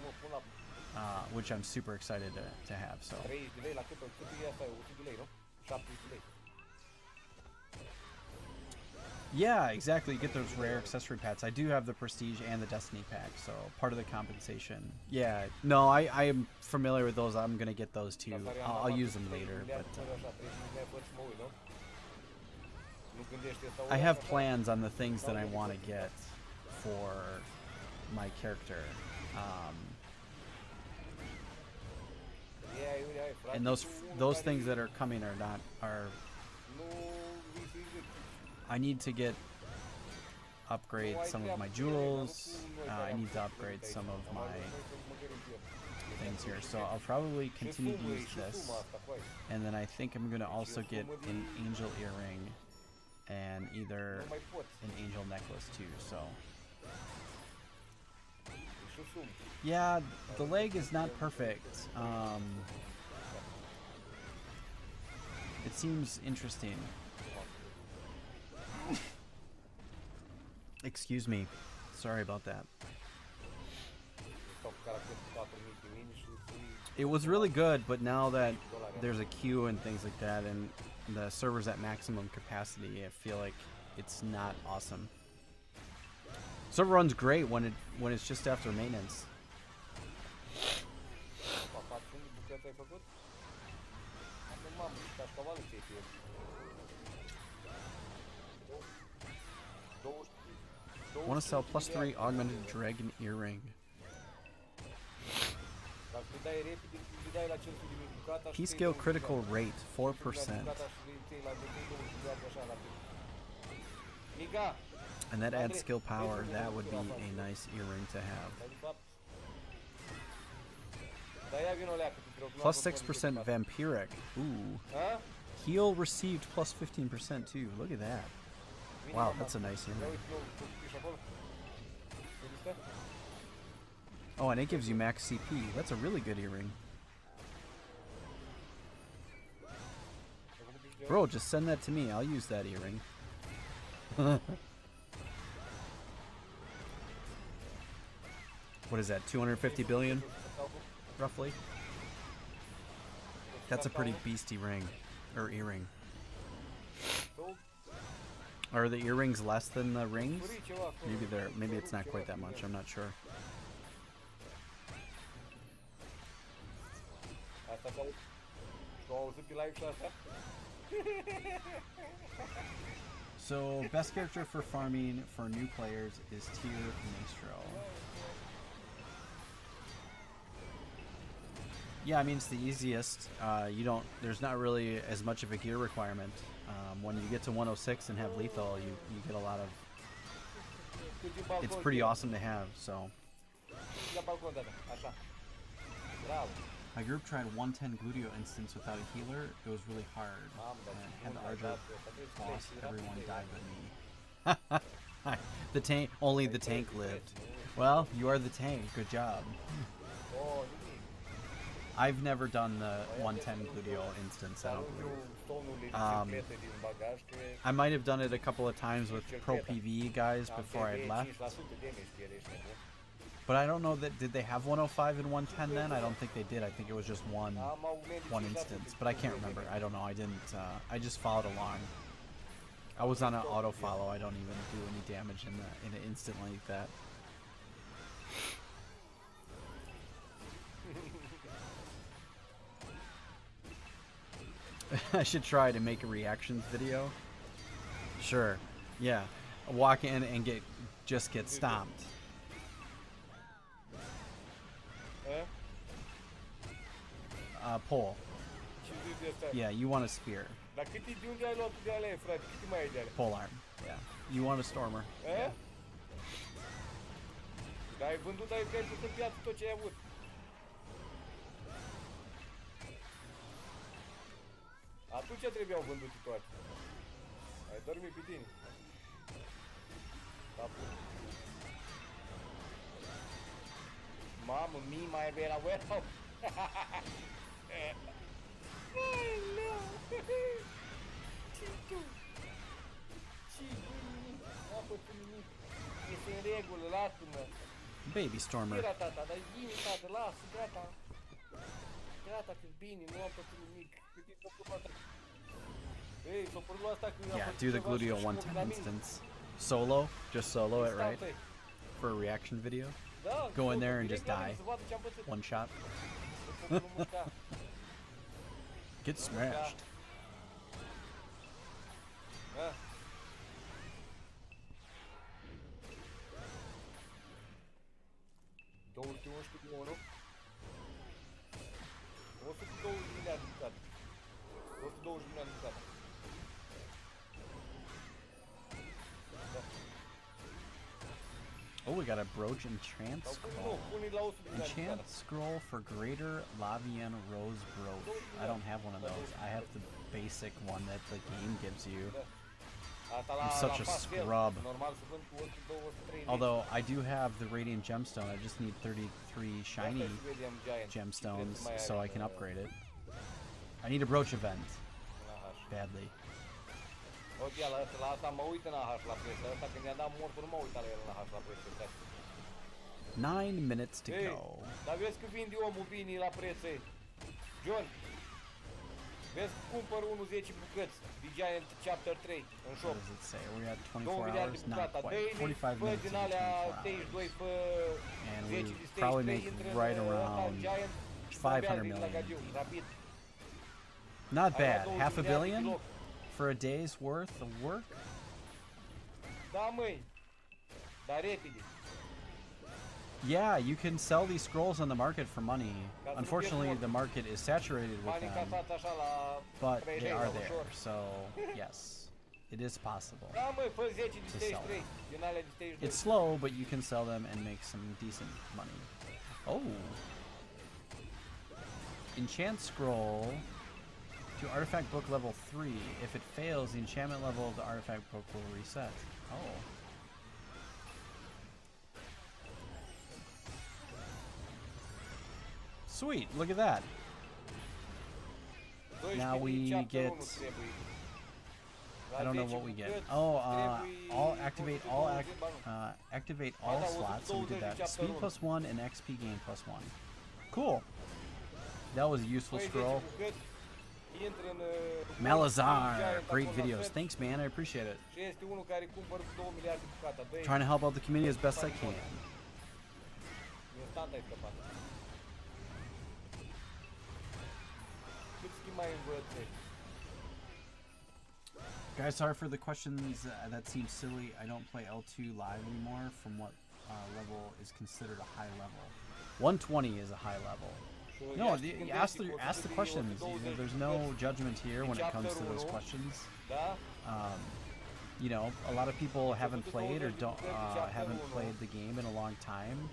which I'm super excited to have. So yeah, exactly. You get those rare accessory packs. I do have the Prestige and the Destiny pack, so part of the compensation. Yeah, no, I am familiar with those. I'm gonna get those too. I'll use them later, but I have plans on the things that I want to get for my character. And those things that are coming are I need to upgrade some of my jewels. I need to upgrade some of my things here, so I'll probably continue to use this, and then I think I'm gonna also get an angel earring and either an angel necklace too. So yeah, the leg is not perfect. It seems interesting. Excuse me. Sorry about that. It was really good, but now that there's a queue and things like that, and the server's at maximum capacity, I feel like it's not awesome. Server runs great when it's just after maintenance. Want to sell +3 augmented dragon earring. P scale critical rate 4%. And that adds skill power. That would be a nice earring to have. +6% vampiric. Ooh. Heal received +15% too. Look at that. Wow, that's a nice earring. Oh, and it gives you max CP. That's a really good earring. Bro, just send that to me. I'll use that earring. What is that, 250 billion? Roughly? That's a pretty beastie ring. Or earring. Are the earrings less than the rings? Maybe it's not quite that much, I'm not sure. So, best character for farming for new players is Tier Maestro. Yeah, I mean, it's the easiest. There's not really as much of a gear requirement. When you get to 106 and have lethal, you get a lot of... It's pretty awesome to have, so... My group tried 110 Gludio instance without a healer. It was really hard. Had the Archer boss, everyone died but me. The tank, only the tank lived. Well, you are the tank. Good job. I've never done the 110 Gludio instance, I don't believe. I might have done it a couple of times with Pro PvE guys before I left. But I don't know did they have 105 and 110 then? I don't think they did. I think it was just one instance. But I can't remember. I don't know. I didn't, I just followed along. I was on an auto follow. I don't even do any damage in an instant like that. I should try to make a reactions video. Sure. Yeah. Walk in and just get stomped. pole. Și zici de asta. Yeah, you want a spear. Dar de unde ai luat de alea, frate? Câte mai ai de alea? Polearm. Yeah. You want a stormer. Eh? Dar ai vândut, ai pus în piață tot ce ai avut. Atunci trebuiau vândute toate. Ai dormit pe tine. Da, mamă, mai avea la warehouse. N-a făcut nimic. Este în regulă, lasă-mă. Baby stormer. Era tata, dar bine, tata, lasă, gata. Gata, că bine, nu am făcut nimic. Cât e făcut asta? Ei, s-a părut asta că Yeah, do the gluteal one time instance. Solo, just solo it, right? For a reaction video. Da, Go in there and just direct die. să vadă ce-am pățit. One shot. Să nu mușca. Get smashed. Da. de oro. 120 de milioane de bucate. 120 de milioane de bucate. Da. Oh, we got a brooch enchant scroll. Enchant scroll for greater Lavian rose brooch. I don't have one of those. I have the basic one that the game gives you. I'm such a scrub. Although I do have the radiant gemstone, I just need 33 shiny gemstones so I can upgrade it. I need a brooch event badly. 9 minutes to go. Dar vezi că vinde omul bine la prețe. John, vezi că cumpăr 10 bucăți de Giant Chapter 3 în shop. What does it say? We're at 24 hours? Not quite. 45 minutes din into alea 24 hours. 32 pe And 10 we de stage probably 3 make intră right în around Giant 500 million. rapid. Not bad. Half a billion for a day's worth of work? Da, măi. Dar repede. Yeah, you can sell these scrolls on the market for money. Unfortunately, the market is saturated with them, but they are there, so yes, it is possible Da, măi, fă 10 de to stage sell 3 them. din alea de stage 2. It's slow, but you can sell them and make some decent money. Oh. Enchant scroll to artifact book level 3. If it fails, the enchantment level of the artifact book will reset. Oh. Sweet, look at that. Now we get, I don't know what we get. Oh, activate all slots. So we did that. Speed +1 and XP gain +1. Cool. That was a useful scroll. Malazar, great videos. Thanks, man. I appreciate it. Trying to help out the community as best I can. Guys, sorry for the questions. That seems silly. I don't play L2 live anymore. From what level is considered a high level? 120 is a high level. No, ask the questions. There's no judgment here when it comes to those questions. You know, a lot of people haven't played or haven't played the game in a long time.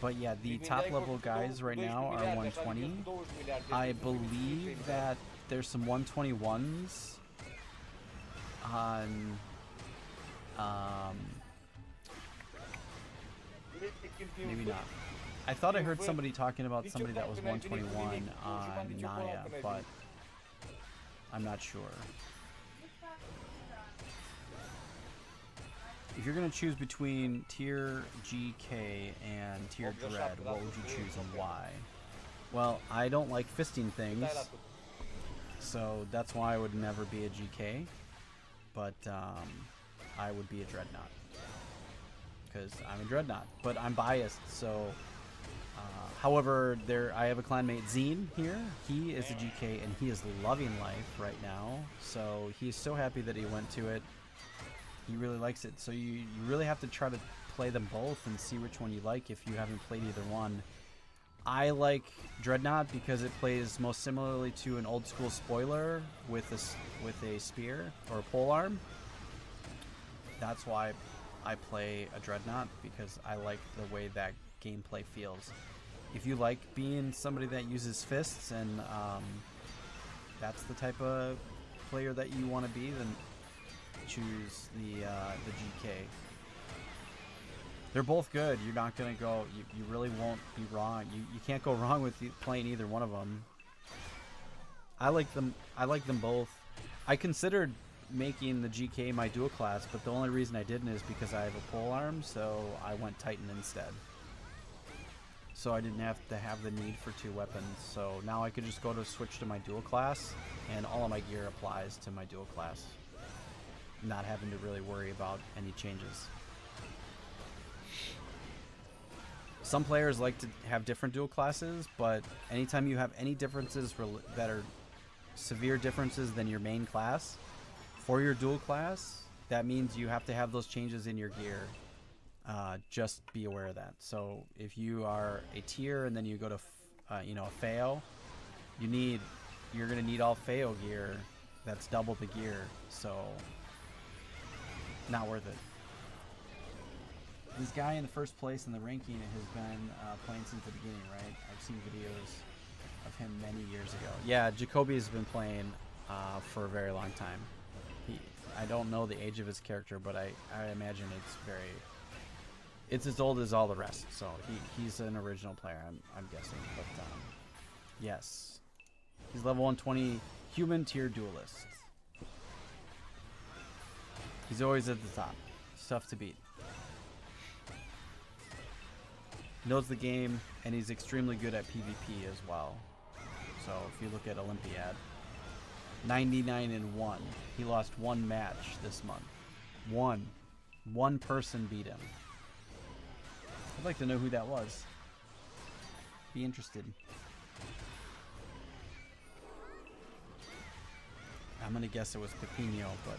But yeah, the top level guys right now are 120. I believe that there's some 121s on maybe not. I thought I heard somebody talking about somebody that was 121 on Naya, but I'm not sure. If you're going to choose between tier GK and tier Dread, what would you choose and why? Well, I don't like fisting things, so that's why I would never be a GK, but I would be a Dreadnought, because I'm a Dreadnought, but I'm biased, so... however, I have a clanmate Zine here. He is a GK, and he is loving life right now, so he's so happy that he went to it. He really likes it, so you really have to try to play them both and see which one you like if you haven't played either one. I like Dreadnought because it plays most similarly to an old school spoiler with a spear or a polearm. That's why I play a Dreadnought, because I like the way that gameplay feels. If you like being somebody that uses fists and that's the type of player that you want to be, then choose the GK. They're both good. You're not gonna go. You really won't be wrong. You can't go wrong with playing either one of them. I like them. I like them both. I considered making the GK my dual class, but the only reason I didn't is because I have a polearm, so I went Titan instead. So I didn't have to have the need for 2 weapons. So now I could just go to switch to my dual class, and all of my gear applies to my dual class, not having to really worry about any changes. Some players like to have different dual classes, but anytime you have any differences that are severe differences than your main class for your dual class, that means you have to have those changes in your gear. Just be aware of that. So if you are a tier and then you go to a Feo, you're gonna need all Feo gear. That's double the gear, so not worth it. This guy in the first place in the ranking has been playing since the beginning, right? I've seen videos of him many years ago. Yeah, Jacoby's been playing for a very long time. I don't know the age of his character, but I imagine it's as old as all the rest. So he's an original player, I'm guessing. But yes, he's level 120 human tier duelist. He's always at the top. It's tough to beat. Knows the game, and he's extremely good at PvP as well. So if you look at Olympiad, 99-1. He lost 1 match this month. One person beat him. I'd like to know who that was. Be interested. I'm gonna guess it was Pepino, but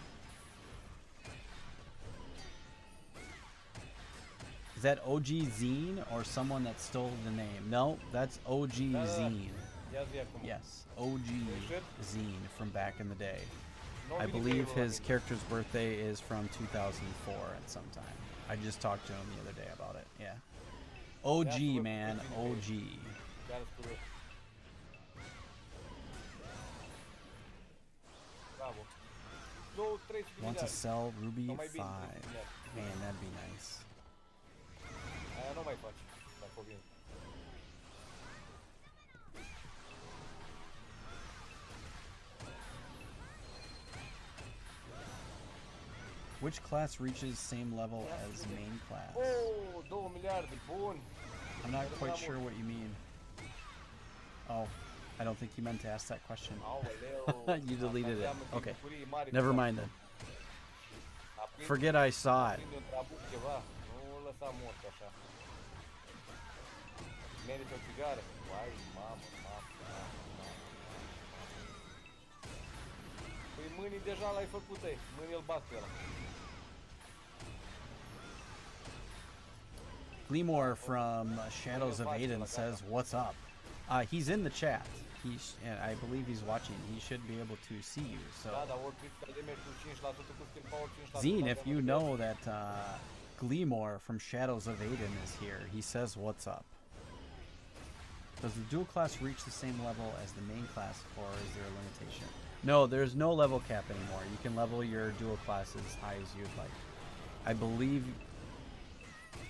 is that OG Zine or someone that stole the name? No, that's OG Zine. Yes, OG Zine from back in the day. I believe his character's birthday is from 2004 at some time. I just talked to him the other day about it. Yeah. OG, man. OG. Want to sell Ruby 5. Man, that'd be nice. Nu mai faci, dacă o vin. Which class reaches same level as main class? Oh, 2 miliarde, bun. I'm not quite sure what you mean. Oh, I don't think you meant to ask that question. You deleted it. Okay, never mind then. Forget I saw it. Merită o țigară. Uai, mamă. Păi mâinii deja l-ai făcut, mâinii îl bat pe ăla. Gleamore from Shadows of Aiden says, "What's up?" He's in the chat. And I believe he's watching. He should be able to see you. So, Zine, if you know that Gleamore from Shadows of Aiden is here, he says, "What's up?" Does the dual class reach the same level as the main class, or is there a limitation? No, there's no level cap anymore. You can level your dual class as high as you'd like. I believe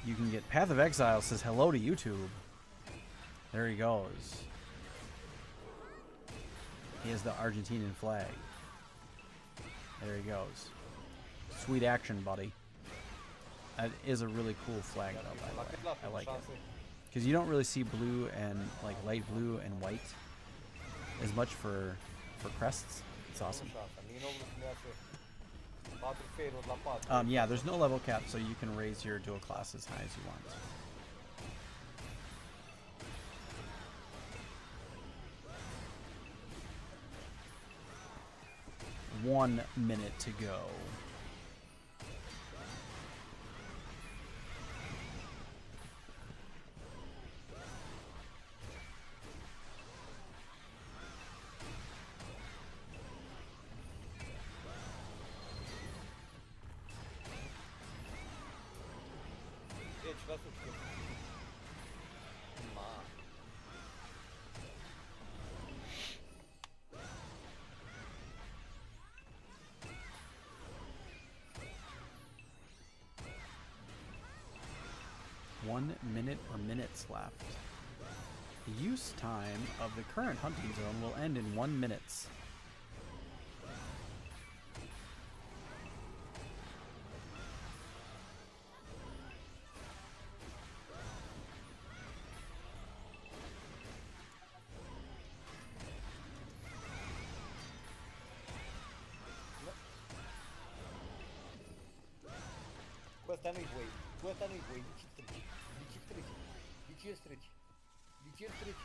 you can get... Path of Exile says hello to YouTube. There he goes. He has the Argentinian flag. There he goes. Sweet action, buddy. That is a really cool flag, though, by the way. I like it. Because you don't really see blue and like light blue and white as much for crests. It's awesome. Yeah, there's no level cap, so you can raise your dual class as high as you want. 1 minute to go. 1 minute or minutes left. The use time of the current hunting zone will end in 1 minute. Cu ăsta nu-i voi. Cu ăsta nu-i voi. De ce treci? De ce treci? De ce treci?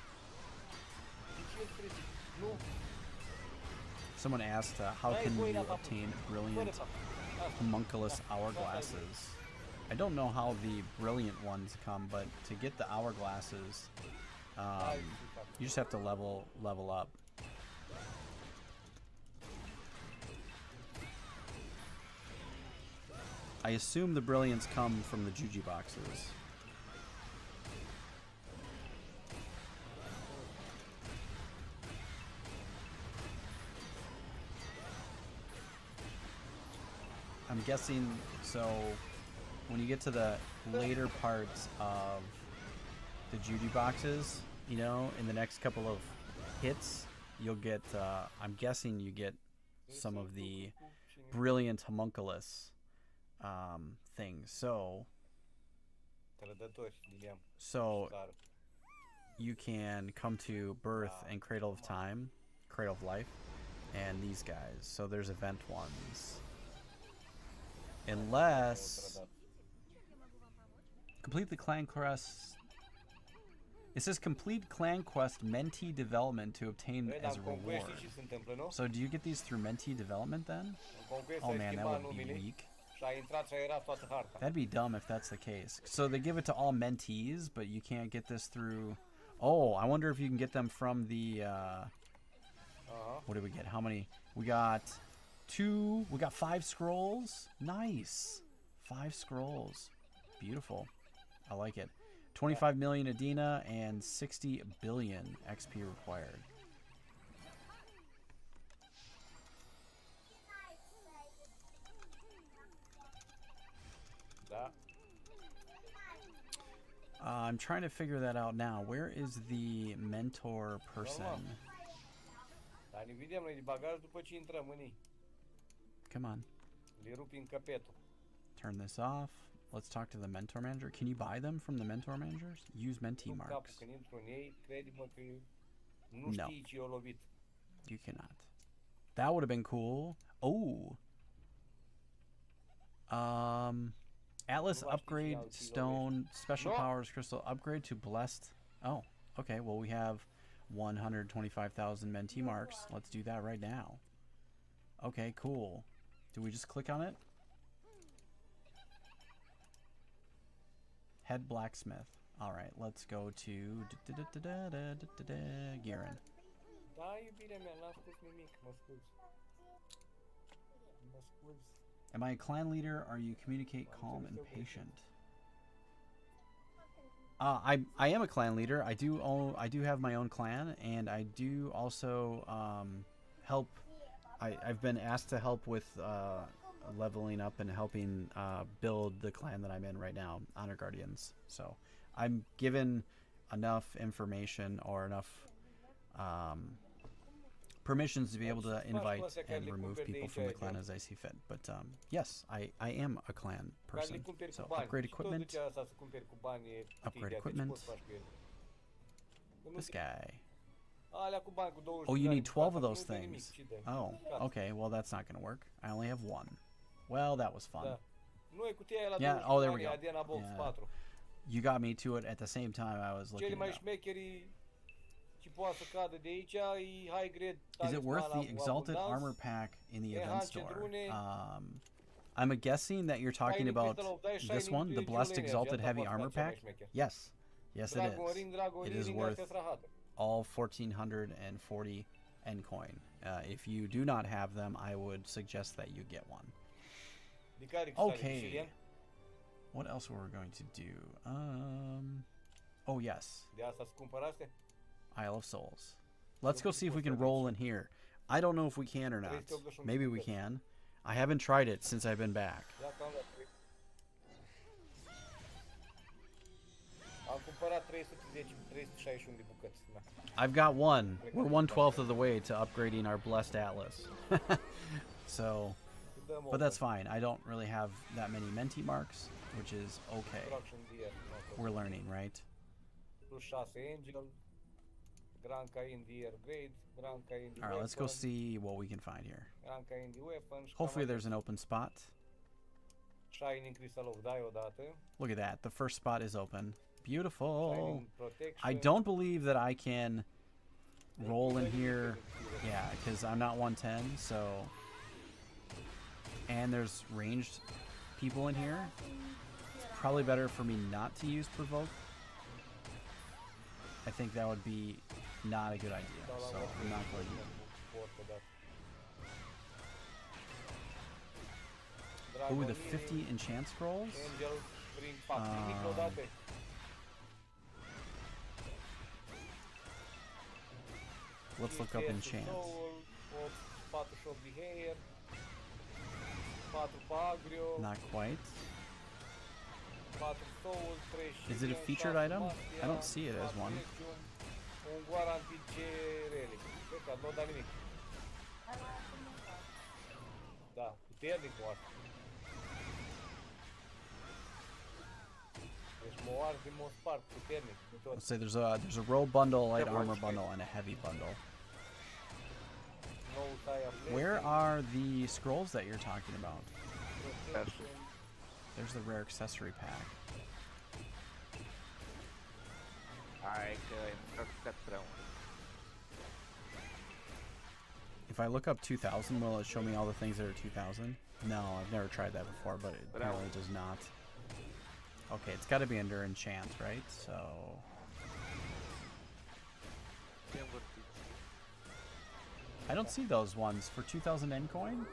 De ce treci? Nu! Someone asked, how can you obtain brilliant homunculus hourglasses? I don't know how the brilliant ones come, but to get the hourglasses, you just have to level up. I assume the brilliants come from the Juji boxes. I'm guessing, so when you get to the later parts of the Judy boxes, you know, in the next couple of hits, you'll get, I'm guessing you get some of the brilliant homunculus things. So you can come to Birth and Cradle of Time, Cradle of Life, and these guys. So there's event ones. Unless complete the clan quest. It says complete clan quest mentee development to obtain as a reward. So do you get these through mentee development then? Oh man, that would be weak. That'd be dumb if that's the case. So they give it to all mentees, but you can't get this through. Oh, I wonder if you can get them from the what did we get? How many? We got 2. We got 5 scrolls. Nice. 5 scrolls. Beautiful. I like it. 25 million Adina and 60 billion XP required. I'm trying to figure that out now. Where is the mentor person? Come on. Turn this off. Let's talk to the mentor manager. Can you buy them from the mentor managers? Use mentee marks. No. You cannot. That would have been cool. Oh. Atlas upgrade stone special powers crystal upgrade to blessed. Oh, okay. Well, we have 125,000 mentee marks. Let's do that right now. Okay, cool. Do we just click on it? Head blacksmith. All right, let's go to Garen. Am I a clan leader? Are you communicate calm and patient? I am a clan leader. I do have my own clan, and I do also help. I've been asked to help with leveling up and helping build the clan that I'm in right now, Honor Guardians. So I'm given enough information or enough permissions to be able to invite and remove people from the clan as I see fit. But yes, I am a clan person. So upgrade equipment. Upgrade equipment. This guy. Oh, you need 12 of those things. Oh, okay. Well, that's not going to work. I only have 1. Well, that was fun. Yeah, oh, there we go. Yeah. You got me to it at the same time I was looking it up. Is it worth the Exalted Armor Pack in the event store? I'm guessing that you're talking about this one, the Blessed Exalted Heavy Armor Pack? Yes. Yes, it is. It is worth all 1,440 N coin. If you do not have them, I would suggest that you get one. Okay. What else were we going to do? Oh, yes. Isle of Souls. Let's go see if we can roll in here. I don't know if we can or not. Maybe we can. I haven't tried it since I've been back. Am cumpărat 361 de bucăți. Da. I've got one. We're 1/12 of the way to upgrading our blessed atlas. So, Dăm but that's fine. I don't really have that many menti marks, which is okay. Destruction Deer. We're learning, right? Plus 6 Angel. Granca in the Air Grade. Granca in the All right, let's go Weapon, see what we can find here. Granca in the Weapon. și Hopefully cam there's an open spot. Shining Crystal of Dai odată. Look at that. The first spot is open. Beautiful. Shining Protection. I don't believe that I can roll in here. Yeah, because I'm not 110, so... And there's ranged people in here. It's probably better for me not to use Provoke. I think that would be not a good idea, so I'm not going to use it. Ooh, the 50 enchant scrolls? Angel Bring Pack. Nimic odată. Let's look up enchant. 48 de hair. 4 Pagrio. Not quite. 4 soul, 3 Is it a featured item? I don't see it as one. Un guarantee relic. Cred că nu da nimic. Da, puternic moarte. Deci mă arde, mă spart, puternic. Let's say there's a robe bundle, light armor bundle, and a heavy bundle. Nou tai am Where are the scrolls that you're talking about? There's the rare accessory pack. Hai că ai încărcat prea mult. If I look up 2000, will it show me all the things that are 2000? No, I've never tried that before, but it apparently does not. Okay, it's got to be under enchant, right? So I don't see those ones for 2000 N coin.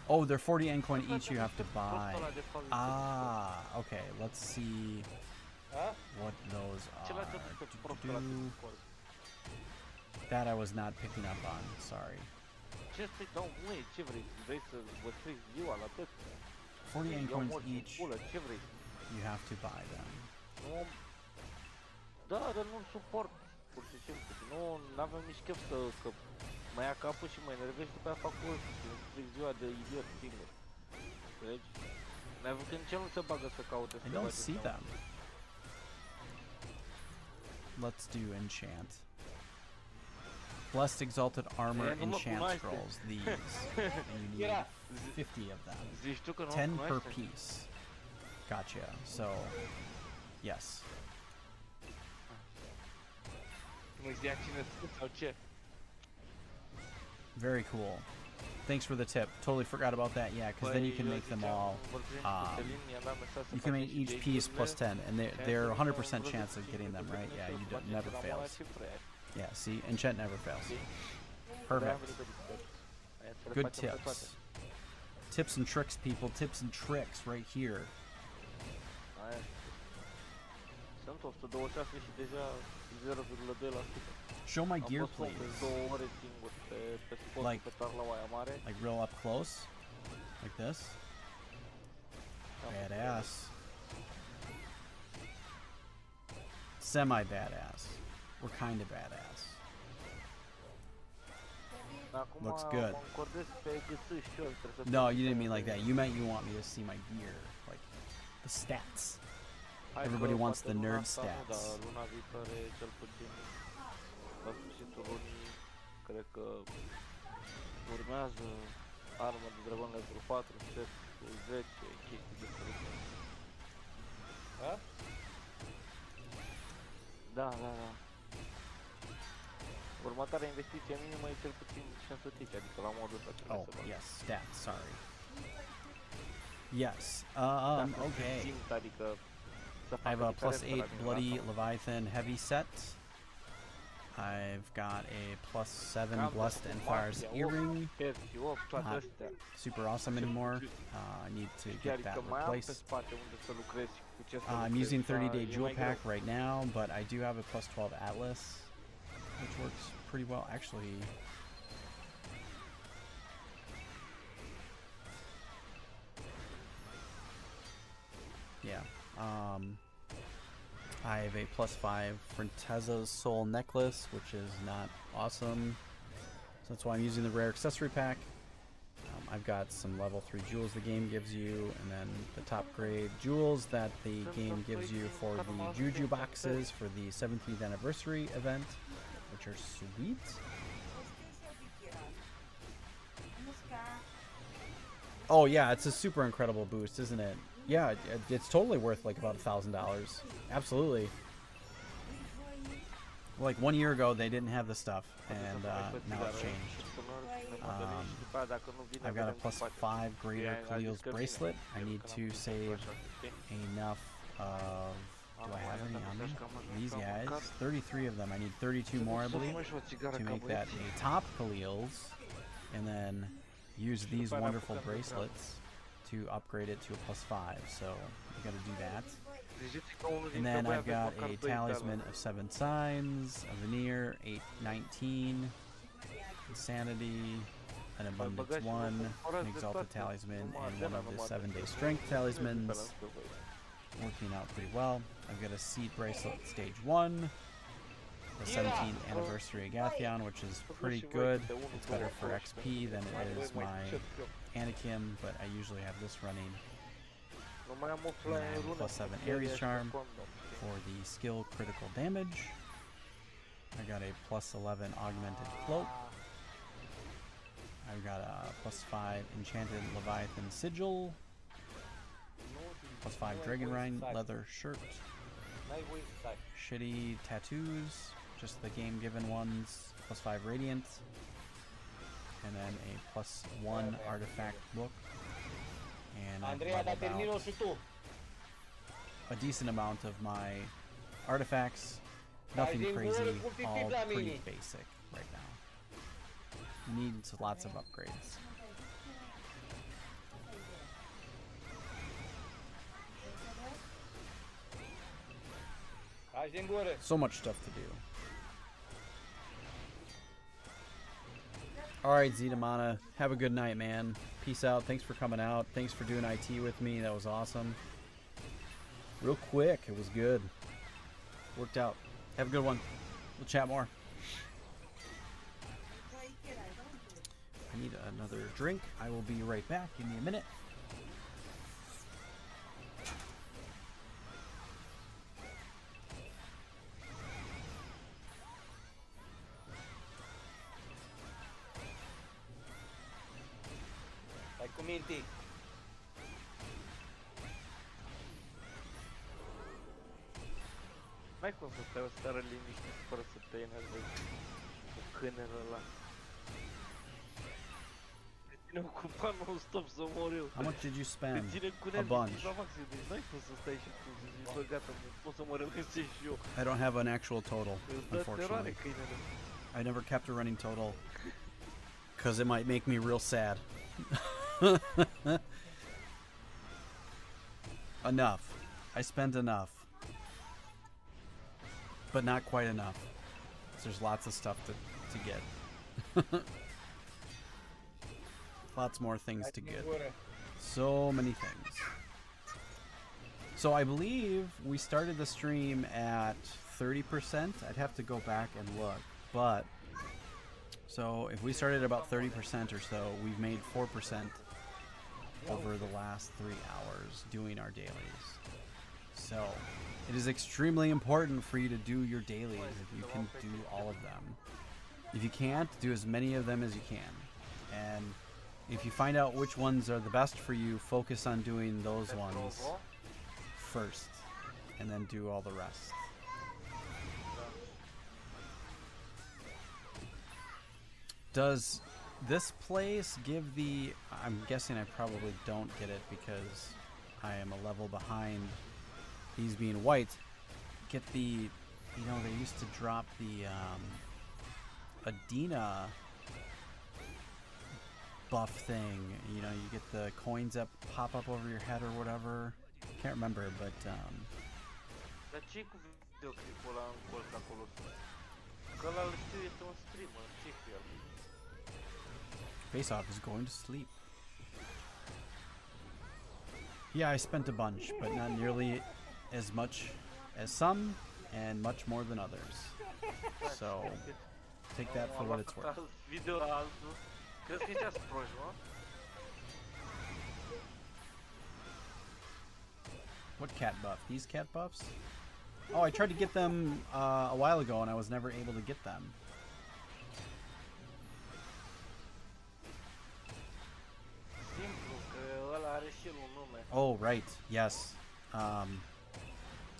Oh, they're 40 N coin each. You have to buy. Ah, okay. Let's see what those are. That I was not picking up on. Sorry. Ce să-i dau mâine? Ce vrei? Vrei să vă strici ziua la tot? 40 N coins each. Ce vrei? You have to buy them. Nu... Da, dar nu-l suport. Pur și simplu. Nu avem nici chef că mă ia capul și mă enervezi, după aia fac urși și îmi stric ziua de idiot singur. Înțelegi? Când ce nu se bagă să caute să I don't see them. Let's do enchant. Blessed Exalted Armor enchant scrolls. These. And you need 50 of them. 10 per piece. Gotcha. So, yes. Nu știa cine sunt sau ce. Very cool. Thanks for the tip. Totally forgot about that. Yeah, because then you can make them all. You can make each piece plus 10, and they're 100% chance of getting them right. Yeah, never fails. Yeah, see, enchant never fails. Perfect. Good tips. Tips and tricks, people. Tips and tricks right here. Sunt 126 și deja 0,2%. Show my gear, please. Like real up close, like this. Badass. Semi badass. We're kind of badass. Looks good. No, you didn't mean like that. You meant you want me to see my gear, like the stats. Everybody wants the nerd stats. Luna viitoare, cel puțin la sfârșitul lunii, cred că urmează armă de dragon level 4, set 10, chestii de soluție. Da. Următoarea investiție minimă e cel puțin 500, adică la modul ăsta trebuie să yes, stats, sorry. Yes, okay. Adică I have a +8 Bloody Leviathan heavy set. I've got a +7 Blessed and Fire's earring. Not super awesome anymore. I need to get that replaced. I'm using 30-day jewel pack right now, but I do have a +12 Atlas, which works pretty well. Actually, yeah. I have a +5 Fronteza's Soul necklace, which is not awesome. So that's why I'm using the rare accessory pack. I've got some level 3 jewels the game gives you, and then the top grade jewels that the game gives you for the Juju boxes for the 17th anniversary event, which are sweet. Oh yeah, it's a super incredible boost, isn't it? Yeah, it's totally worth like about $1,000. Absolutely. Like 1 year ago, they didn't have this stuff, and now it's changed. I've got a +5 Greater Khalil's bracelet. I need to save enough of... Do I have any on me? These guys. 33 of them. I need 32 more, I believe, to make that a top Khalil's, and then use these wonderful bracelets to upgrade it to a +5. So we got to do that. And then I've got a talisman of 7 signs, a veneer, 819, insanity, an abundance 1, an exalted talisman, and one of the 7-day strength talismans. Working out pretty well. I've got a seed bracelet stage 1, the 17th anniversary Agathion, which is pretty good. It's better for XP than it is my Anakim, but I usually have this running. And then I have a +7 Ares charm for the skill critical damage. I got a +11 augmented cloak. I've got a +5 enchanted Leviathan sigil. +5 dragon rind leather shirt. Shitty tattoos, just the game given ones. +5 radiant. And then a +1 artifact book. And I've leveled out a decent amount of my artifacts. Nothing crazy, all pretty basic right now. Needs lots of upgrades. So much stuff to do. Alright, Zetamana, have a good night, man. Peace out. Thanks for coming out. Thanks for doing IT with me. That was awesome. Real quick. It was good. Worked out. Have a good one. We'll chat more. I need another drink. I will be right back. Give me a minute. Minti. N-ai cum să stai o seară liniștit fără să te enervezi cu câinele ăla. Te ține ocupat non-stop să mor eu. How much did you Te spend? ține cu A nervii bunch. la maxim, deci n-ai cum să stai și tu să zici, bă, gata, pot să mă reversez și eu. I don't have an actual total, Îți dă teroare unfortunately. câinele. I never kept a running total because it might make me real sad. Enough. I spent enough. But not quite enough. There's lots of stuff to get. Lots more things to get. So many things. So I believe we started the stream at 30%. I'd have to go back and look. But, so if we started about 30% or so, we've made 4% over the last 3 hours doing our dailies. So it is extremely important for you to do your dailies if you can do all of them. If you can't, do as many of them as you can. And if you find out which ones are the best for you, focus on doing those ones first and then do all the rest. Does this place give the... I'm guessing I probably don't get it because I am a level behind these being white. Get the... You know, they used to drop the Adina buff thing. You know, you get the coins that pop up over your head or whatever. Can't remember, but... Dar ce-i cu videoclipul ăla în colț acolo? Că ăla îl știu, este un streamer, ce-i cu el? Face Off is going to sleep. Yeah, I spent a bunch, but not nearly as much as some and much more than others. So take that for what it's worth. Video la altul. Crezi că ăștia sunt proști, mă? What cat buff? These cat buffs? Oh, I tried to get them a while ago and I was never able to get them. Simplu, că ăla are și el un nume. Oh, right. Yes.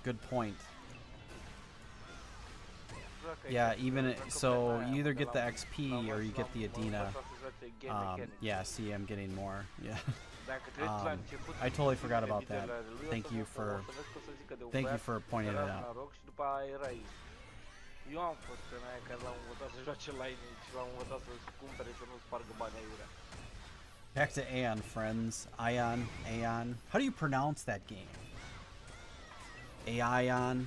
Good point. Yeah, even so, you either get the XP or you get the Adina. Yeah, see, I'm getting more. Yeah. I totally forgot about that. Thank you for pointing it out. Eu am fost în aia care l-am învățat să joace Lineage și l-am învățat să-și cumpere să nu spargă banii aiurea. Back to Aeon, friends. Aeon. How do you pronounce that game? Aeon?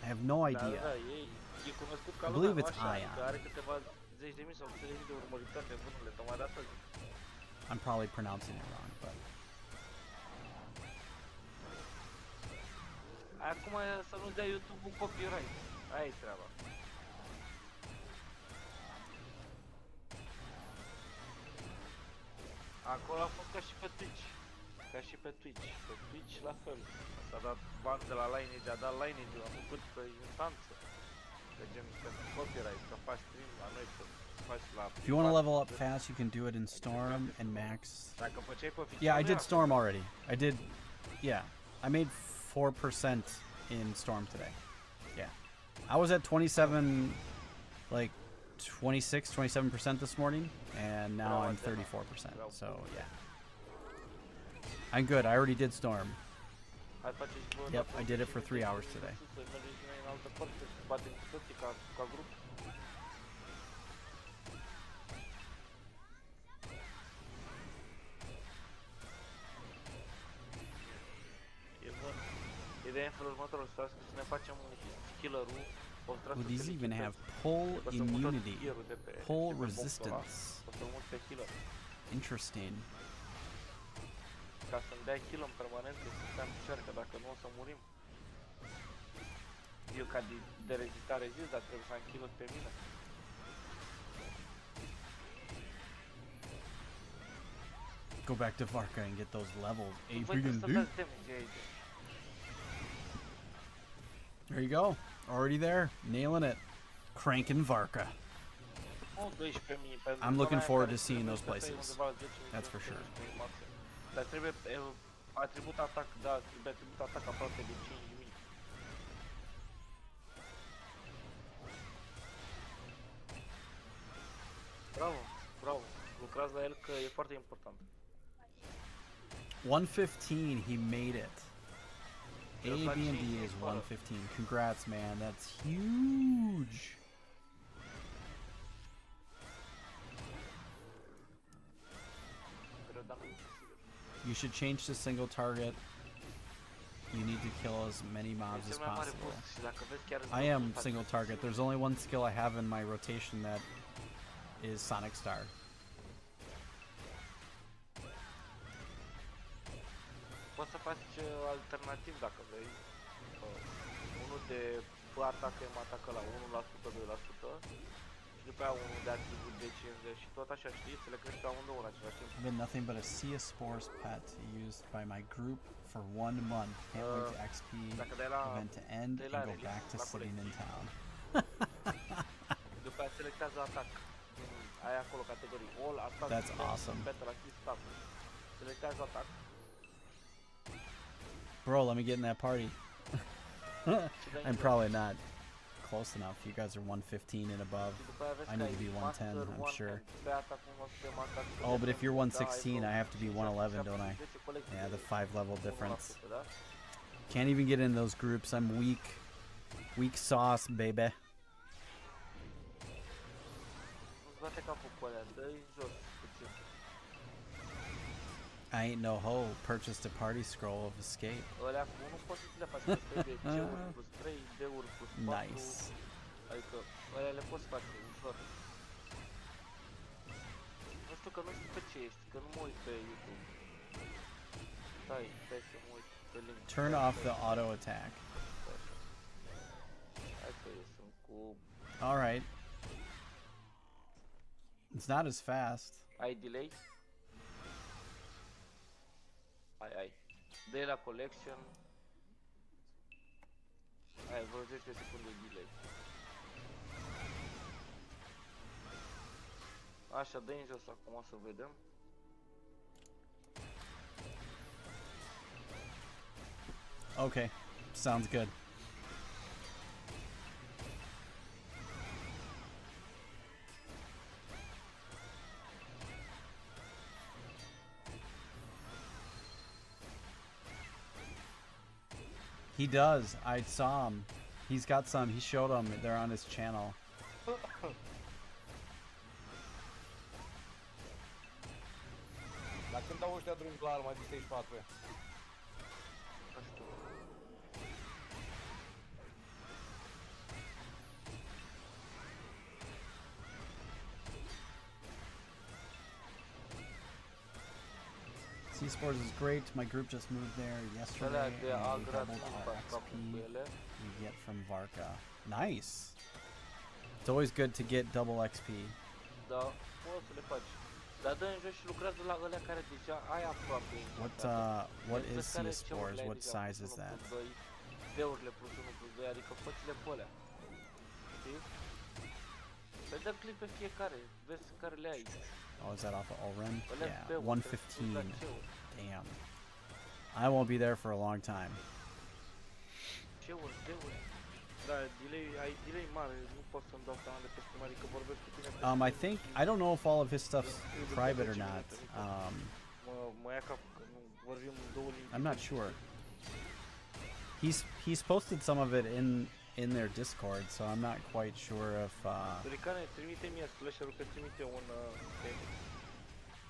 I have no idea. Da, e cunoscut ca I believe lumea, it's așa, Ion. că are câteva zeci de mii sau sute de mii de urmăritori pe bunurile, tocmai de asta zic. I'm probably pronouncing it wrong, but Acum să nu dea YouTube-ul copyright. Aia e treaba. Acolo a fost ca și pe Twitch. Ca și pe Twitch. Pe Twitch la fel. S-a dat ban de la Lineage, a dat Lineage, a făcut pe instanță. De gen, pe copyright, că faci stream la noi, că faci la... if you want to level up fast, you can do it in Storm and Max. Dacă făceai pe oficial, Yeah, I did era Storm already. I did, yeah. I made 4% in Storm today. Yeah. I was at 27, like 26, 27% this morning, and now I'm 34%. So, yeah. I'm good. I already did Storm. Hai face și voi Yep, odată I did it și for 3 hours today. Să mergem și noi în altă parte, să batem cu toții ca grup. E bun. Ideea e în felul următor, să ne facem killer-ul. Ooh, these even have pull immunity, pull resistance. O să-l mut pe killer. Interesting. Ca să-mi dea kill în permanent, să stai în picioare, că dacă nu o să murim. Eu ca de rezistare rezist, dar trebuie să am kill pe mine. Go back to Varka and get those levels. Voi Big trebuie and să deep. dați damage aici. There you go. Already there. Nailing it. Cranking Varka. Nu 12.000, pentru I'm looking zona forward aia to seeing care those trebuie să places. fie undeva la 10.000, That's for sure. 12.000 maxim. Dar trebuie atribut atac, da, trebuie atribut atac aproape de 5.000. Bravo, bravo. Lucrați la el că e foarte important. 115, he made it. Just like AB&D she- is 115. Congrats, man. That's huge. Pero da nu sunt sigur. You should change to single target. You need to kill as many mobs E as cel mai mare possible. boost și dacă vezi chiar îți I dă am boost, single target. There's only one skill I have in my rotation that is Sonic Star. poți să faci alternativ dacă vrei. Unul de atacă, mă atacă la 1%, 2% și după aia unul de atribut de 50 și tot așa, știi, să le crești pe amândouă în același timp. I've been nothing but a sea of spores pet used by my group for 1 month. Can't wait to XP Dacă dai la event to end and la go release, back to la sitting in colecție. town. După aia selectează atac. Ai acolo categorii all, attack, That's awesome. battle, assist, staff. Selectează atac. Bro, let me get in that party. Și dai I'm probably not close enough. You guys are 115 and above. și după aia vezi I că need to ai be 110, master, I'm one sure. hand, pe atac, un suprem atac, Oh, but if you're da, 116, ai I have to be 111, don't I? 10 colecții Yeah, de the 5 level 1%, difference. da? Can't even get in those groups. I'm weak. Weak sauce, baby. Nu-ți bate capul cu alea, dă-i jos puțin. I ain't no hoe. Purchased a party scroll of escape. Alea cu 1 poți să ți le faci, că trebuie C-uri plus 3, D-uri plus 4. Nice. Adică alea le poți face ușor. Nu știu că nu știu pe ce ești, că nu mă uit pe YouTube. Stai să mă uit. pe link. Turn off the auto attack. Hai că sunt cu... Alright. It's not as fast. Ai delay? Ai. De la collection. Ai vreo 10 secunde delay. Așa, dă-i în jos acum, o să vedem. Okay. Sounds good. He does. I saw him. He's got some. He showed them. They're on his channel. Dar când dau ăștia drum la arma de stage 4? Nu știu. Sea Sports is great. My group just moved there yesterday. Alea de And we agrat doubled nu our fac XP capul cu ele. we get from Varka. Nice. It's always good to get double XP. Da, poți să le faci. Dar dă în jos și lucrează la alea care deja ai aproape. What Vezi is care Sea ce-urile Spores? ai What deja, size plus is 1 that? plus 2, V-urile plus 1 plus 2, adică fă-ți-le pe alea. Știi? Păi dă click pe fiecare, vezi care le ai. Oh, is that off of Ulrun? Alea Yeah, V-uri, 115. ce-uri. Damn. I won't be there for a long time. Ce-uri, V-uri. Da, ai delay mare, nu pot să-mi dau seama de pe stream, adică vorbesc cu tine pe I think I don't know if all of his stuff's private or not. mă ia cap că nu vorbim două limbi. I'm not sure. He's posted some of it in their Discord, so I'm not quite sure if. Ricane, trimite mie slasher-ul că trimite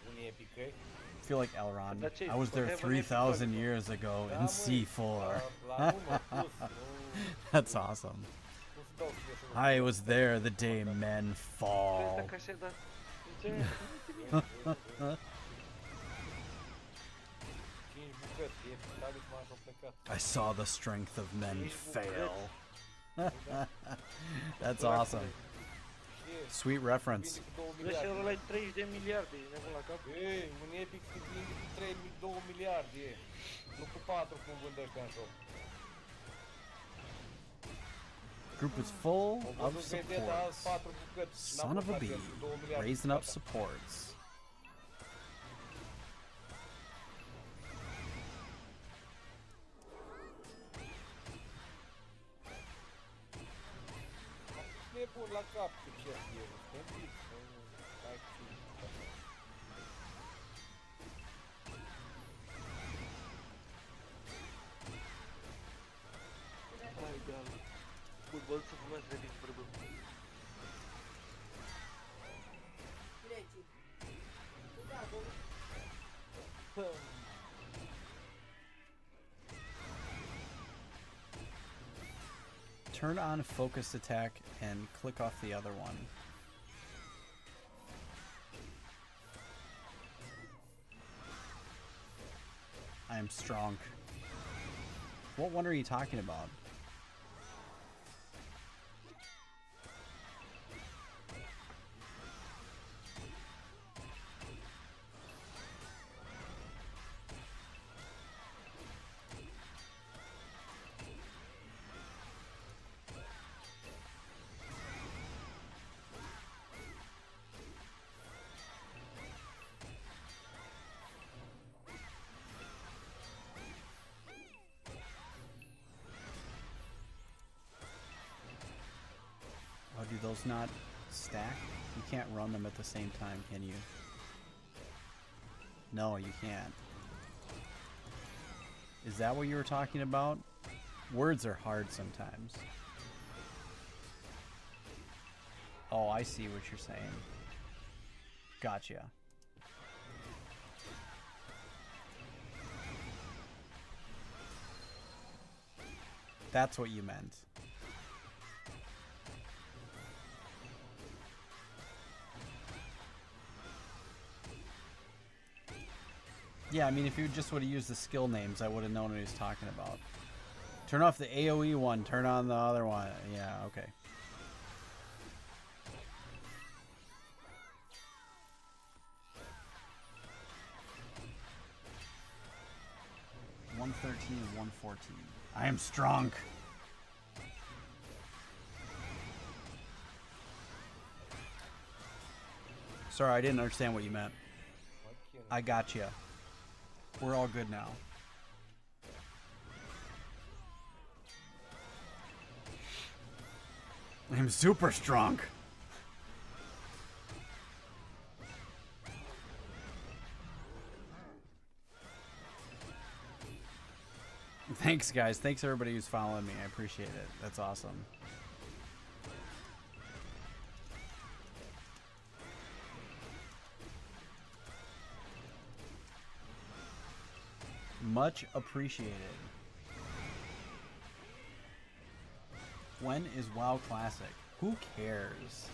un epic, eh? I feel like Elrond. That's it. I was there Whatever 3,000 years ago in C4. La număr, plus. That's awesome. I was there the day men fall. Dacă așa, dar... Ce? 5 bucăți, e talisman și-o plecat. I saw the strength of men fail. That's awesome. Sweet reference. Slasher-ul ăla e 30 de miliarde, e nebun la cap. Ei, un epic se vinde cu 2 miliarde, nu cu 4 cum vând ăștia în shop. Group is full Au of văzut vedeta azi supports. 4 bucăți. Son of a bee, raising up supports. Nebun la cap cu ce e, stămbiți, hai cu Hai, da. Fotbal să fumez din brăbă. Turn on focused attack and click off the other one. I am strong. What one are you talking about? Oh, do those not stack? You can't run them at the same time, can you? No, you can't. Is that what you were talking about? Words are hard sometimes. Oh, I see what you're saying. Gotcha. That's what you meant. Yeah, I mean, if you just would have used the skill names, I would have known what he was talking about. Turn off the AoE one, turn on the other one. Yeah, okay. $113 and $114. I am strong. Sorry, I didn't understand what you meant. I got you. We're all good now. I'm super strong. Thanks, guys. Thanks, everybody who's following me. I appreciate it. That's awesome. Much appreciated. When is WoW Classic? Who cares?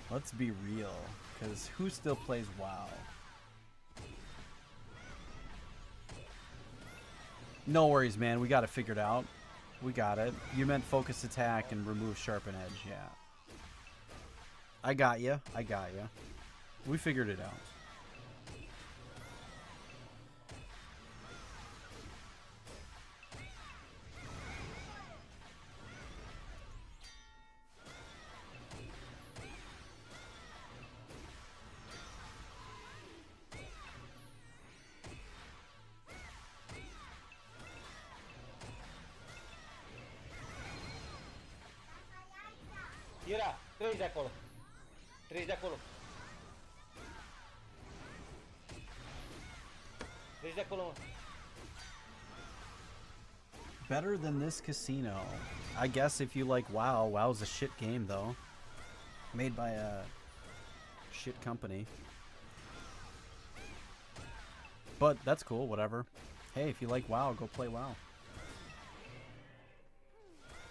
Let's be real, because who still plays WoW? No worries, man. We got it figured out. We got it. You meant focus attack and remove sharpen edge, yeah. I got you. I got you. We figured it out. Ira, treci de acolo. Treci de acolo. Treci de acolo, mă. Better than this casino. I guess if you like WoW. WoW's a shit game, though. Made by a shit company. But that's cool, whatever. Hey, if you like WoW, go play WoW.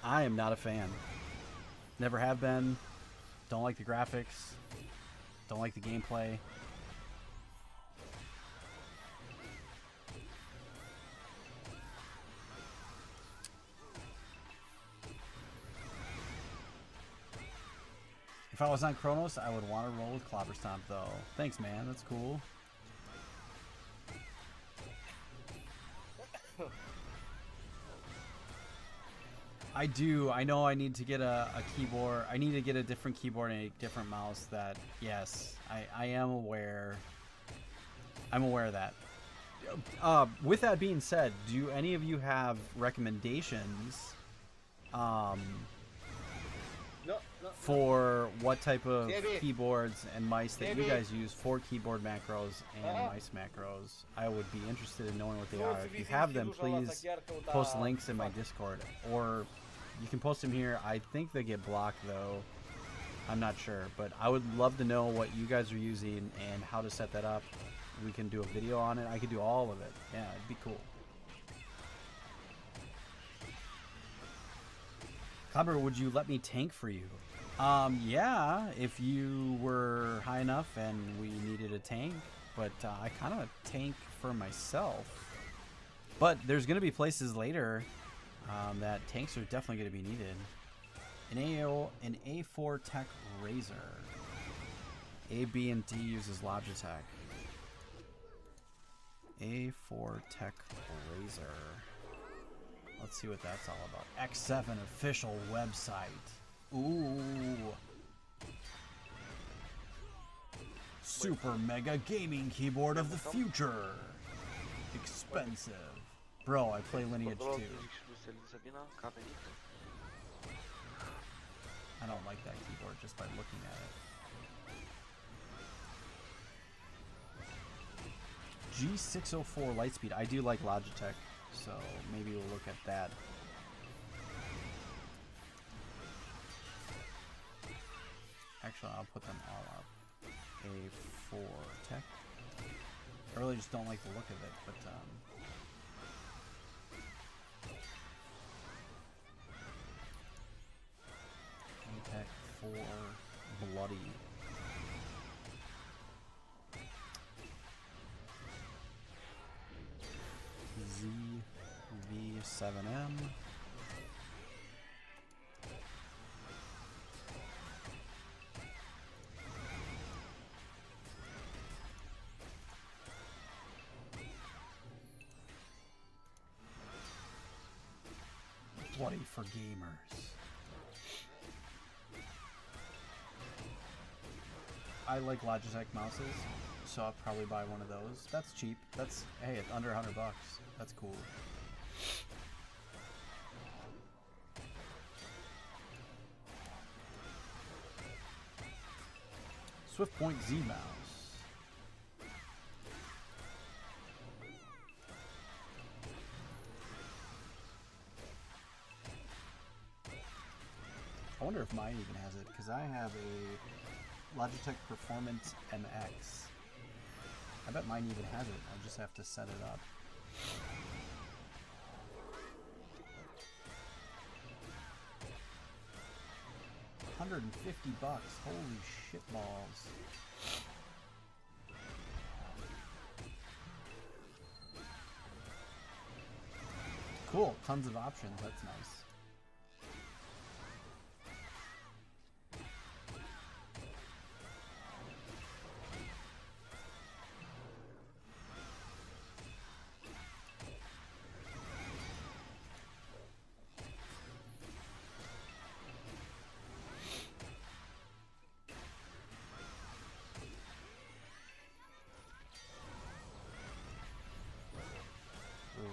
I am not a fan. Never have been. Don't like the graphics. Don't like the gameplay. If I was on Chronos, I would want to roll with Clobberstomp, though. Thanks, man. That's cool. I do. I know I need to get a keyboard. I need to get a different keyboard and a different mouse. That, yes, I am aware. I'm aware of that. With that being said, do any of you have recommendations for what type of keyboards and mice that you guys use for keyboard macros and mice macros? I would be interested in knowing what they are. If you have them, please post links in my Discord, or you can post them here. I think they get blocked, though. I'm not sure, but I would love to know what you guys are using and how to set that up. We can do a video on it. I could do all of it. Yeah, it'd be cool. Clobber, would you let me tank for you? Yeah, if you were high enough and we needed a tank, but I kind of tank for myself. But there's going to be places later that tanks are definitely going to be needed. An A4 Tech Razor. A, B, and D uses Logitech. A4 Tech Razor. Let's see what that's all about. X7 official website. Ooh. Super mega gaming keyboard of the future. Expensive. Bro, I play Lineage 2. I don't like that keyboard just by looking at it. G604 Lightspeed. I do like Logitech, so maybe we'll look at that. Actually, I'll put them all up. A4 Tech. I really just don't like the look of it, but A-Tech 4 Bloody. 7M. Bloody for gamers. I like Logitech mouses, so I'll probably buy one of those. That's cheap. That's, hey, it's under 100 bucks. That's cool. SwiftPoint Z mouse. I wonder if mine even has it, because I have a Logitech Performance MX. I bet mine even has it. I just have to set it up. $150. Holy shit balls. Cool. Tons of options. That's nice.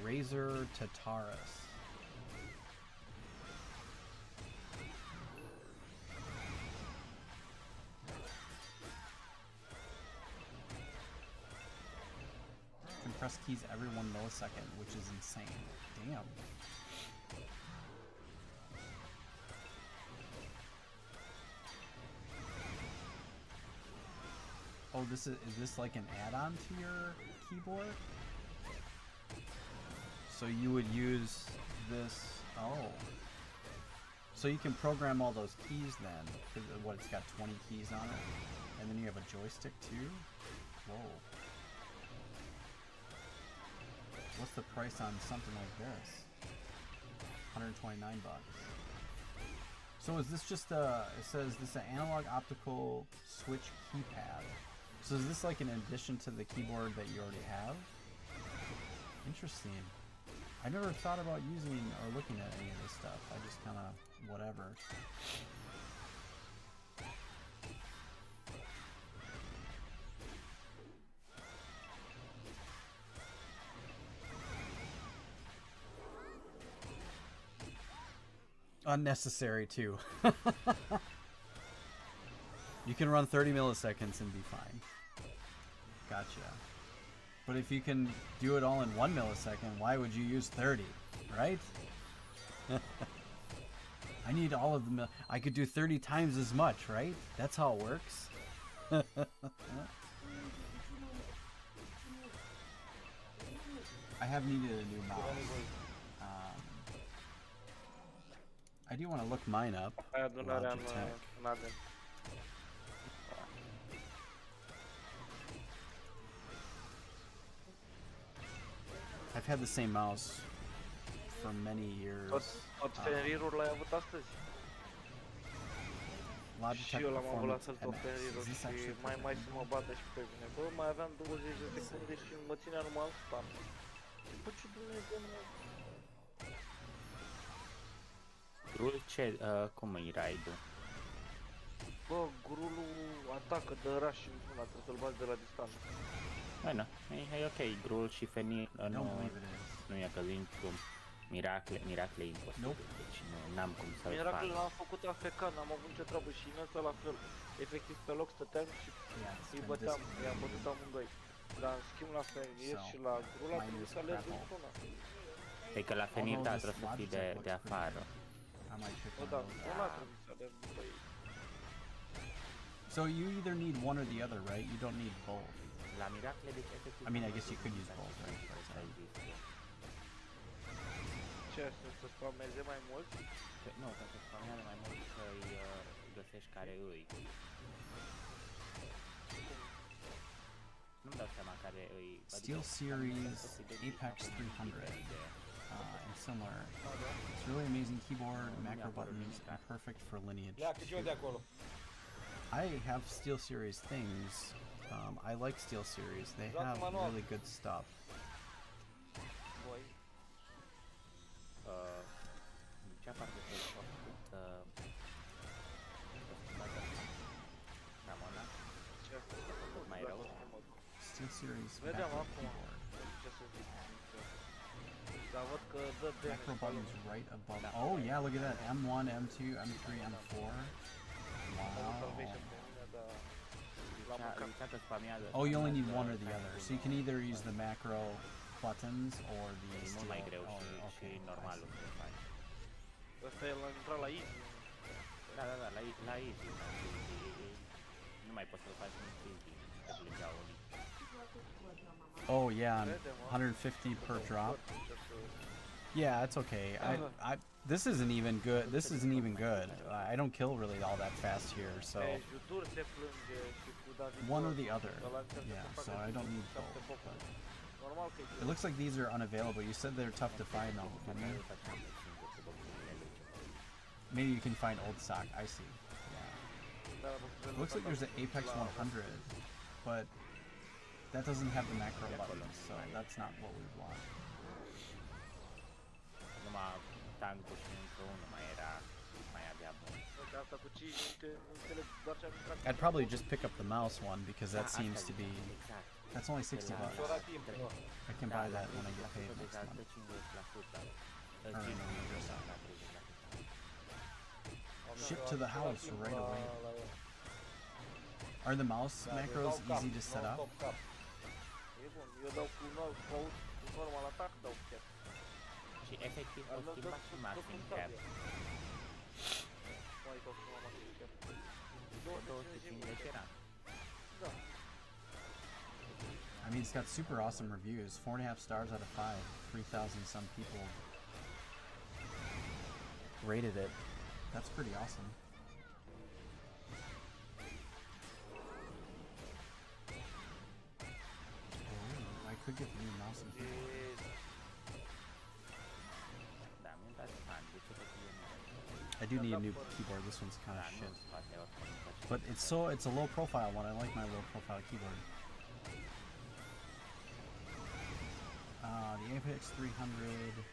Razor Tataris. Compress keys every 1 millisecond, which is insane. Damn. Oh, is this like an add-on to your keyboard? So you would use this, oh. So you can program all those keys then. What, it's got 20 keys on it? And then you have a joystick too? Whoa. What's the price on something like this? 129 bucks. So is this just it says this is an analog optical switch keypad. So is this like an addition to the keyboard that you already have? Interesting. I never thought about using or looking at any of this stuff. I just kind of whatever. Unnecessary too. You can run 30 milliseconds and be fine. Gotcha. But if you can do it all in 1 millisecond, why would you use 30, right? I need all of the I could do 30 times as much, right? That's how it works. I have needed a new mouse. I do want to look mine up. Logitech. I've had the same mouse for many years. Tot Fenrirul l-ai avut astăzi. Logitech Și eu l-am avut la fel tot MX. Fenrirul Is this și actually mai să mă bată și pe mine. Bă, mai aveam 20 de secunde și mă ținea numai în spam. Bă, ce Dumnezeu, mă? Grul ce, cum e raid-ul? Bă, grulul atacă de rush în zona, trebuie să-l bați de la distanță. Bueno, e ok, Grul și Fenir nu e că vin cu miracle imposibile, Nope. deci n-am cum să-l fac. Miracle l-am făcut AFK, n-am avut nicio treabă și Inesa la fel. Efectiv pe loc stăteam și îi băteam, i-am bătut amândoi. Dar în schimb la Fenir și la Grul a trebuit să alerg în zona. E că la Fenir, da, trebuie să fii de afară. Bă, da, ăla trebuie să alerg după ei. So you either need one or the other, right? You don't need both. La miracle, deci efectiv... I mean, I guess you could use both, right? Ce, să spameze mai mult? Nu, pentru că spamează mai mult să-i găsești care îi. Nu-mi dau seama care îi... Steel Series Apex 300. and similar. It's really amazing keyboard, macro buttons, and perfect for Lineage. Leacă, ce de acolo? I have SteelSeries things. I like SteelSeries. They have really good stuff. Voi. Ce parte de făcut Ramona? Ce? Mai rău? SteelSeries Vedeam macro acum. keyboard. Ce să zic. Dar văd că dă Macro damage. buttons right above. Oh yeah, look at that. M1, M2, M3, M4. Wow. Salvation pe mine, dar l-am mâncat. Zicea că spamează. Oh, you only need one or the other. So you can either use the macro buttons or the E mult mai greu și, okay, și normalul să faci. Ăsta el a intrat la easy. Da, la easy, da, nu mai poți să-l faci nici easy, că plângea Oli. Oh yeah, 150 per drop. Yeah, it's okay. This isn't even good. This isn't even good. I don't kill really all that fast here, so Pe jutur se plânge și cu David. one or the other. Yeah, so I don't need both. Normal că It looks like these are unavailable. You said they're tough to find though, didn't you? Maybe you can find old stock. I see. Yeah. It looks like there's an Apex 100, but that doesn't have the macro buttons, so that's not what we want. Numai tankul și încă unul mai avea bun. Asta cu 5 nu înțeleg doar ce am intrat. I'd probably just pick up the mouse one because that Da, seems asta to be. exact. That's only 60 bucks. Și-o dat timp, nu? I can buy that when I get paid next Deja month. dă 50%. Ship to the house right away. Are the mouse macros easy to set up? E bun, eu dau cu normal atac, dau chiar. Și efectiv o schimba și maxim cap. Mai dau cu maxim chiar. 250 era. Da. I mean, it's got super awesome reviews. 4.5 stars out of 5. 3,000 some people rated it. That's pretty awesome. Oh, I could get the new mouse and keyboard. Da, mi-e dat fan, de ce că I do need a new keyboard. This one's kind of nu shit. poate oricum nu face. But it's a low profile one. I like my low profile keyboard. The Apex 300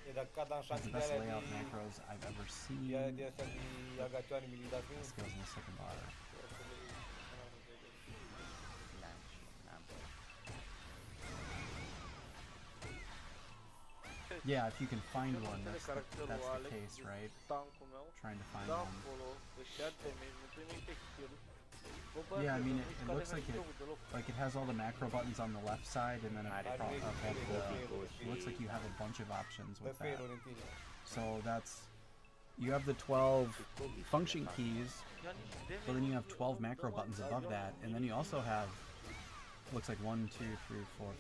E dacă cad în has the șanții de best alea layout de... macros I've ever seen. De astea de agacioane militare. Skills in the second bar. Da, și n-am. Yeah, if you can find one, that's the case, right? Tankul meu. Trying to find Da, one. acolo, își ia damage, nu primește kill. Yeah, I mean, it looks like it has all the macro buttons on the left side, and then it looks like you have a bunch of options Pe with that. failuri în tine. So that's you have the 12 function keys, but then you have 12 macro buttons above that, and then you also have looks like 1, 2, 3, 4,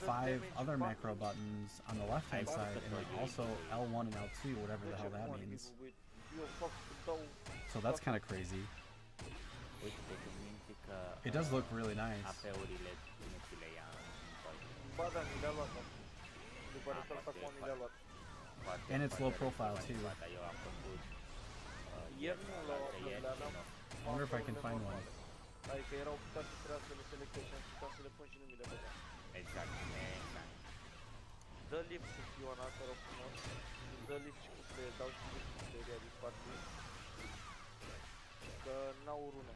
5 other macro buttons on the left hand side, and then also L1 and L2, whatever the hell that means. So that's kind of crazy. Uite, te minți că It does look really nice. AP-urile nu ți le ia în toi. Ba da, mi le-a luat. După result acum mi le-a luat. Poate- And it's low poate profile, poate, too. Poate eu am făcut Ieri nu l-au ieri uploadat, și n-am. I wonder if I can find one. Adică erau toate trebuia să le selectez și am putea să le pun și nu mi le băga. exact, exact. Dă lift cu Fiona, te rog frumos. Dă lift și cu să le dau și lift cu seria din party. Că n-au rune.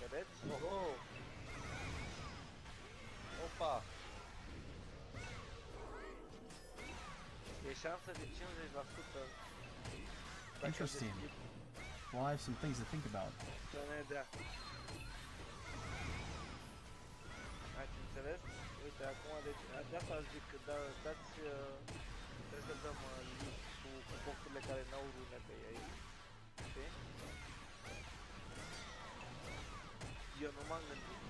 Vedeți? Oho! Opa! E șansă de 50% dacă Interesting. deschid Well, I have some things to think about. să ne dea. Ați înțeles? Uite, acum, deci, de asta zic că dați, trebuie să dăm list cu boxurile care n-au rune pe ei. Știi? Eu nu m-am gândit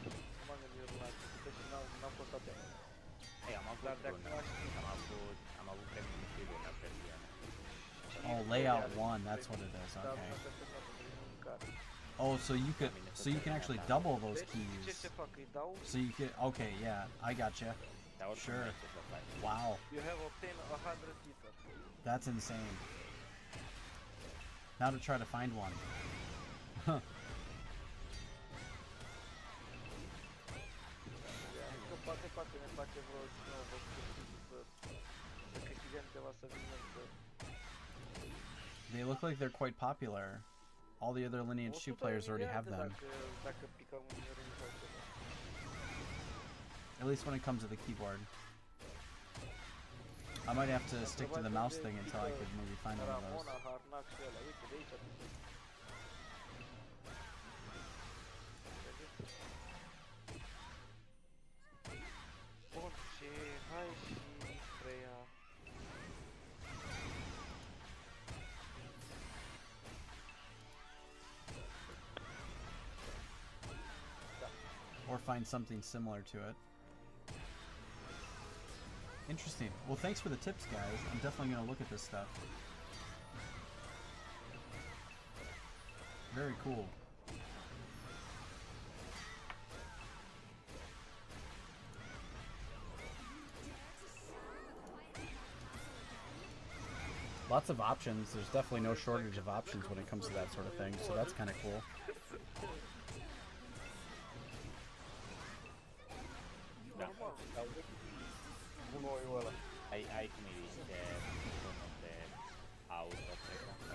runa că și n-am fost atent. Ei, am avut Dar de rună. acum știi. Am avut premium și rună pe Liana. Oh, layout 1, that's what it is. Okay. Oh, so you can actually double those Deci, ce keys. se fac? Îi dau, So you can, okay, yeah, I gotcha. Dar oricum Sure. nu ai ce să faci. Wow, you have obtained 100 ether. that's insane. Now to try to find one. Huh. Că poate ne face vreo nouă să câștigăm ceva să vină să... They look like they're quite popular. All the other Lineage 2 players already have them. Dacă picăm un ring sau ceva. At least when it comes to the keyboard. I might have to stick to the mouse thing until I could maybe find one of those. Ramona, Harnac și ăla, uite de aici. Bun, și hai și Freya. Or find something similar to it. Interesting. Well, thanks for the tips, guys. I'm definitely going to look at this stuff. Very cool. Lots of options. There's definitely no shortage of options when it comes to that sort of thing, so that's kind of cool. Da. Gunoiul ăla. Ai cum îi zice, unul de auto, cred că așa.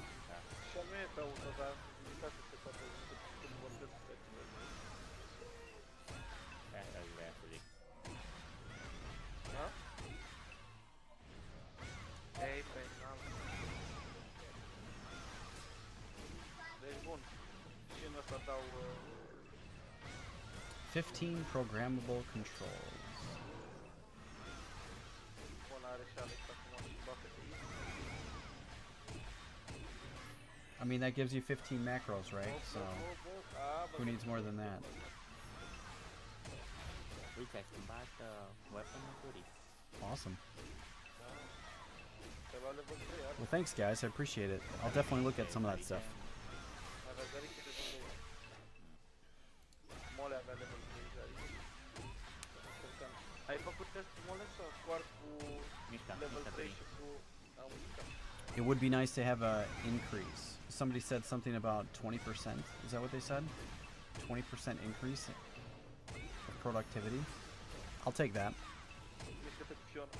Și nu e pe auto, dar uitați se poate când vorbesc pe Asta aș vrea să zic. da? Ei, pe n-am. Deci bun. Și în ăsta dau 15 programmable controls. bun, are și Alex acum și bate pe ei. I mean, that gives you 15 macros, right? So, who needs more than that? Uite, ai schimbat weapon-uri. Awesome. Te lua level 3, are. Well, thanks, guys. I appreciate it. I'll definitely look at some of that stuff. Avea zariche de level 2. Mole avea level 3 zariche. Încercăm. Ai făcut test mole sau doar cu Mișca, level mișca 3 tării. și cu... Am mișcat. It would be nice to have a increase. Somebody said something about 20%. Is that what they said? 20% increase of productivity. I'll take that. Mișcă-te cu Fiona.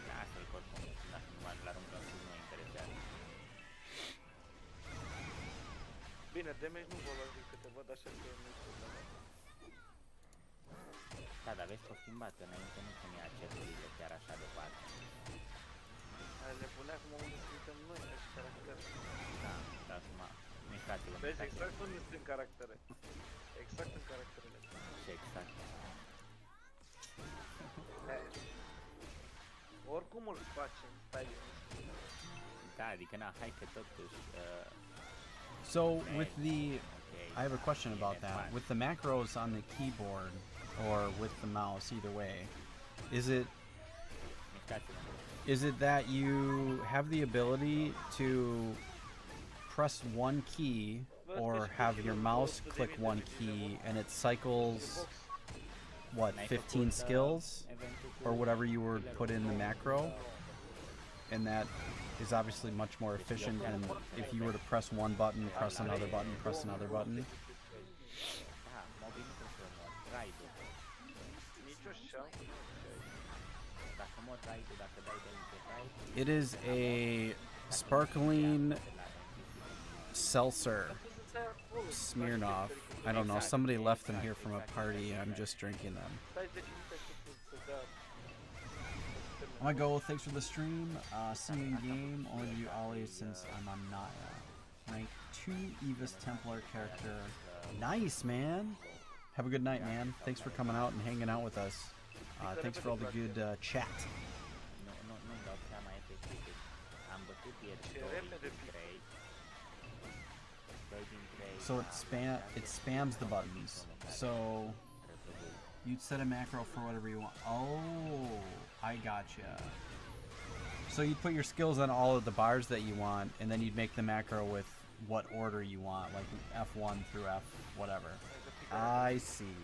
Da, asta-l oricum, dacă nu l aruncăm și nu mă interesează. Bine, damage nu vă luați din câte văd, așa că nu-i problemă. Da, dar vezi că o schimbat, că înainte nu punea ceturile chiar așa departe. Aia le pune acum unde suntem noi, ca și caractere. Da, dar acum, mișcați-vă, Vezi, mișcați-vă. exact unde sunt în caractere. Exact în caracterele. Și exact. Oricum îl facem, stai liniștit. Da, adică na, hai că totuși... So, with the... okay, I have a question about that. With the macros on the keyboard, or with the mouse, either way, is it mișcați-vă. is it that you have the ability to press one key or have your mouse click one key and it cycles what, 15 skills or whatever you would put in the macro, and that is obviously much more efficient than if you were to press one button, press another button, press another button? Da, mobil nu trebuie să mod raid-ul. Nici o șansă. Dacă mod raid-ul, dacă dai de niște raid, It is a sparkling seltzer. Smirnoff. I don't know. Somebody left them here from a party. I'm just drinking them. Stai 10 minute să dea. I'm gonna go. Thanks for the stream. See you in game. Only to you Ollie since I'm on Naya. Rank 2 Evis Templar character. Nice, man. Have a good night, man. Thanks for coming out and hanging out with us. Thanks for all the good chat. nu-mi dau seama efectiv. Am bătut ieri 2 din 3. 2 din 3. So it spams the buttons. So you'd set a macro for whatever you want. Oh, I gotcha. So you'd put your skills on all of the bars that you want, and then you'd make the macro with what order you want, like F1 through F whatever. I see.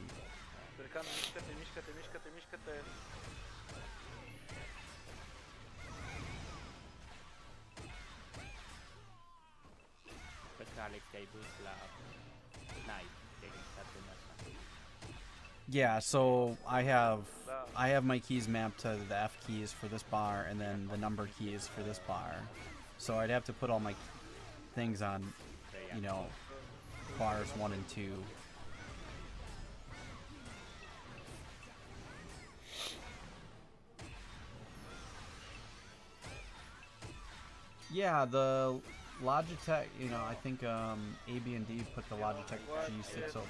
Americano, mișcă-te, mișcă-te, mișcă-te, mișcă-te. Cred că Alex te-ai dus la Knight, te-ai gândit în ăsta. Yeah, so I have my keys mapped to the F keys for this bar, and then the number keys for this bar. So I'd have to put all my things on, you know, bars 1 and 2. Yeah, the Logitech, you know, I think AB&D put the Logitech G604.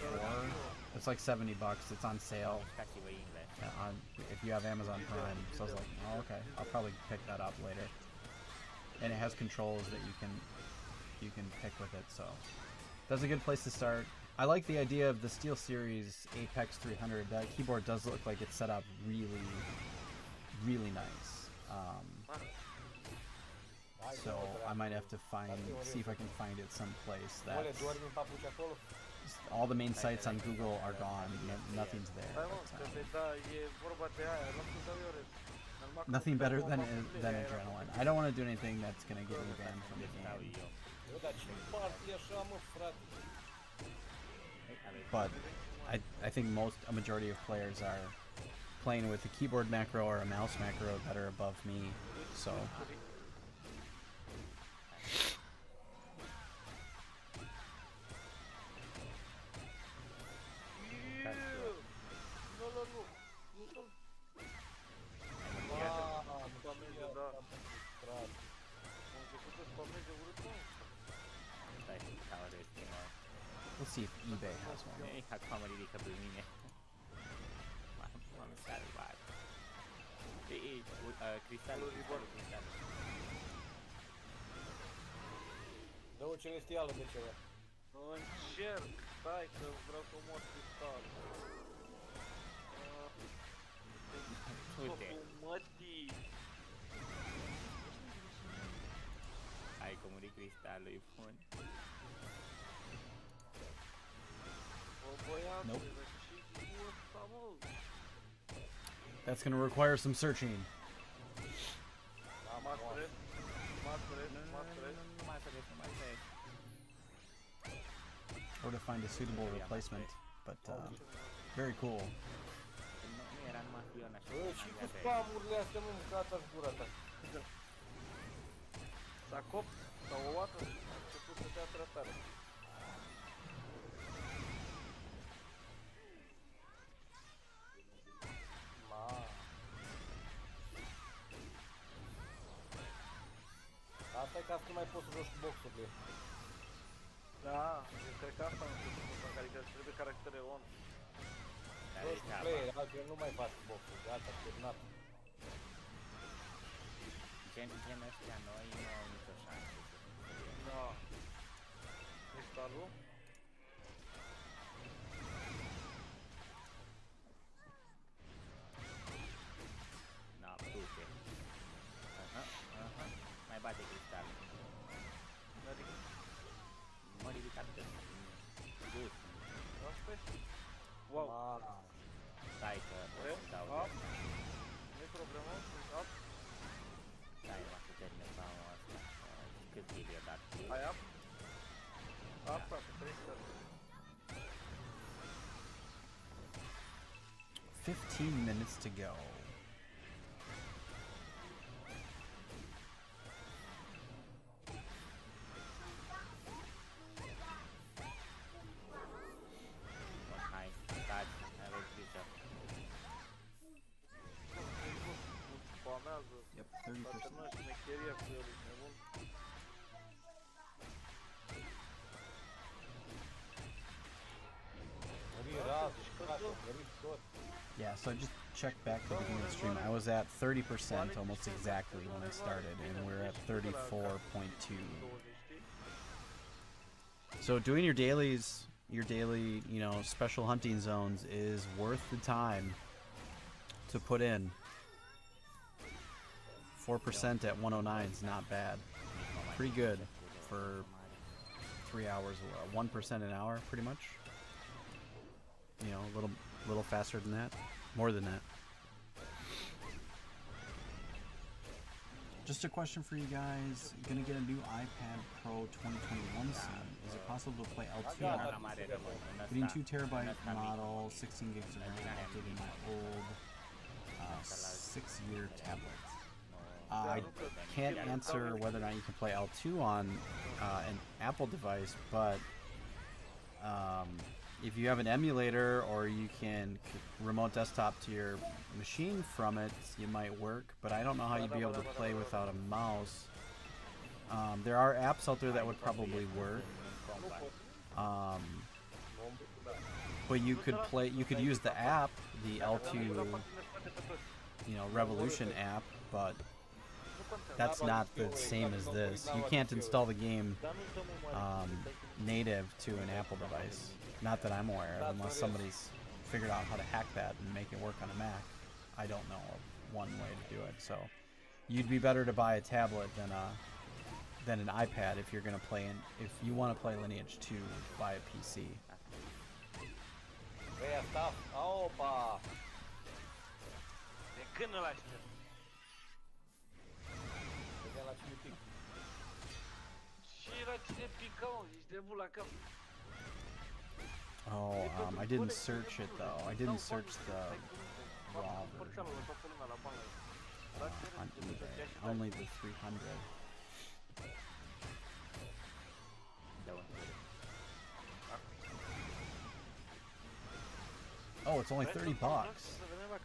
It's like $70. It's on sale Mișcați-vă invers. if you have Amazon Prime. So I was like, oh, okay, I'll probably pick that up later. And it has controls that you can pick with it, so that's a good place to start. I like the idea of the SteelSeries Apex 300. That keyboard does look like it's set up really, really nice. So I might have to see if I can find it someplace that Ole, dormi în papuci acolo? all the main sites on Google are gone. Nothing's there. Stai mă, But, că da, e vorba de aia, nu știu, dau eu rest. nothing better than adrenaline. I don't want to do anything that's gonna get me banned from the game. Bă, dar ce party așa, mă, frate? But I think a majority of players are playing with a keyboard macro or a mouse macro that are above me. So let's see if eBay has one. Acum mă ridică pe mine. M-am salvat. Cristalul. Dă o celestială de ceva. Încerc, stai că vreau să omor cristalul. Uite, Mătii! ai comunit cristalul, e bun. Bă, băiatule, Nope. dar ce-i cu ăsta, mă? That's gonna require some searching. Da, mascret, mascret, mascret. Nu mai să vezi, nu mai să vezi. Or to find a suitable replacement. But very cool. Nu era numai Fiona și Bă, și cu spamurile astea, mă, mâncați-aș gura ta. S-a copt, sau o oată, a început să dea tratare. Asta e ca să nu mai poți să joci cu boxurile. Da, eu cred că asta am început, adică trebuie caractere on. Joci cu player, altfel nu mai faci boxul, gata, terminat. Gen ăștia noi nu au nicio șansă. Da. Cristalul? Na, du-te. Mai bate cristalul. Adică, Mă ridicat de sus. asta e? Wow. Stai că o să dau de Up. asta. Nu-i problemă, up. Stai, mă, să termin baul ăsta. Cât kill i-a dat? Ai up? Aproape, 300. 15 minutes to go. Hai, stați, aveți grijă. Spamează. Yep, Toată 30%. lumea șmecheria cu el, e nebun. Mări razul, frate, mări tot. Yeah, so I just checked back to the beginning of the stream. I was at 30% almost exactly when I started, and we're at 34.2. So doing your daily, you know, special hunting zones is worth the time to put in 4% at 109 is not bad. Pretty good for 3 hours. 1% an hour, pretty much. You know, a little faster than that. More than that. Just a question for you guys. Gonna get a new iPad Pro 2021 soon. Is it possible to play L2 on it? Getting 2 terabyte model, 16 gigs of RAM, updating my old 6-year tablet. I can't answer whether or not you can play L2 on an Apple device, but if you have an emulator or you can remote desktop to your machine from it, you might work, but I don't know how you'd be able to play without a mouse. There are apps out there that would probably work. But you could use the app, the L2, Revolution app, but that's not the same as this. You can't install the game native to an Apple device. Not that I'm aware of, unless somebody's figured out how to hack that and make it work on a Mac. I don't know of one way to do it. So you'd be better to buy a tablet than an iPad if you're gonna play if you want to play Lineage 2, buy a PC. Opa! De când îl aștept? Vedem la cine pic. Și la cine picăm, ești nebun la cap. Oh, I didn't search it though. I didn't search the raw version on eBay. Only the 300. Oh, it's only $30.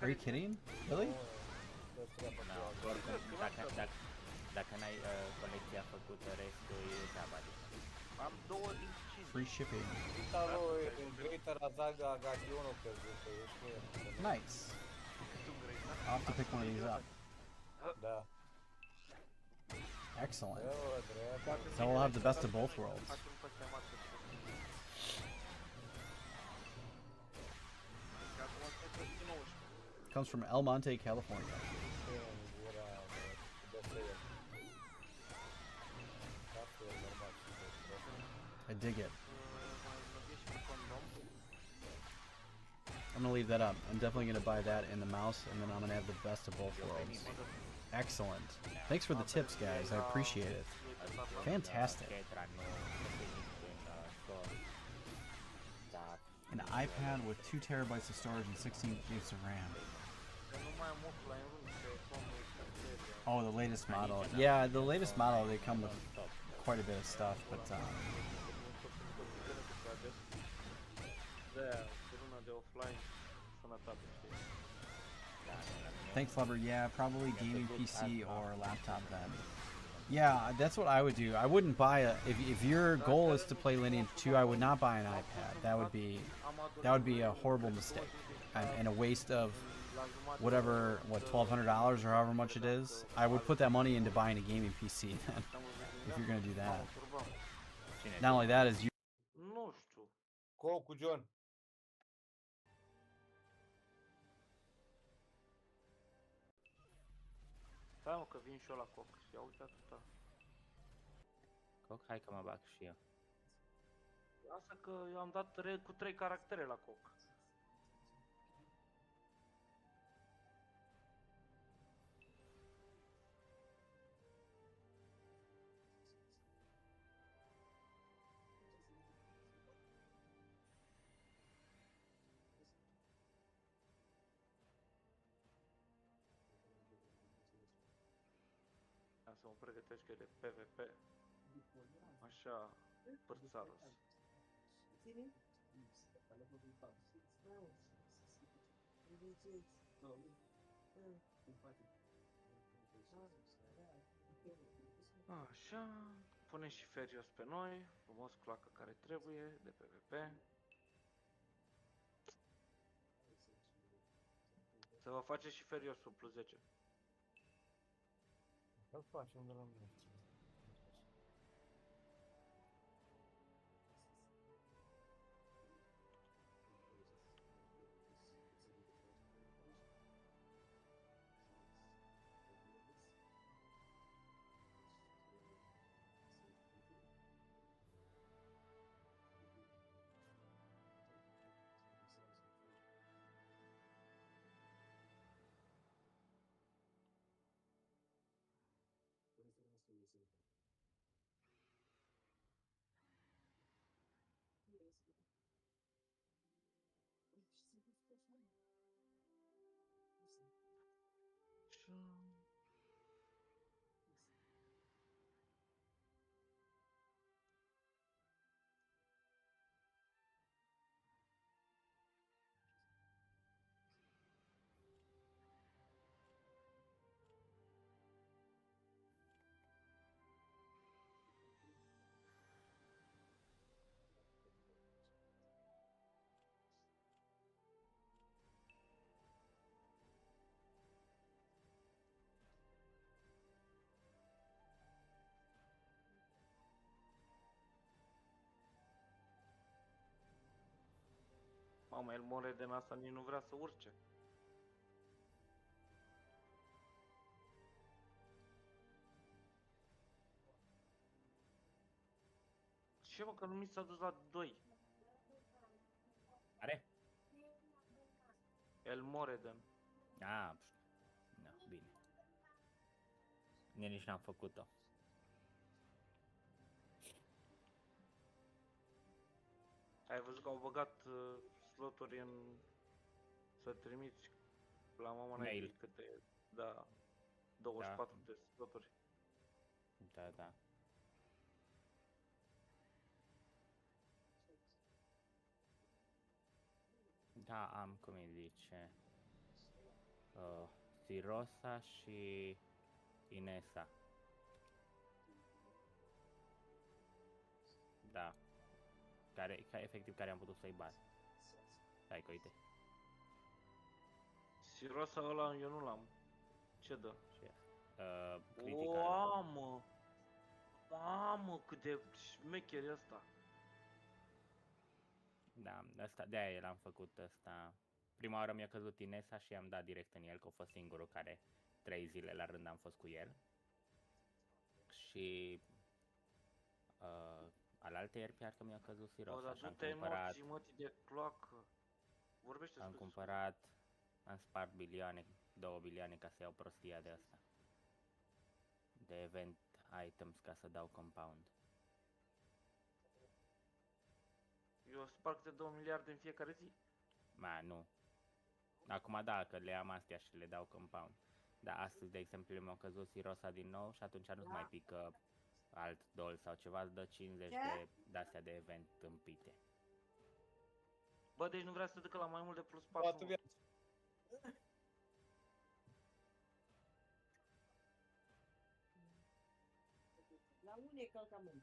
Are you kidding? Really? Dacă n-ai colecția făcută, restul e degeaba. Am 2 din 5. Free shipping. Nice. I'll have to pick one of these up. Da. Excellent. So we'll have the best of both worlds. Comes from El Monte, California. I dig it. I'm gonna leave that up. I'm definitely gonna buy that and the mouse, and then I'm gonna have the best of both worlds. Excellent. Thanks for the tips, guys. I appreciate it. Fantastic. An iPad with 2 terabytes of storage and 16 gigs of RAM. Oh, the latest model. Yeah, the latest model, they come with quite a bit of stuff, but thanks, Flubber. Yeah, probably gaming PC or laptop then. Yeah, that's what I would do. I wouldn't buy if your goal is to play Lineage 2, I would not buy an iPad. That would be a horrible mistake and a waste of whatever, $1,200 or however much it is. I would put that money into buying a gaming PC then, if you're gonna do that. Not only that, is you. Nu știu. Cocu, John. Stai mă că vin și eu la coc și ia uite atâta. Coc, hai că mă bag și eu. Asta că eu am dat cu 3 caractere la coc. Să mă pregătesc eu de PvP. Așa, părțarul. Așa, punem și Ferios pe noi, frumos clacă care trebuie de PvP. Să vă faceți și Feriosul plus 10. Îl facem de la mine. Așa. Mama, el more de asta nici nu vrea să urce. Ce mă, că nu mi s-a dus la 2. Are? El Moreden. A, no, bine. Nici n-am făcut-o. Ai văzut că au băgat sloturi în... Să trimiți la mama Mail. naibii câte... Da. 24 de sloturi. Da, da. Da, am, cum îi zice, Sirosa și Inesa. Da. Care efectiv care am putut să-i bat. Hai că uite. Siroasa ăla eu nu l-am. Ce dă? Și critical. Mamă! Mamă, cât de șmecher e ăsta! Da, asta, de-aia l-am făcut ăsta. Prima oară mi-a căzut Inesa și am dat direct în el, că a fost singurul care 3 zile la rând am fost cu el. Și alaltă ieri parcă mi-a căzut Bă, Sirosa dar și am du-te cumpărat, emoții, mătii de cloacă. Vorbește am sus. cumpărat, am spart bilioane, 2 bilioane ca să iau prostia de asta. De event items ca să dau compound. Eu sparg de 2 miliarde în fiecare zi. Ma, nu. Acum da, că le am astea și le dau compound. Dar astăzi, de exemplu, mi-a căzut Sirosa din nou și atunci nu-ți mai pică alt dol sau ceva, îți dă 50 de-astea de event tâmpite. Bă, deci nu vrea să ducă la mai mult de plus 4. Toată viața. La unde călcăm în?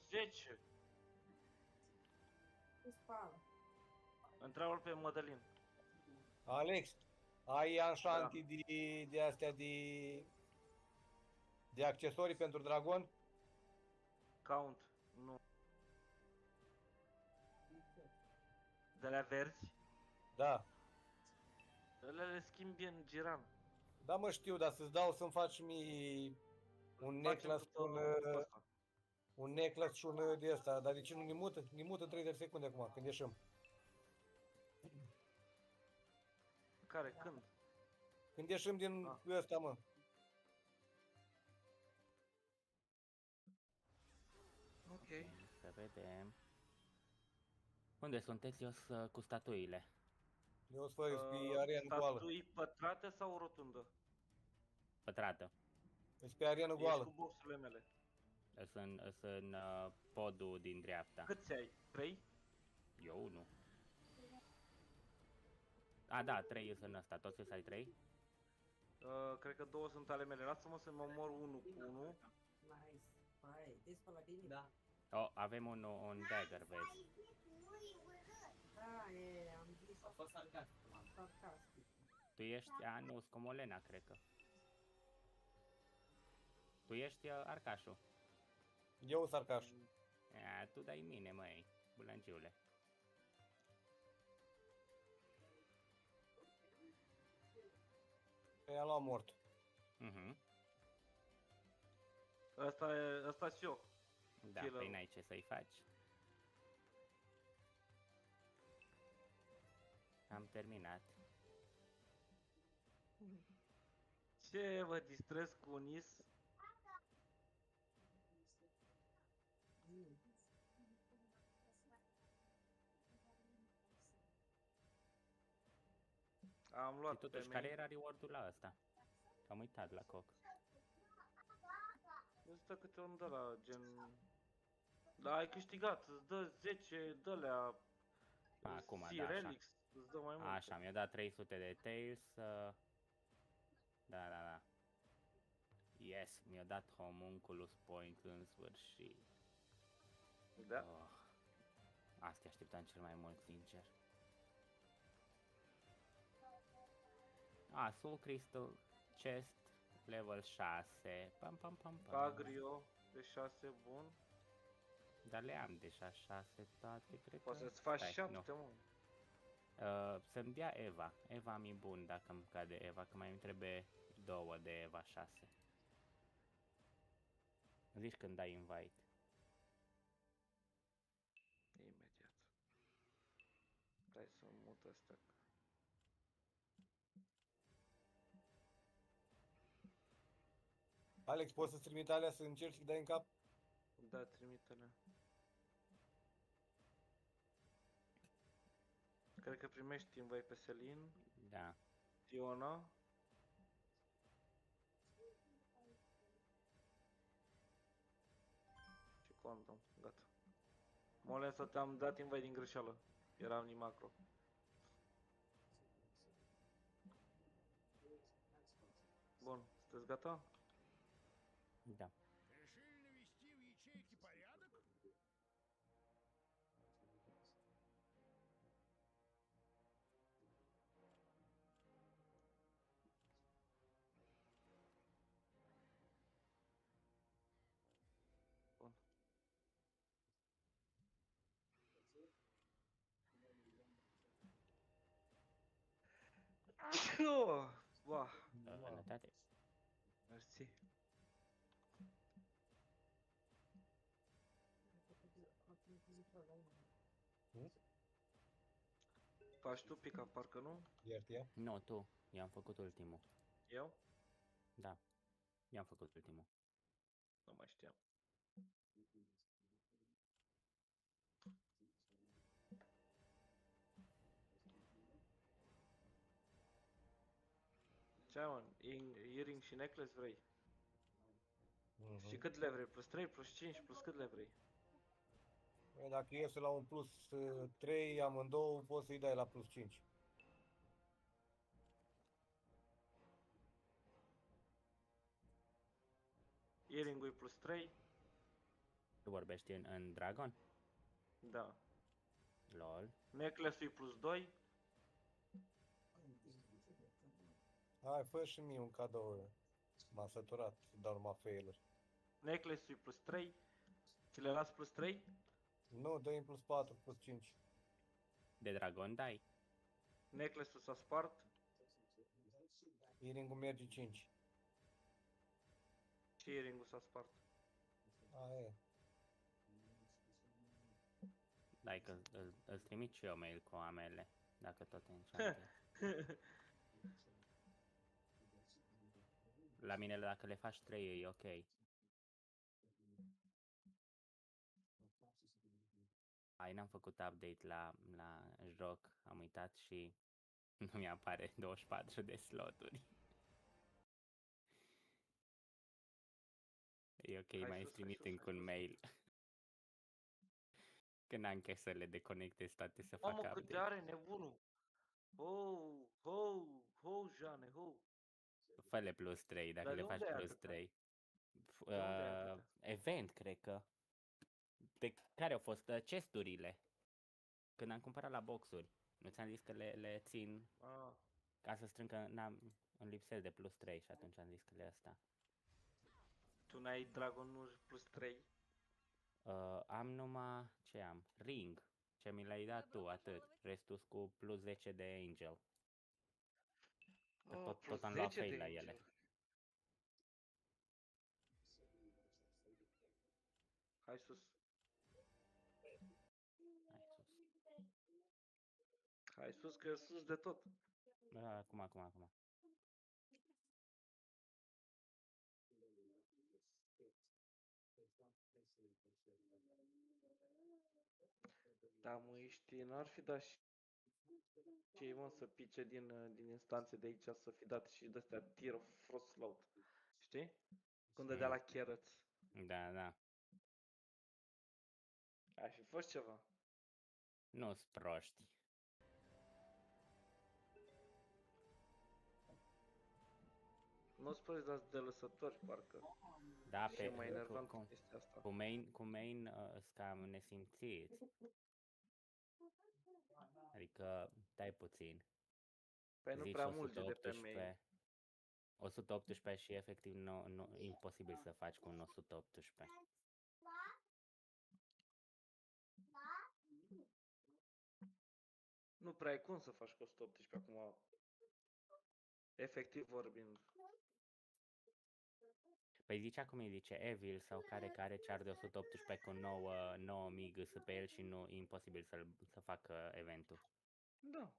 10. Cu spală. Întreabă-l pe Mădălin. Alex, ai anșanti de astea de accesorii pentru dragon? Count. Nu. De la verzi? Da. Le schimbi în giran. Da, mă știu, dar să-ți dau să-mi faci mie un necklace și un necklace și un de ăsta. Dar de ce nu ne mută? Ne mută 30 secunde acum, când ieșim. Care? Când? Când ieșim din ăsta, mă. Ok. Să vedem. Unde sunteți? Eu sunt cu statuile. Eu sunt pe arenă goală. Statui pătrate sau rotundă? Pătrată. Ești pe arenă Ești goală. cu boxurile mele. Sunt în podul din dreapta. Câți ai? 3? Eu nu. A, da, 3 sunt în ăsta. Toți să ai 3? Cred că 2 sunt ale mele. Lasă-mă să mă omor 1 cu 1. Nice. Hai, ești pe la tine? Da. Oh, avem un dagger, vezi. Da, am zis. A fost sarcastic. Tu ești, nu, Scomolena, cred că. Tu ești Arcașul. Eu sunt Arcaș. Tu dai mine, măi, bulangiule. I-am luat mort. Ăsta și eu. Da, păi n-ai ce să-i faci. Am terminat. Ce vă distrez cu un is? Am Și luat pe totuși, care era reward-ul la ăsta? Am uitat la coc. Ăsta câte un de la gen... Da, ai câștigat, îți dă 10 de-alea Acum, Sea da, așa. Relics, îți dă mai multe. Așa, mi-a dat 300 de tails. Da, da, da. Yes, mi-a dat homunculus point în sfârșit. Da. Oh, asta așteptam cel mai mult, sincer. Soul Crystal Chest level 6. Pam, pam, pam, pam. Agrio de 6, bun. Dar le am deja 6 toate, cred Poți că... să-ți faci Stai, 7, mă. să-mi dea Eva. Eva mi bun dacă îmi cade Eva, că mai îmi trebuie 2 de Eva 6. Zici când dai invite. Imediat. Stai să mut asta. Alex, poți să-ți trimit alea să încerci și dai în cap? Da, trimite-le. Cred că primești invite pe Selin, Da. Fiona. Și Condom, gata. Mole să te-am dat invite din greșeală. Era în macro. Bun, sunteți gata? Da. Решили навести в ячейке порядок? Bun. Wow, Sănătate. mersi. Faci tu pica, parcă nu? Iert, Nu, tu. I-am făcut ultimul. Eu? Da. I-am făcut ultimul. Nu mai știam. Ce ai, mă? Earring și necklace vrei? Și cât le vrei? Plus 3, plus 5, plus cât le vrei? Dacă iese la un plus 3, amândouă, poți să-i dai la plus 5. Earring-ul plus 3? Tu vorbești în Dragon? Da. LOL. Necklace-ul plus 2? Hai, fă și mie un cadou. M-am săturat să dau numai fail-uri. Necklace-ul plus 3? Ți le las plus 3? Nu, dă-i plus 4, plus 5. De Dragon dai? Necklace-ul s-a spart? Earring-ul merge 5. Și earring-ul s-a spart. Aia e. Dai că îți trimit și eu mail cu amele, dacă tot enchantez. La mine dacă le faci 3 e ok. Ai, n-am făcut update la joc, am uitat și nu mi-apare 24 de sloturi. E ok, Hai mai sus, hai trimit sus, încă hai un sus. mail. Când am chef să le deconectez toate să fac Mamă, cât de update. are nebunul! Ho, Jane, ho! Fă-le plus 3, dacă Dar le de unde faci ai plus atâta? 3. De unde ai atâta? Event, cred că. De care au fost chesturile? Când am cumpărat la boxuri. Nu ți-am zis că le țin Ah, ca să strâng, că îmi lipsesc de plus 3 și atunci am zis că le asta. tu n-ai Dragon plus 3? Am numai, ce am? Ring. Ce mi l-ai dat tu, atât. Restul cu plus 10 de Angel. Că Oh, tot plus am luat 10 fail de la Angel. ele. Hai sus. Hai sus. Hai sus, că e sus de tot. Acum. Da, mă, ești, n-ar fi dat și Ce e, mă, să pice din instanțe de aici, să fi dat și de-astea Tear of Frostload. Știi? Când dădea la carrots. Da, da. Ar fi fost ceva. Nu-s proști. Nu-ți păreți dați de lăsători, parcă. Da, Și e mai enervant cu, chestia asta. cu main cam nesimțiți. Adică, stai puțin. Păi nu Zici prea mulge de pe main. 118 și efectiv imposibil să faci cu un 118. Nu prea ai cum să faci cu 118 acum. Efectiv vorbind. Păi zicea cum îi zice, Evil sau care char de 118 cu 9 mig pe el și nu, e imposibil să facă eventul. Da.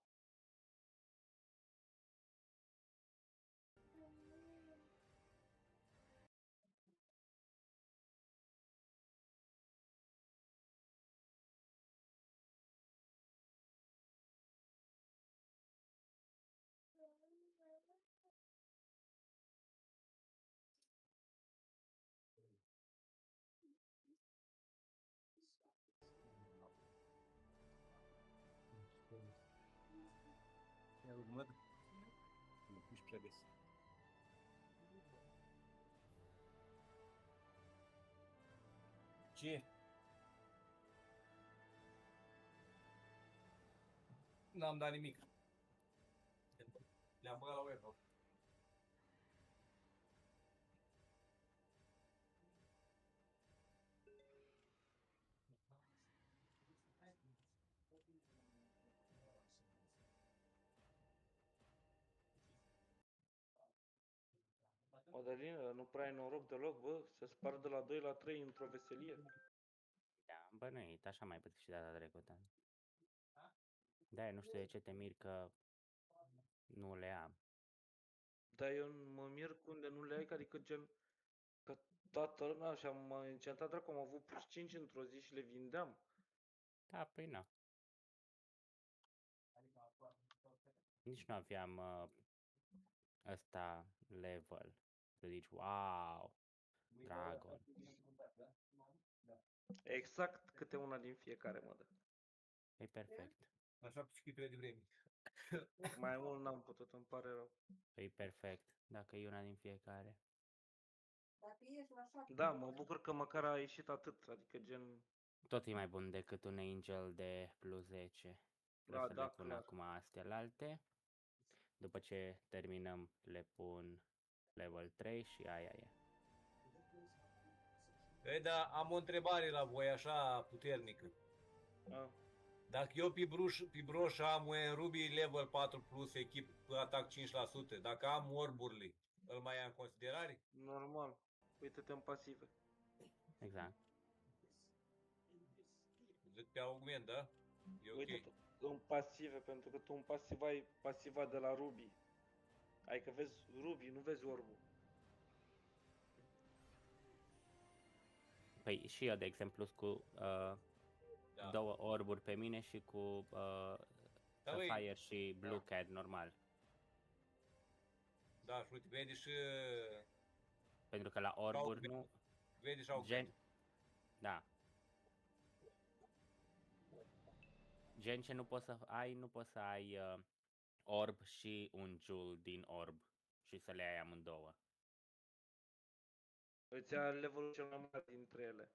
Ia următ. Nu ești prea des. Ce? N-am dat nimic. Le-am băgat la web. Mădălin, nu prea ai noroc deloc, bă. Se spar de la 2 la 3 într-o veselie. Da, am bănuit, așa mai puțin și data trecută. Da, nu știu de ce te mir că nu le am. Dar eu mă mir cu unde nu le ai, adică gen... Că toată lumea și am încetat dracu, am avut plus 5 într-o zi și le vindeam. Da, păi nu. Nici nu aveam ăsta level. Să zici, wow, Dragon. Exact câte una din fiecare, mă dă. E perfect. Așa și de vreme. Mai mult n-am putut, îmi pare rău. E perfect, dacă e una din fiecare. Da, mă bucur că măcar a ieșit atât, adică gen... Tot e mai bun decât un Angel de plus 10. Vreau Da, să da, le pun clar. acum astea la alte. După ce terminăm, le pun level 3 și aia e. Ei, da, am o întrebare la voi, așa puternică. A, Dacă eu pe broș am un Ruby level 4 plus, echip atac 5%, dacă am orburile, îl mai ia în considerare? normal. Uite-te în pasive. Exact. Pe augment, da? E ok. Uite-te în pasive, pentru că tu în pasiv ai pasiva de la Ruby. Adică vezi Ruby, nu vezi orbul. Păi și eu, de exemplu, cu Da. 2 orburi pe mine și cu Da, băi, Sapphire și Blue da. Cat normal. Da, și uite, vede și Pentru că la orburi nu... vede și augment. Da. Gen ce nu poți să ai, nu poți să ai orb și un jewel din orb și să le ai amândouă. Îți ia levelul cel mai mare dintre ele.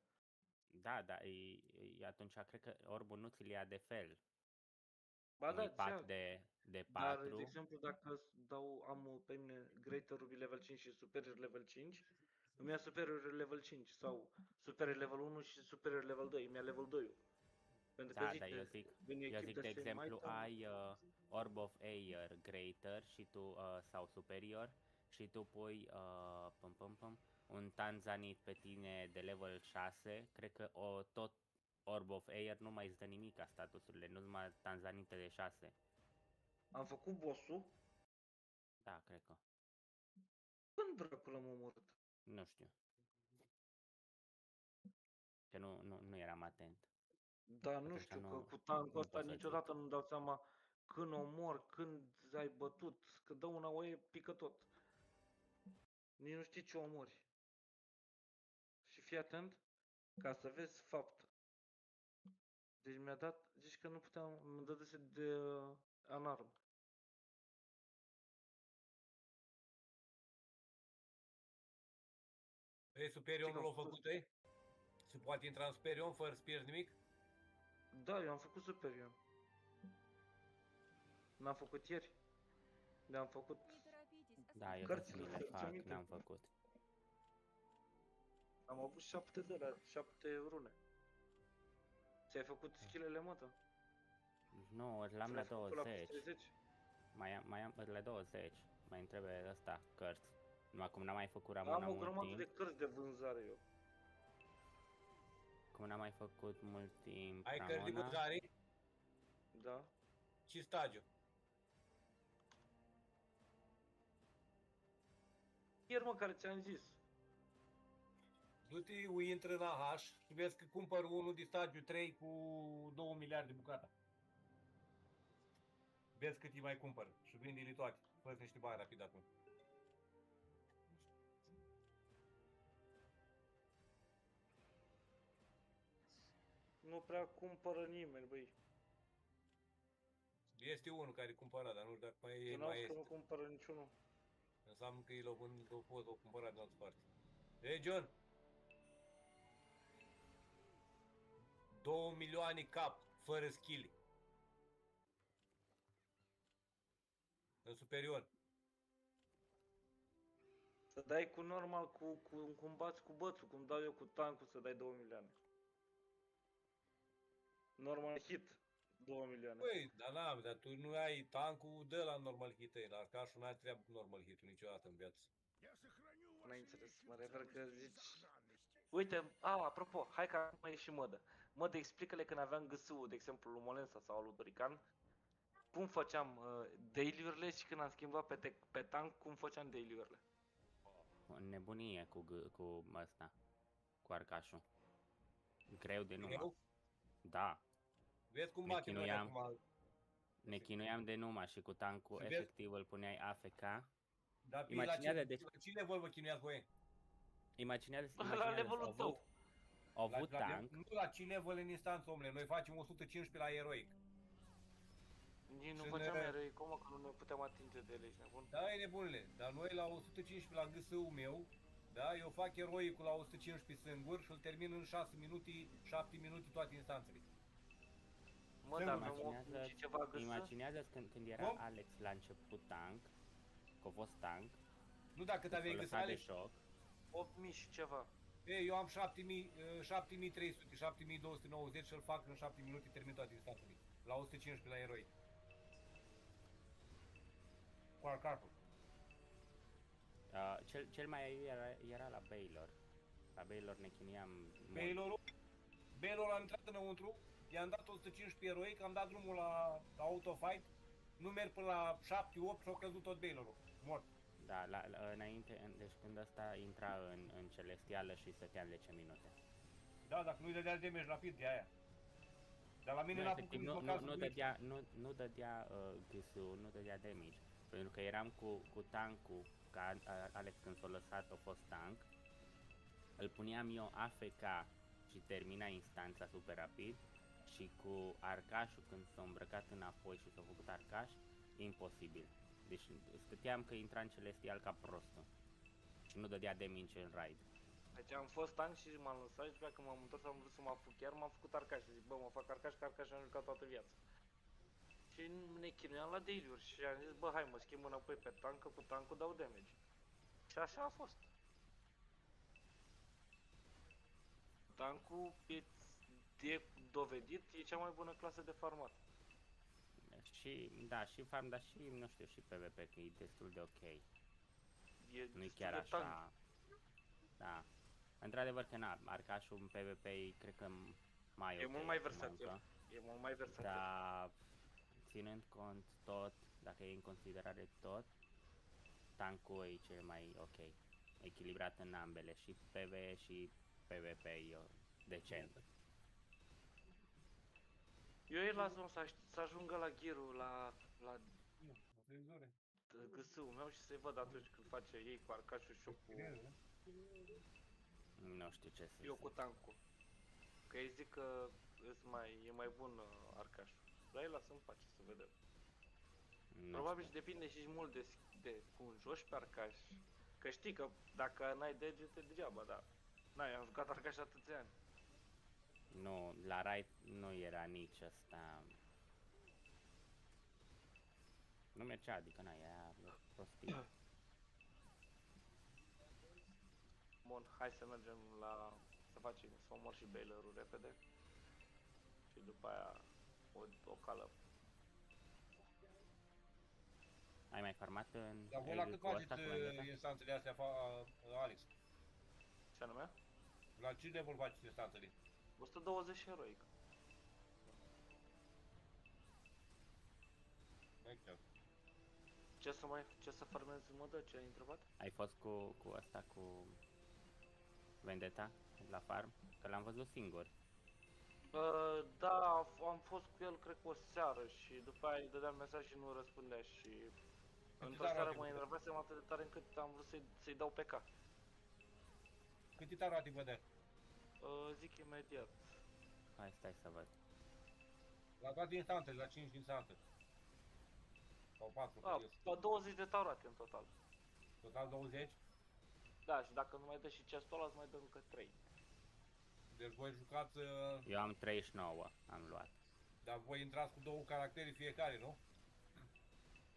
Da, da, atunci cred că orbul nu ți-l ia de fel. Ba Cum da, e ți pack ia. de Dar, 4. de exemplu, dacă am pe mine Greater Ruby level 5 și Superior level 5, îmi ia Superior level 5 sau Superior level 1 și Superior level 2, îmi ia level 2-ul. Pentru că Da, dar eu zice, zic, when you eu equip zic the de same exemplu, item, ai Orb of Air Greater și tu, sau Superior și tu pui un Tanzanite pe tine de level 6, cred că tot Orb of Air nu mai îți dă nimic ca statusurile, nu numai Tanzanite de 6. am făcut boss-ul, Da, cred că. când dracu l-am omorât? Nu știu. Că nu eram atent. Da, nu Atunci știu, că nu, cu tankul nu ăsta pot să niciodată zic. nu-mi dau seama când omor, când ai bătut, că dă una oaie, pică tot. Nici nu știi ce omori. Și fii atent, ca să vezi fapt. Deci mi-a dat, zici că nu puteam, mi-a dat de alarm. Ei, Superior nu l-a făcut, ei? Se poate intra în Superior fără să pierzi nimic? Da, eu am făcut superior. N-am făcut ieri. Le-am făcut Da, eu cărțile, tot le fac, cărțiminte. n-am făcut. Am avut 7 de la 7 rune. Ți-ai făcut skill-ele, mă, da? Nu, îl am Ți la le-ai făcut la 20. 30? Mai am la 20. Mai îmi trebuie ăsta, cărți. Numai cum n-am mai făcut Am Ramona o mult grămadă timp. de cărți de vânzare eu. Cum n-am mai făcut mult timp Ai cărți de Ramona. vânzare? Da? Ce stagiu? Ieri, mă, care ți-am zis. Du-te, intră în AH și vezi că cumpăr unul de stagiu 3 cu 2 miliarde bucata. Vezi cât îi mai cumpăr și vinde-le toate. Fă niște bani rapid acum. Nu prea cumpără nimeni, băi. Este unul care cumpăra, dar nu știu dacă mai, Să mai n-auzi că este. nu cumpără niciunul. Înseamnă că el l-a cumpărat din altă parte. Ei, John! 2 milioane cap, fără skill. În superior. Să dai cu normal, cum bați cu bățul, cum dau eu cu tancul, să dai 2 milioane. Normal hit, 2 milioane. Păi, dar tu nu ai tancul de la normal hit, la Arcașul n-ai treabă cu normal hit niciodată în viață. N-ai înțeles, mă refer că zici... Uite, apropo, hai că acum e și mădă. Mădă, explică-le când aveam GSU, de exemplu, lui Molensa sau lui Dorican, cum făceam daily-urile și când am schimbat pe tank, cum făceam daily-urile. O nebunie cu ăsta. Cu Arcașul. Greu de numai. Greu? Da. Vezi cum bate noi acum. Ne chinuiam de numai și cu tancul Și vezi- efectiv îl puneai AFK. Dar la Imaginează, ce level vă chinuiați voi? Imaginează La levelul tău. au avut tank. Nu la ce level în instanță, omule, noi facem 115 la eroic. Nici nu Și făceam ne- eroi, cum mă, că nu ne puteam atinge de ele, ești nebun? Da, e nebunule, dar noi la 115 la GSU-ul meu, da, eu fac eroicul la 115 singur și îl termin în 6 minute, 7 minute toate instanțele. Mă, dar avem 8 și ceva găsă? Imaginează când era Cum? Alex la început tank, că a fost tank, Nu dacă s-a aveai lăsat de găsale, șoc. 8000 și ceva. ei, eu am 7300, 7290 și îl fac în 7 minute, termin toate instanțele. La 115 la eroic. Cu Arcașul. Cel mai era la Baylor. La Baylor ne chinuiam mult. Baylor a intrat înăuntru, i-am dat 115 eroic, am dat drumul la autofight, nu merg până la 7-8 și au căzut tot Baylorul, mort. Da, înainte, deci când ăsta intra în celestială și stătea în 10 minute. Da, dacă nu-i dădea damage rapid de aia. Dar la mine Nu, n-a efectiv, făcut nici măcar să nu dădea GSU, nu dădea damage. Pentru că eram cu tankul, ca Alex când s-a lăsat a fost tank, îl puneam eu AFK și termina instanța super rapid și cu Arcașul când s-a îmbrăcat înapoi și s-a făcut Arcaș, imposibil. Deci stăteam că intra în celestial ca prostul și nu dădea damage în raid. Deci am fost tank și m-am lăsat și după când m-am întors am vrut să mă apuc chiar, m-am făcut Arcaș și zic, bă, mă fac Arcaș, că Arcaș am jucat toată viața. Și ne chinuiam la daily-uri și am zis, bă, hai mă schimb înapoi pe tank, că cu tankul dau damage. Și așa a fost. Tankul e dovedit, e cea mai bună clasă de farmat. Și, da, și farm, dar și, nu știu, și PvP, că e destul de ok. E Nu-i destul chiar de așa, tank. da. Într-adevăr că na, Arcașul în PvP e, cred că mai E ok mult mai să versatil. muncă, E mult mai versatil. dar ținând cont tot, dacă e în considerare tot, tankul e cel mai ok. Echilibrat în ambele, și PvE și PvP e decent. Eu îi las să ajungă la ghirul, la Nu, televizore. gâsâul meu și să-i văd atunci când face ei cu arcașul și eu cu, Nu știu ce să eu cu zic. tancul. Că ei zic că e mai bun arcașul. Dar îi las în pace să vedem. Nu Probabil și știu. depinde și mult de cum joci pe arcaș. Că știi că dacă n-ai degete, degeaba, da. N-ai, am jucat arcaș atâția ani. Nu, la Raid nu era nici ăsta. Nu mergea, adică era prostie. Bun, hai să mergem să facem, să omor și bailerul repede. Și după aia o calăm. Ai mai farmat în Dar voi la Ail cât cu ăsta, faceți cu Vendetta? instanțele astea, Alex? Ce anume? La ce level faceți instanțele? 120 heroic. Exact. Ce să farmez în modă? Ce ai întrebat? Ai fost cu ăsta, cu Vendetta la farm? Că l-am văzut singur. Da, am fost cu el cred că o seară și după aia îi dădeam mesaj și nu răspundea și într-o seară mă enervasem atât de tare încât am vrut să-i dau pe K. Câte tarate vă dă? Zic imediat. Hai, stai să văd. La toate instanțele, la 5 instanțe. Sau 4, La 20 de taurate în total. total 20. Da, și dacă nu mai dă și chestul ăla, îți mai dă încă 3. Deci voi jucați, Eu am 39, am luat. dar voi intrați cu 2 caractere fiecare, nu?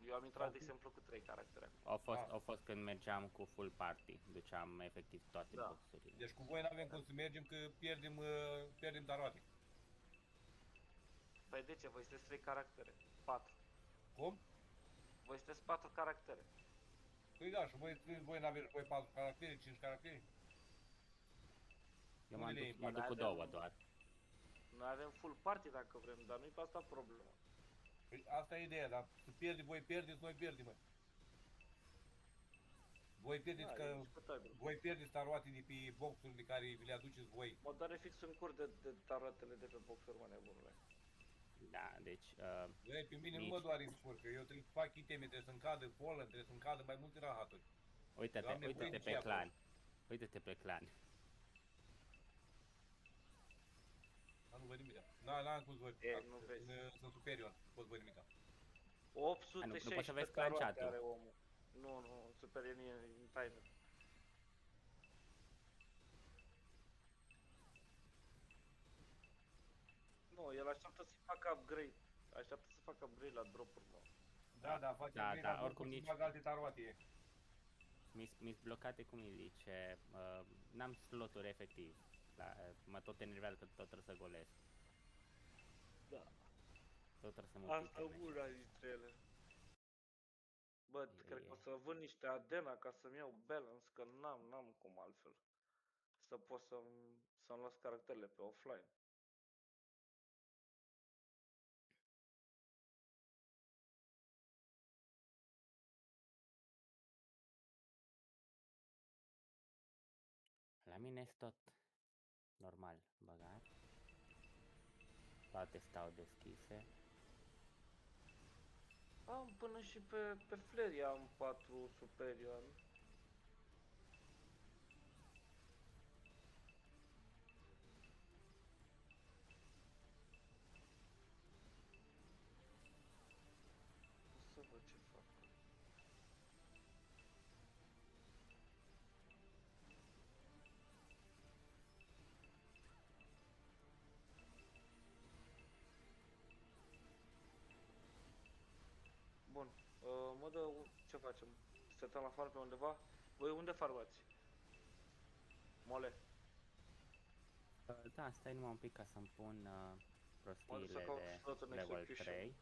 Eu am intrat, de exemplu, cu 3 caractere. Au fost când mergeam cu full party, duceam efectiv toate Da. boxurile. Deci cu voi n-avem cum să mergem, că pierdem tarate. Păi de ce? Voi sunteți 3 caractere. 4. Cum? Voi sunteți 4 caractere. Păi da, și voi n-aveți voi 4 caractere, 5 caractere? Eu Unde le mă duc cu avem- 2 doar. Noi avem full party dacă vrem, dar nu-i pe asta problema. Păi asta e ideea, dar să voi pierdeți, noi pierdem, mă. Voi pierdeți, Da, e că discutabil. voi pierdeți taroate de pe boxurile care vi le aduceți voi. Mă doare fix în cur de tarotele de pe boxuri, mă nebunule. Da, deci... Băi, pe mine nu Nici- mă doare în scurt, că eu trebuie să fac iteme, trebuie să-mi cadă pollen, trebuie să-mi cadă mai multe rahaturi. Uite-te, Doamne, uite-te voi pe ce clan. acolo? Uite-te pe clan. Nu văd nimic. N-am cum să văd. E, nu vezi. Sunt superior, nu pot văd nimic. 816 Nu poți să vezi tarote clan chat-ul. are omul. Nu, superior în timer. Nu, el așteaptă să facă upgrade. Așteaptă să facă upgrade la drop-uri, mă. Da, face Da, grade, da, dar oricum pot să nici- bag alte taroate. Mi-s blocate, cum îi zice, n-am sloturi efectiv. Mă tot enervează că tot trebuie să golesc. Da. Tot trebuie să mă Asta pică. una dintre ele. Bă, E- cred că o să vând niște Adena ca să-mi iau balance, că n-am cum altfel. Să pot să-mi las caracterele pe offline. La mine este tot normal băgat. Toate stau deschise. Am până și pe Flare am 4 superior. O să văd ce fac. Bun, ce facem? Stăm la farm pe undeva? Voi unde farmați? Mole. Da, stai numai un pic ca să-mi pun Mă duc să prostiile caut de slot în level execution. 3.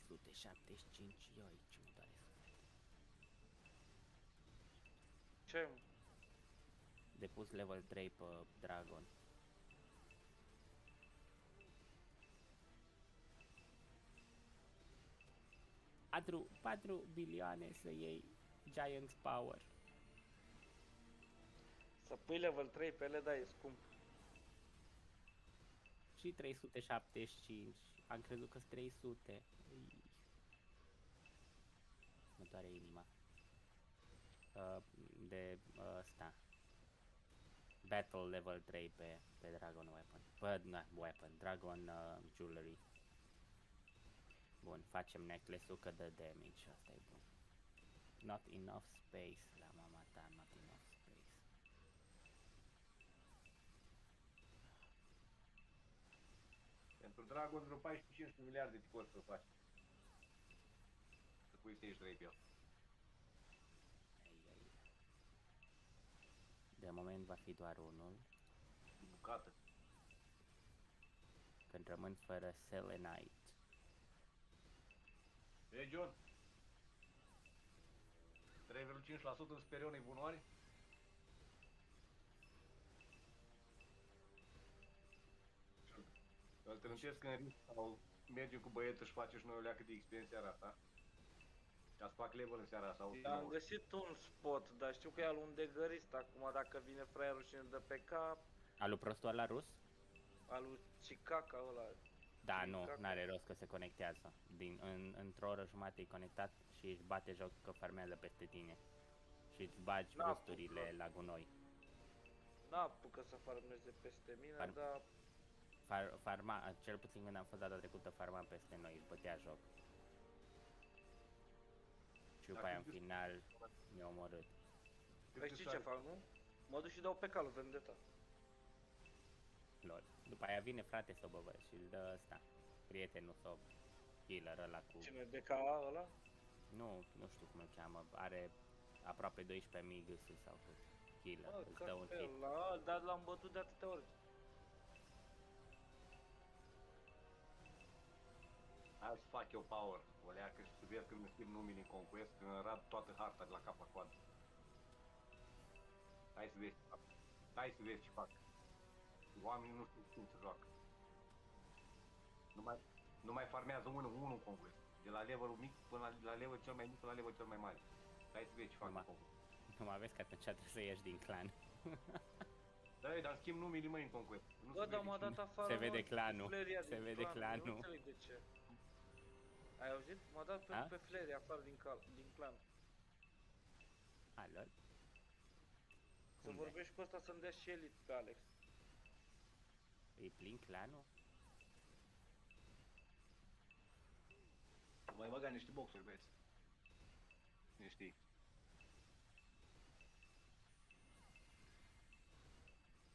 ...375, eu aici mă doare sufletul. Ce ai, mă? De pus level 3 pe Dragon. Patru bilioane să iei Giant's Power. Să pui level 3 pe ele, da, e scump. Și 375. Am crezut că-s 300. Ui. Mă doare inima. De ăsta. Battle level 3 pe Dragon Weapon. Weapon. Dragon Jewelry. Bun, facem necklace-ul că dă damage. Asta e bun. Not enough space. La mama ta, not enough space. Pentru Dragon vreo 14-15 miliarde de cost să faci. Să pui stage 3 pe el. Ai. De moment va fi doar unul. Bucată. Când rămân fără Selenite. E, John? 3,5% în sperion e bunoare? Îl trântesc în risc sau mergem cu băietul și face și noi o leacă de XP în seara asta? Ca să fac level în seara asta. Am găsit un spot, dar știu că e al un degărist acum, dacă vine fraierul și ne dă pe cap, Alu prostul ăla rus? al lui Cicaca ăla. Da, nu, Caca. n-are rost că se conectează. Într-o oră jumate e conectat și își bate joc că farmează peste tine. Și îți bagi N-a boosturile apucat. la gunoi. N-a apucat să farmeze peste mine, dar Farma, cel puțin când am fost data trecută, farma peste noi, își bătea joc. Și după aia în final mi-a omorât. păi știi ce fac, nu? Mă duc și dau pe calul vendeta. Lol. După aia vine frate să băbă și îl dă ăsta. Prietenul sau healer ăla cu... Cine, DKA ăla? Nu știu cum îl cheamă, are aproape 12.000 gâsuri sau cât. Healer, Mă, îți dă un hit. capel, dar l-am bătut de atâtea ori. Hai să fac eu power, o leacă și să vezi când îmi schimb numele în Conquest, când îmi rad toată harta de la cap la coadă. Hai să vezi ce fac. Hai să vezi ce fac. Oamenii nu știu cum să joacă. Nu mai farmează unul în Conquest. De la levelul mic până la level cel mai mic până la level cel mai mare. Hai să vezi ce fac în Conquest. Nu mai vezi că atunci trebuie să ieși din clan. Da, dar schimb numele măi în Conquest. Nu Bă, se dar vede m-a cine. dat afară, Se mă, vede clanul, Fleria se din vede clan, clanul. Nu înțeleg de ce. Ai auzit? M-a dat A? pe Fleria afară din clan. Alor. Să vorbești cu ăsta să-mi dea și elite pe Alex. E plin clanul? Mai băga niște boxuri, băieți. Niște.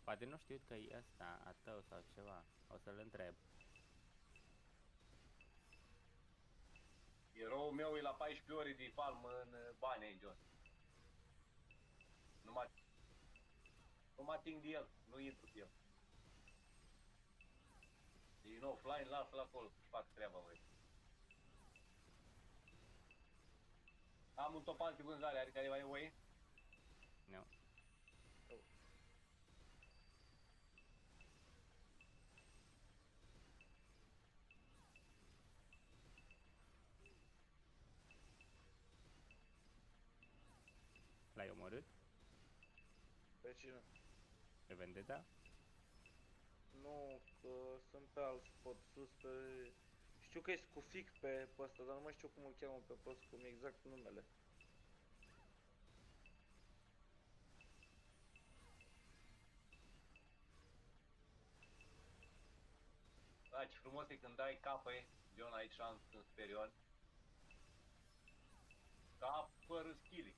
Poate nu știu că e ăsta a tău sau ceva. O să-l întreb. Eroul meu e la 14 ore de palmă în bani aici, John. Nu mă ating de el, nu intru pe el. Din nou, offline, lasă-l acolo, să fac treaba, băi. Am un topan de vânzare, are careva nevoie? Nu. L-ai omorât? Pe cine? Pe Vendetta? Nu, că sunt pe alt spot, sus pe... Știu că e scufic pe ăsta, dar nu mai știu cum îl cheamă pe post, cum e exact numele. Da, ce frumos e când dai capăi, John, ai șans în superior. Cap fără skill.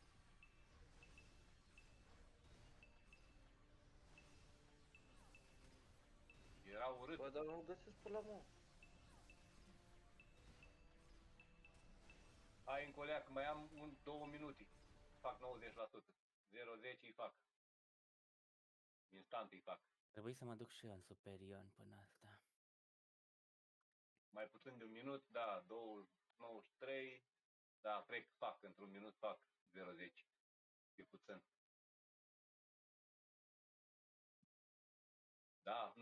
Era urât. Bă, dar nu-l găsesc pe la mă. Hai în coleac, mai am 2 minute. Fac 90%. 0-10 îi fac. Instant îi fac. Trebuie să mă duc și eu în superior până asta. Mai puțin de un minut, da, 2:93. Da, cred că fac, într-un minut fac 0-10. E puțin.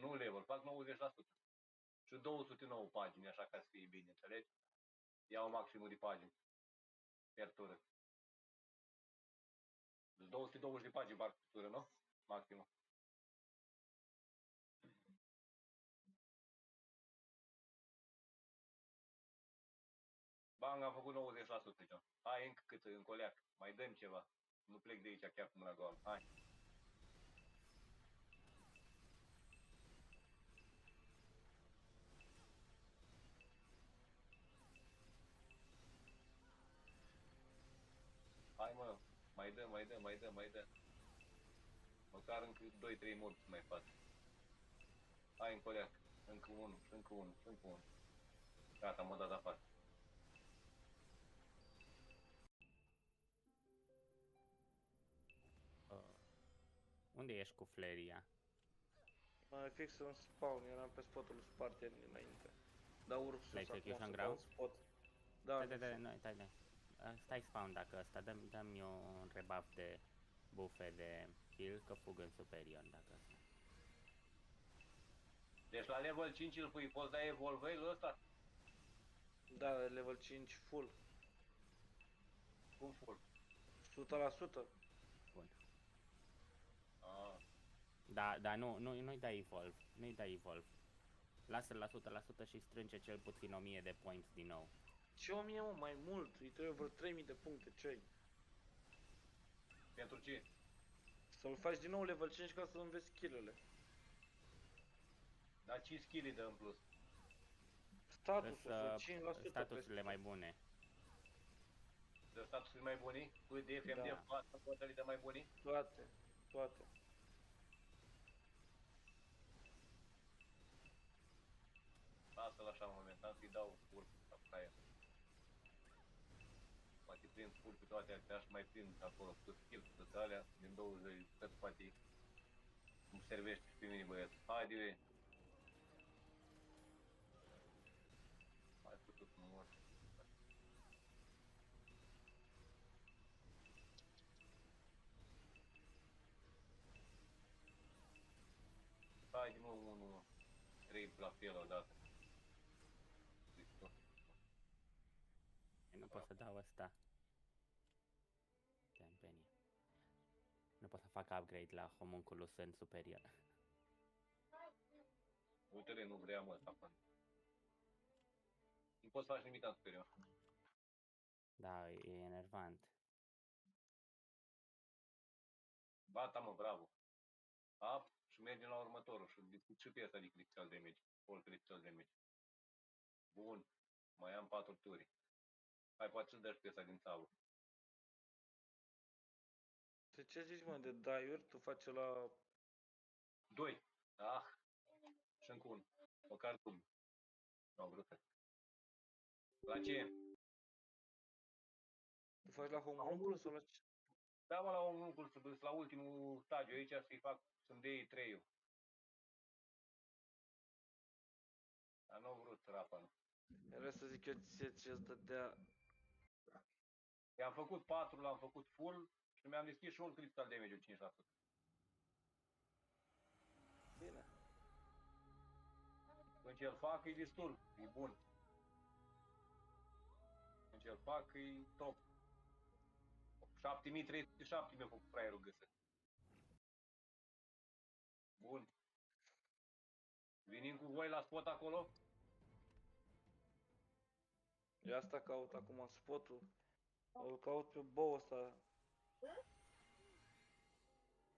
nu level, fac 90%. Și 209 pagini, așa ca să fie bine, înțelegi? Iau maximul de pagini per tură. 220 de pagini par tură, nu? Maximum. Bang, am făcut 90% deja. Hai încă cât în coleac. Mai dăm ceva. Nu plec de aici chiar până la goală. Hai. Hai mă. Mai dă, mai dă, mai dă, mai dă. Măcar încă 2-3 morți mai fac. Hai în coleac. Încă unul, încă unul, încă unul. Gata, m-a dat afară. Unde ești cu Fleria? Mai fix în spawn, eram pe spotul lui Spartan înainte. Dar urc sus Like acum execution să ground? dau spot. Da, Stai. Stai spawn dacă ăsta, dăm eu un rebuff de bufe de heal, că fug în superior dacă ăsta. Deci la level 5 îl pui, poți da evolve-ul ăsta? da, level 5 full. Cum full? 100%. Bun. Ah. Da, nu-i dai evolve, nu-i dai evolve. Lasă-l la 100% și strânge cel puțin 1000 de points din nou. Ce 1000, mă, mai mult, îi trebuie vreo 3000 de puncte, ce-ai? Pentru ce? Să-l faci din nou level 5 ca să înveți skill-urile. Dar ce skill-i dă în plus? Statusul, vreo 5% statusurile mai bune. Dă statusuri mai buni? Cu DFM, Da. față, poate le dă mai buni? Toate, toate. Lasă-l așa un moment, să-i dau full la el. Poate prind full pe toate astea și mai prind acolo cu skill, cu toate alea, din 20, cât poate îmi servește și pe mine băieți. Haide, vei! Mai putut să mor. Haide mă, 1, 3 la fel odată. Nu pot să dau ăsta. Tâmpenie. Nu pot să fac upgrade la homunculus în superior. Uite-le, nu vrea mă ăsta până. Nu poți să faci nimic în superior. Da, e enervant. Bata mă, bravo. Up și mergem la următorul și discut și piesa de critical damage. All critical damage. Bun. Mai am 4 turi. Hai, poate să-l dai piesa din țavă. De ce zici, mă, de die-uri? Tu faci la... 2. Ah. Și încă unul. Măcar cum. Nu, brută. La ce? Tu faci la homunculus sau la ce? Da, mă, la un lucru să duc la ultimul stagiu aici să-i fac, să-mi dea 3-ul. Dar nu au vrut rapa, nu. Era să zic eu ce-ți dădea... I-am făcut 4, l-am făcut full și mi-am deschis și un critical damage-ul 5%. Bine. Când ce-l fac, e destul, e bun. Când ce-l fac, e top. 7307 mi-a făcut fraierul gâsă. Bun. Venim cu voi la spot acolo? Eu asta caut acum spotul. Îl caut pe bow ăsta.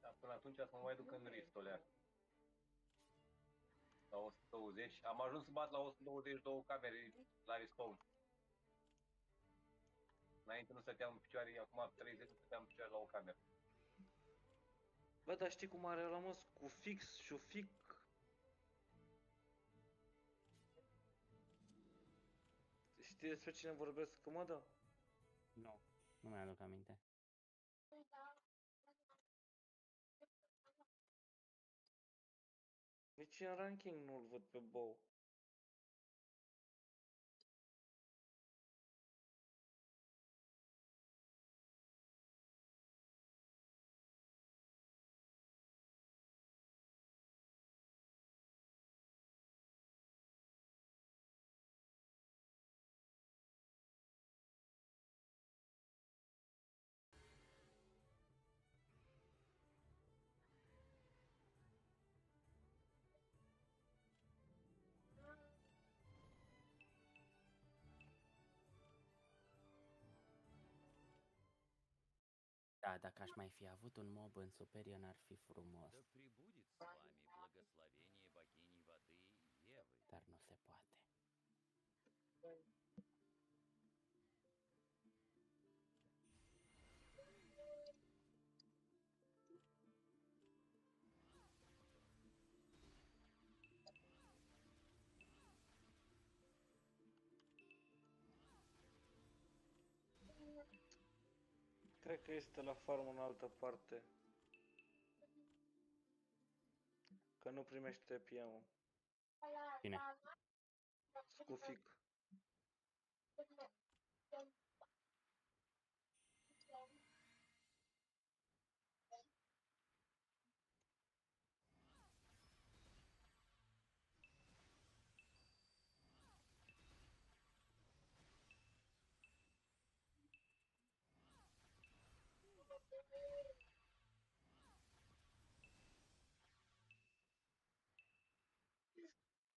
Dar până atunci să mă mai duc în ristolear. La 120. Am ajuns să bat la 122 camere la respawn. Înainte nu stăteam în picioare, acum 30 nu stăteam în picioare la o cameră. Bă, dar știi cum are ăla, mă, cu fix și o fic? Știi despre cine vorbesc, mă, da? Nu mai aduc aminte. Nici în ranking nu-l văd pe bow. Da, dacă aș mai fi avut un mob în Superior ar fi frumos. Да пребудет с вами благословение богини воды Евы. Dar nu se poate. Cred că este la farm în altă parte. Că nu primește PM-ul. Cine? Scufic.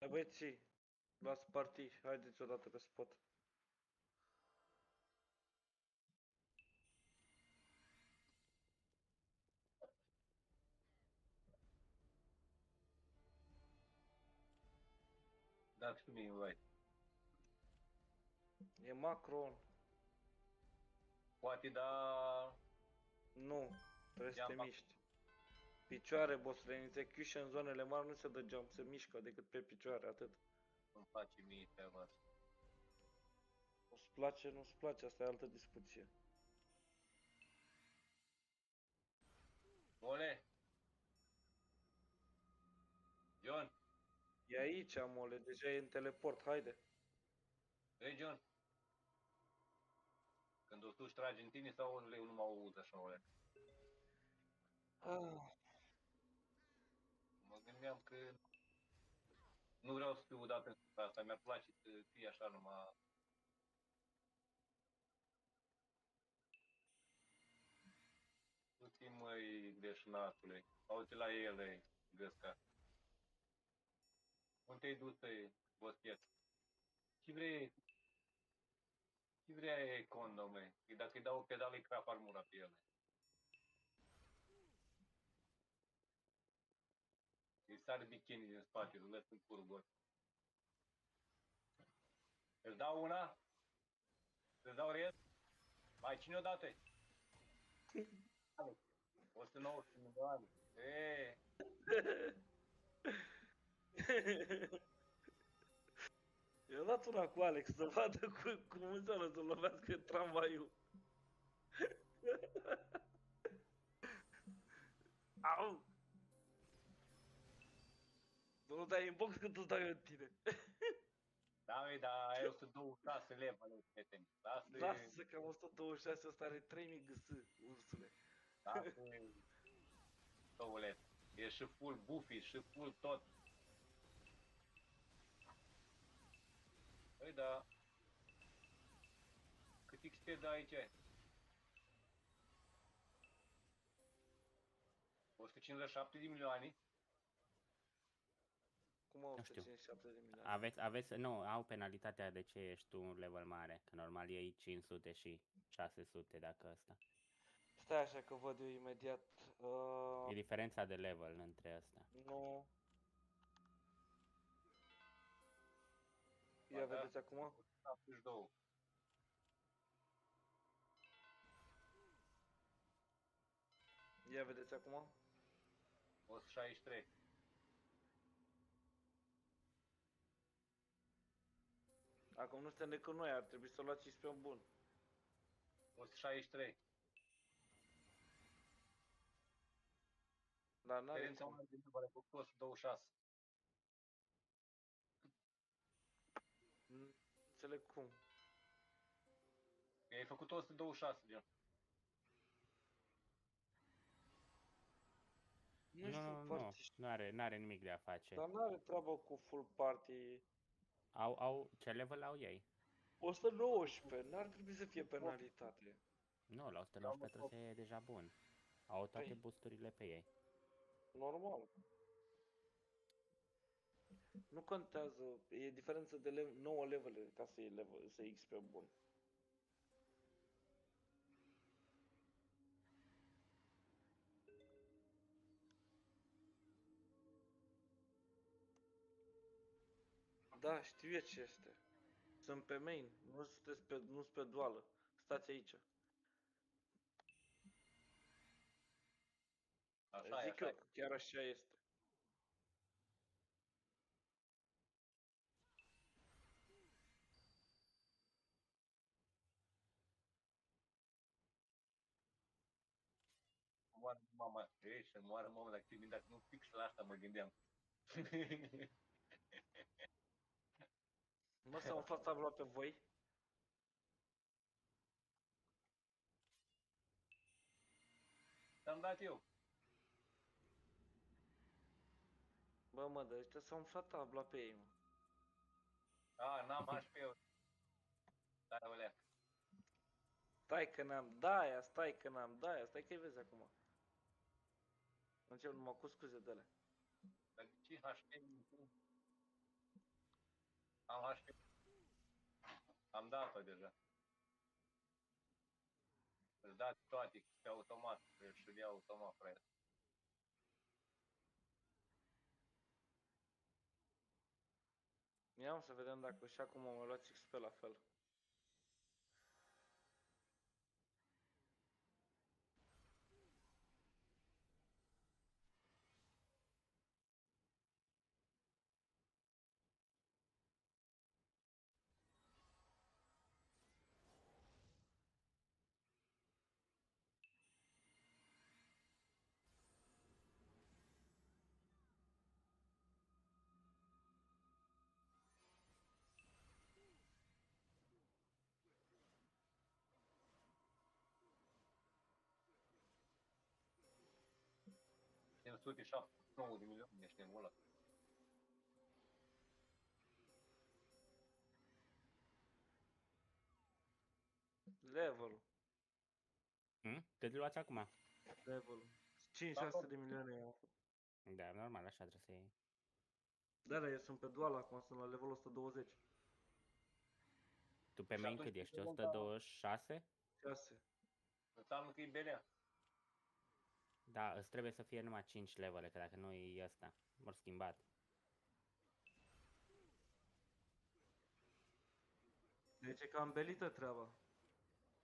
Băieții, luați partii, haideți odată pe spot. Dați și mie invite. E Macron. Poate da... Nu, trebuie să te Jump up. miști. Picioare, bossule, în execution, în zonele mari nu se dă jump, se mișcă decât pe picioare, atât. Îmi place mie treaba asta. Nu-ți place, nu-ți place, asta e altă discuție. Mole! John! E aici, amole, deja e în teleport, haide. Ei, John! Când o suși tragi în tine sau eu nu mă aud așa, ole? Ah, Mă gândeam că nu vreau să fiu udat în asta, mi-ar place să fie așa numai... Du-te, măi, deșnatule. Auzi la ele, găsca. Unde te-ai dus, boschet? Ce vrei condom, măi? Că dacă îi dau o pedală, îi crap armura pe ele. Îi sare bikini din spate, îl lăs în curul gol. Îți dau una? Îți dau rest? Mai cine o dată? 190 milioane. Eee! i-a dat una cu Alex să vadă cum înseamnă să lovească tramvaiul. Au! Nu dai în box cât îți dau eu în tine. Da, măi, dar ai 126 lei, mă, prieteni. Lasă că am 126, ăsta are 3000 GS, ursule. Lasă, stăulet. E și full buffy, și full tot. Păi da. Cât XP dă aici? 157 de milioane? Cum au Nu știu. 157 de milioane? Aveți, nu, au penalitatea de ce ești tu un level mare, că normal iei 500 și 600 dacă ăsta. Stai așa că văd eu imediat. E diferența de level între ăsta. Nu. Ba Ia da. vedeți acum? 72. Ia vedeți acum? 163. Acum nu suntem decât noi, ar trebui să luați XP bun. 163. Dar n-are Diferența cum. unui din după are făcut 126. Nu înțeleg cum. Mi-ai făcut 126, John. Nu știu, party. N-are nimic de a face. Dar n-are treabă cu full party. Ce level au ei? 119, n-ar trebui să fie penalitate. Nu, la 119 trebuie să e deja bun. Au toate Păi. boosturile pe ei. Normal. Nu contează, e diferență de 9 levele ca să iei să iei XP bun. Da, știu eu ce este. Sunt pe main, nu sunt pe duală. Stați aici. Așa e, Zic așa eu e. că chiar așa este. Moară mama, ei, să moară mama, dacă te dacă nu fix la asta mă gândeam. Mă, s-a umflat tabla pe voi? Ți-am dat eu. Bă, de ăștia s-a umflat tabla pe ei, mă. A, n-am HP-uri. Da, olea. Stai că n-am de-aia, stai că n-am de-aia, stai că-i vezi acum. Încep numai cu scuze de alea. Dar ce HP? Am HP. Am dat-o deja. Îți dați toate pe automat. Și le iau automat, frate. Ia să vedem dacă și acum mă luați XP la fel. Din 179 de milioane, ești nebun ăla. Level. Cât luați acum? Level. 5-6 de milioane i-am făcut. Da, normal, așa trebuie să iei. Da, eu sunt pe dual acum, sunt la level 120. Tu pe Și main atunci cât ești? te mult, dar 126? 6. înseamnă că e belea. Da, îți trebuie să fie numai 5 levele, că dacă nu e ăsta. M-au schimbat. Deci e cam belită treaba.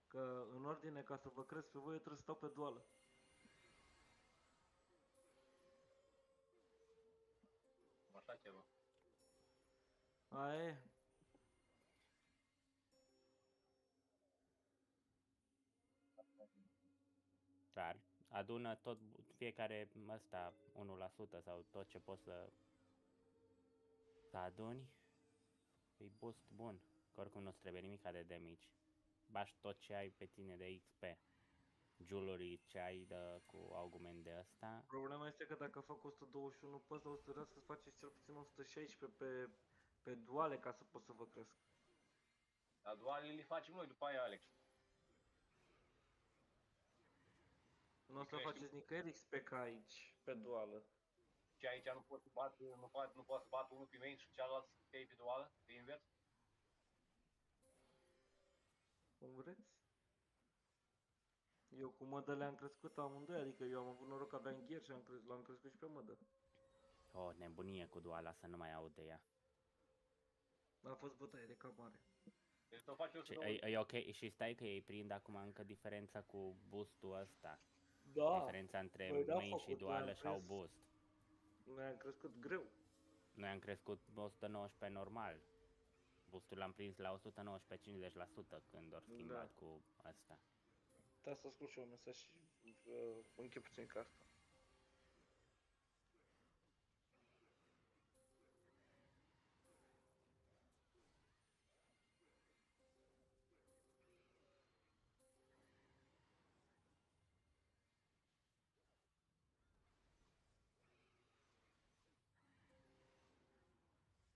Că în ordine ca să vă cresc pe voi trebuie să stau pe duală. Așa ceva. Aia e. Clar. Adună tot, fiecare ăsta 1% sau tot ce poți să aduni. E boost bun. Că oricum nu-ți trebuie nimic de damage. Bași tot ce ai pe tine de XP. Jewelry ce ai cu augment de ăsta. Problema este că dacă fac 121 pe ăsta, o să trebuia să faceți cel puțin 116 pe duale ca să pot să vă cresc. Dar dualele le facem noi după aia, Alex. Nu o să creștem. faceți nicăieri XP ca aici, pe duală. Și aici nu pot să bat, nu pot să bat unul pe main și cealaltă să fie pe duală, pe invers. Cum vreți? Eu cu mădă le-am crescut amândoi, adică eu am avut noroc că aveam gher și l-am crescut și pe mădă. O nebunie cu duala să nu mai aud de ea. A fost bătaie de cap mare. Deci să facem Și e ok, și stai că ei prind acum încă diferența cu boostul ăsta. Da! Diferența între Păi n-am main și făcut, duală le-am și au prins. boost. Noi am crescut greu. Noi am crescut 119 normal. Boostul l-am prins la 119-50% când ori schimbat cu asta. Da, să ascult și eu un mesaj și închei puțin ca asta.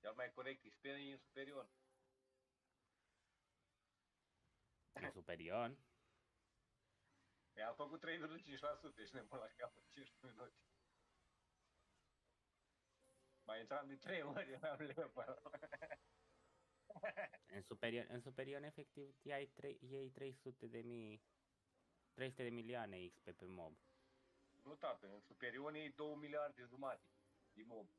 cel mai corect, XP e în superior. În superior. Păi am făcut 3,5%, ești nebun la capăt, 15 minute. Mai intram de 3 ori, eram level. În superior efectiv iei 300 de milioane XP pe mob. Nu, tată, în superior e 2 miliarde jumate de mob.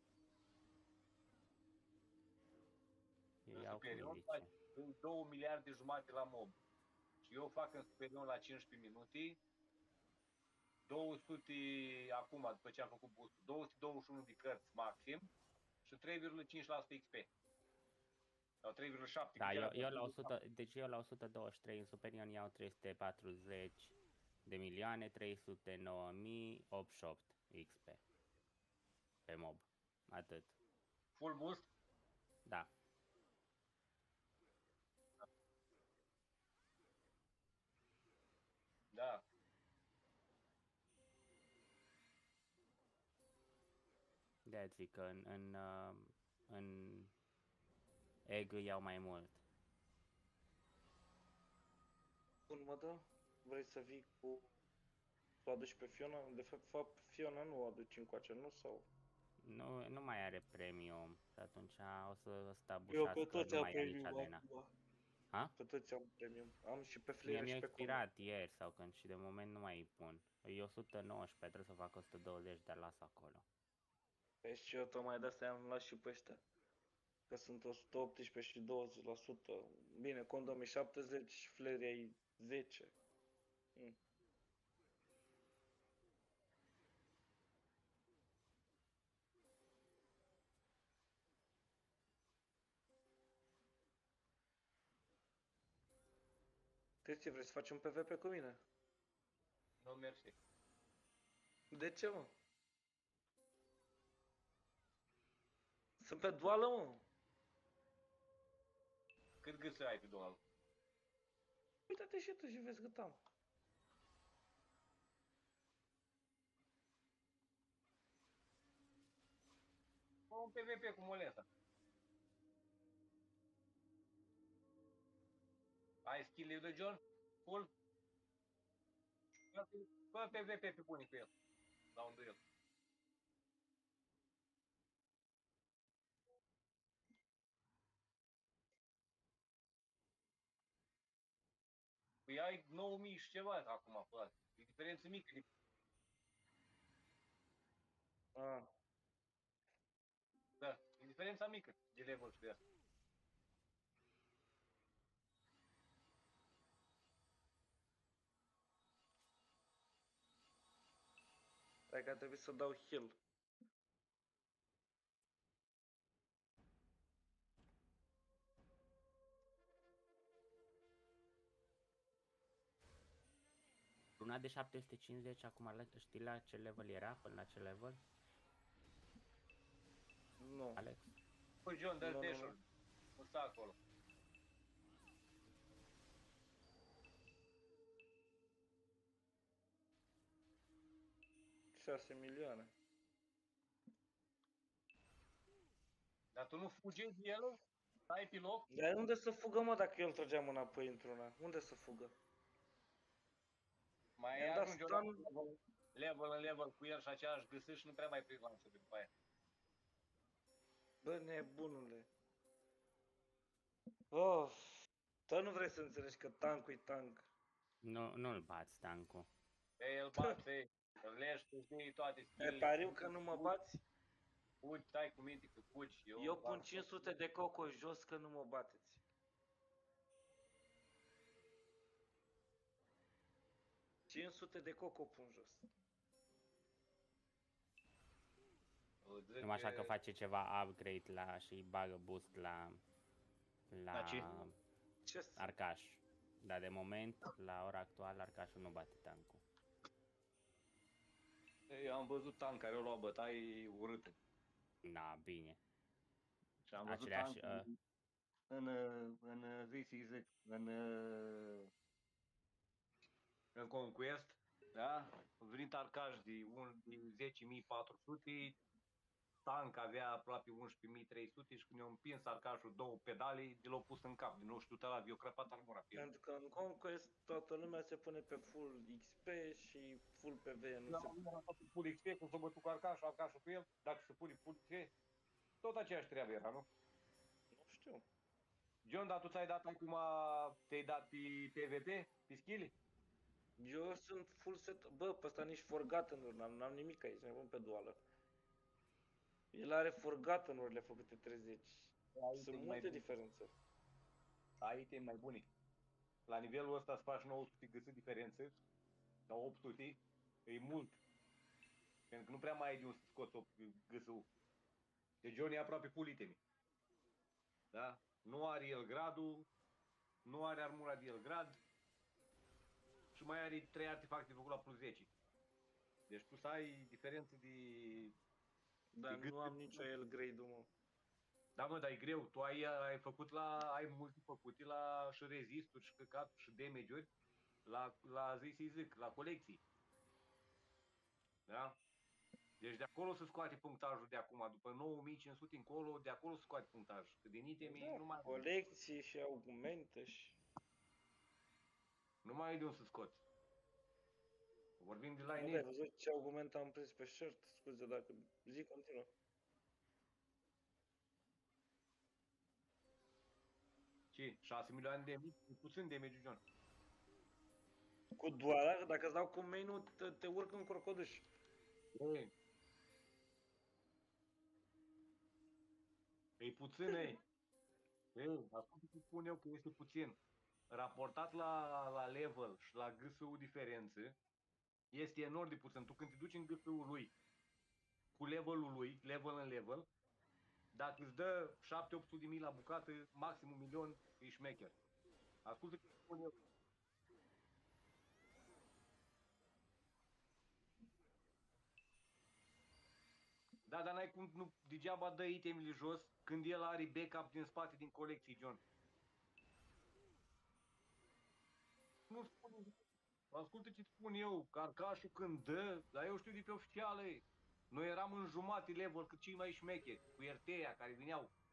Ei au cu Superior miliție. sunt 2 miliarde jumate la mob. Și eu fac în superior la 15 minute 200 acum, după ce am făcut boost 221 de cărți maxim și 3,5% XP. Sau 3,7, Da, cât era? eu la 100, deci eu la 123 în superior iau 340 de milioane, 309.088 XP pe mob. Atât. Full boost? Da. Da. De-aia zic că în egg iau mai mult. Bun, mă dă? Vrei să vii cu... să o aduci pe Fiona? De fapt, Fiona nu o aduci încoace, nu? Sau... Nu mai are premium și atunci o să Eu pe stabușească, toți nu am mai ia nici premium arena. acum. Ha? Pe toți am premium. Am și pe Mie Flare mi-a și pe Conan. expirat ieri sau când și de moment nu mai îi pun. E 119, trebuie să fac 120 de las acolo. Păi și eu tocmai de asta am luat și pe ăștia. Că sunt 118 și 20%. Bine, Condom e 70, Flare e 10. Mm. Cristi, vrei să faci un PvP cu mine? Nu, mersi. De ce, mă? Sunt pe duală, mă. Cât gâți ai pe dual? Uite-te și tu și vezi cât am. Fă un PvP cu moleza. Ai skill-ul de John? Full? Fă PvP pe bune cu el. La un duel. Păi ai 9000 și ceva acum, frate. E diferență mică. Ah, Da, e diferența mică de level și de asta. stai că trebuie să dau heal. Luna de 750 acum știi la ce level era? Până la ce level? Nu. Alex? Păi John, dă-l Nu, nu, dash-ul. Nu sta acolo. Nu. 6 milioane. Dar tu nu fugi de el? Stai pe loc? Dar unde să fugă, mă, dacă eu îl trăgeam înapoi într-una? Unde să fugă? Mai I-am dat ajunge odată stun. level în level cu el și aceeași găsești și nu prea mai prind lansuri după aia. Bă, nebunule. Oh, tu nu vrei să înțelegi că tankul e tank. Nu-l bați, tancul. Pe el bate, îl leși, tu știi toate E skill-urile. pariu că nu mă bați? Fugi, stai cu minte că fugi. Eu pun 500 de coco jos că nu mă bateți. 500 de coco pun jos. Numai așa că face ceva upgrade la și bagă boost la ce? Ce Arcaș. Dar de moment, la ora actuală, Arcașul nu bate tancul. Eu am văzut tank care au luat bătaie urâte. Na, bine. Și am văzut Aceleași, tank în zi să zic, în Conquest, da? A venit arcaș de 10.400, tank avea aproape 11.300 și când i-a împins arcașul 2 pedale, de l-au pus în cap, din 900 la i-a crăpat armura pe el. Pentru că în Conquest toată lumea se pune pe full XP și full PV, nu se... Am făcut full XP, cum s-a bătut cu arcașul pe el, dacă se pune full XP, tot aceeași treabă era, nu? Nu știu. John, dar tu ți-ai dat acum, te-ai dat pe PvP, pe skill? Eu sunt full set... Bă, pe ăsta nici Forgotten-uri, n-am nimic aici, ne vom pe duală. El are Forgotten-urile făcute 30. ai Sunt itemi mai multe bune. diferențe. Ai itemi mai bune. La nivelul ăsta să faci 900 găsit diferențe, sau 800, e mult. Pentru că nu prea mai ai de unde să scoți gâsul. De Johnny e aproape full itemi. Da? Nu are el gradul, nu are armura de el grad și mai are 3 artefacte făcut la plus 10. Deci tu să ai diferențe Dar de nu am gât. nicio el grade-ul, mă. Da, mă, dar e greu. Tu ai făcut ai multe făcute la și rezisturi și căcaturi și damage-uri la zic, la colecții. Da? Deci de acolo se scoate punctajul de acum, după 9500 încolo, de acolo se scoate punctajul. Că din itemi Da, colecții și argumente și... nu mai ai de unde să scoți. Vorbim de Mă, ai Lineage. văzut ce argument am prins pe shirt? Scuze dacă zic continuă. Ce? 6 milioane de damage? E puțin damage, John. Cu doar dacă îți dau cu main-ul, te urc în crocodiș. Ei, e puțin, ei. Ei, ascultă ce spun eu că este puțin. Raportat la level și la GSU diferențe, este enorm de puțin. Tu când te duci în GSU lui, cu levelul lui, level în level, dacă îți dă 7-800 de mii la bucată, maxim 1.000.000, e șmecher. Ascultă ce spun eu. Da, dar n-ai cum, nu, degeaba dă itemele jos când el are backup din spate din colecții, John. Nu spune, ascultă ce spun eu, carcașul când dă, dar eu știu de pe oficiale. Noi eram în jumate level cât cei mai șmecheri, cu Ertea care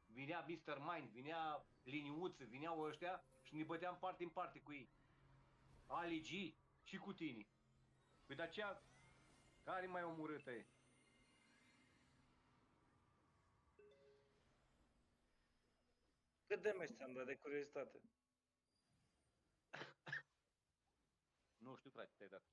vinea Mr. Mind, vinea Liniuță, vineau ăștia și ne băteam parte în parte cu ei. Ali G și cu tine. Păi de aceea, care mai omorâtă e? Cât de meci ți-am dat de curiozitate? Nu știu, frate, te-ai dat.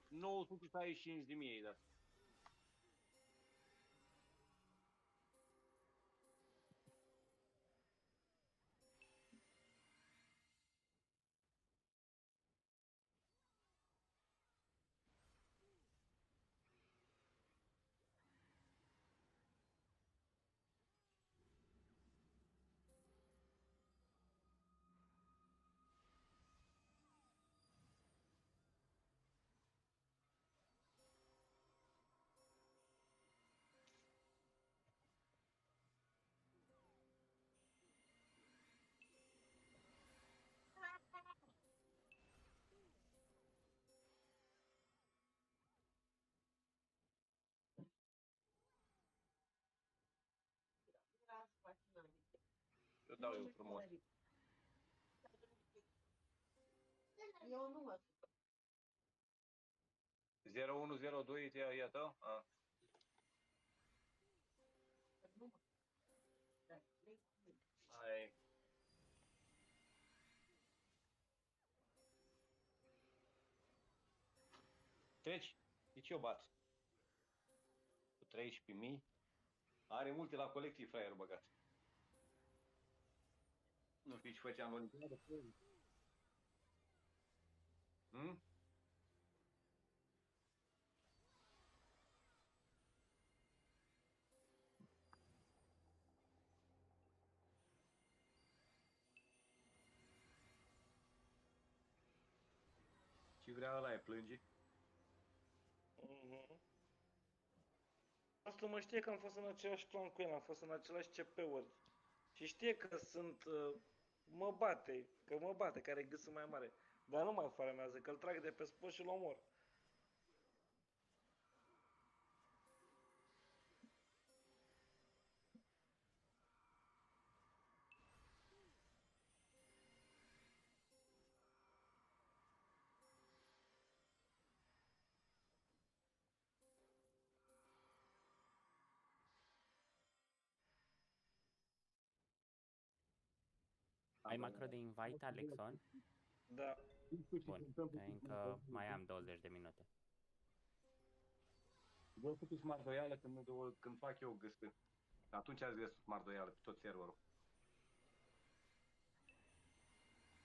965 de mii, da. Eu dau eu frumos. Eu nu mă. 0102 e a tău? A. Ai. Treci? De ce o bați? Cu 13.000? Are multe la colecții, fraierul băgat. Nu știi ce făceam în Olimpiadă? Hmm? Ce vrea ăla e, plânge? Mhm. Asta mă știe că am fost în același clan cu el, am fost în același CP-uri. Și știe că sunt... mă bate, care e gâsul mai mare. Dar nu mă farmează, că îl trag de pe spus și îl omor. Ai macro de invite, Alexon? Da. Nu știu ce Bun, se întâmplă cu încă mai am 20 de minute. Vreau să fiți mardoială când fac eu găsă. Atunci ați găsit mardoială pe tot serverul.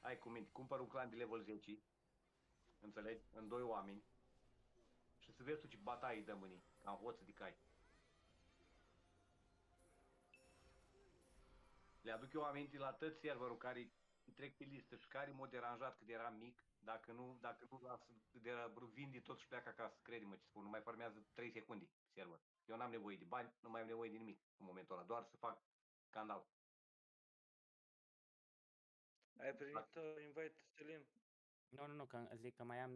Ai cu minte, cumpăr un clan de level 10, înțelegi? În 2 oameni. Și să vezi tu ce bataie dăm în ei, ca în hoță de cai. Le aduc eu aminte la tot serverul care îi trec pe listă și care m-a deranjat cât era mic, dacă nu lasă vinde tot și pleacă acasă, crede-mă ce spun, nu mai farmează 3 secunde pe server. Eu n-am nevoie de bani, nu mai am nevoie de nimic în momentul ăla, doar să fac canal. Ai primit invite, Selin? Nu, că zic că mai am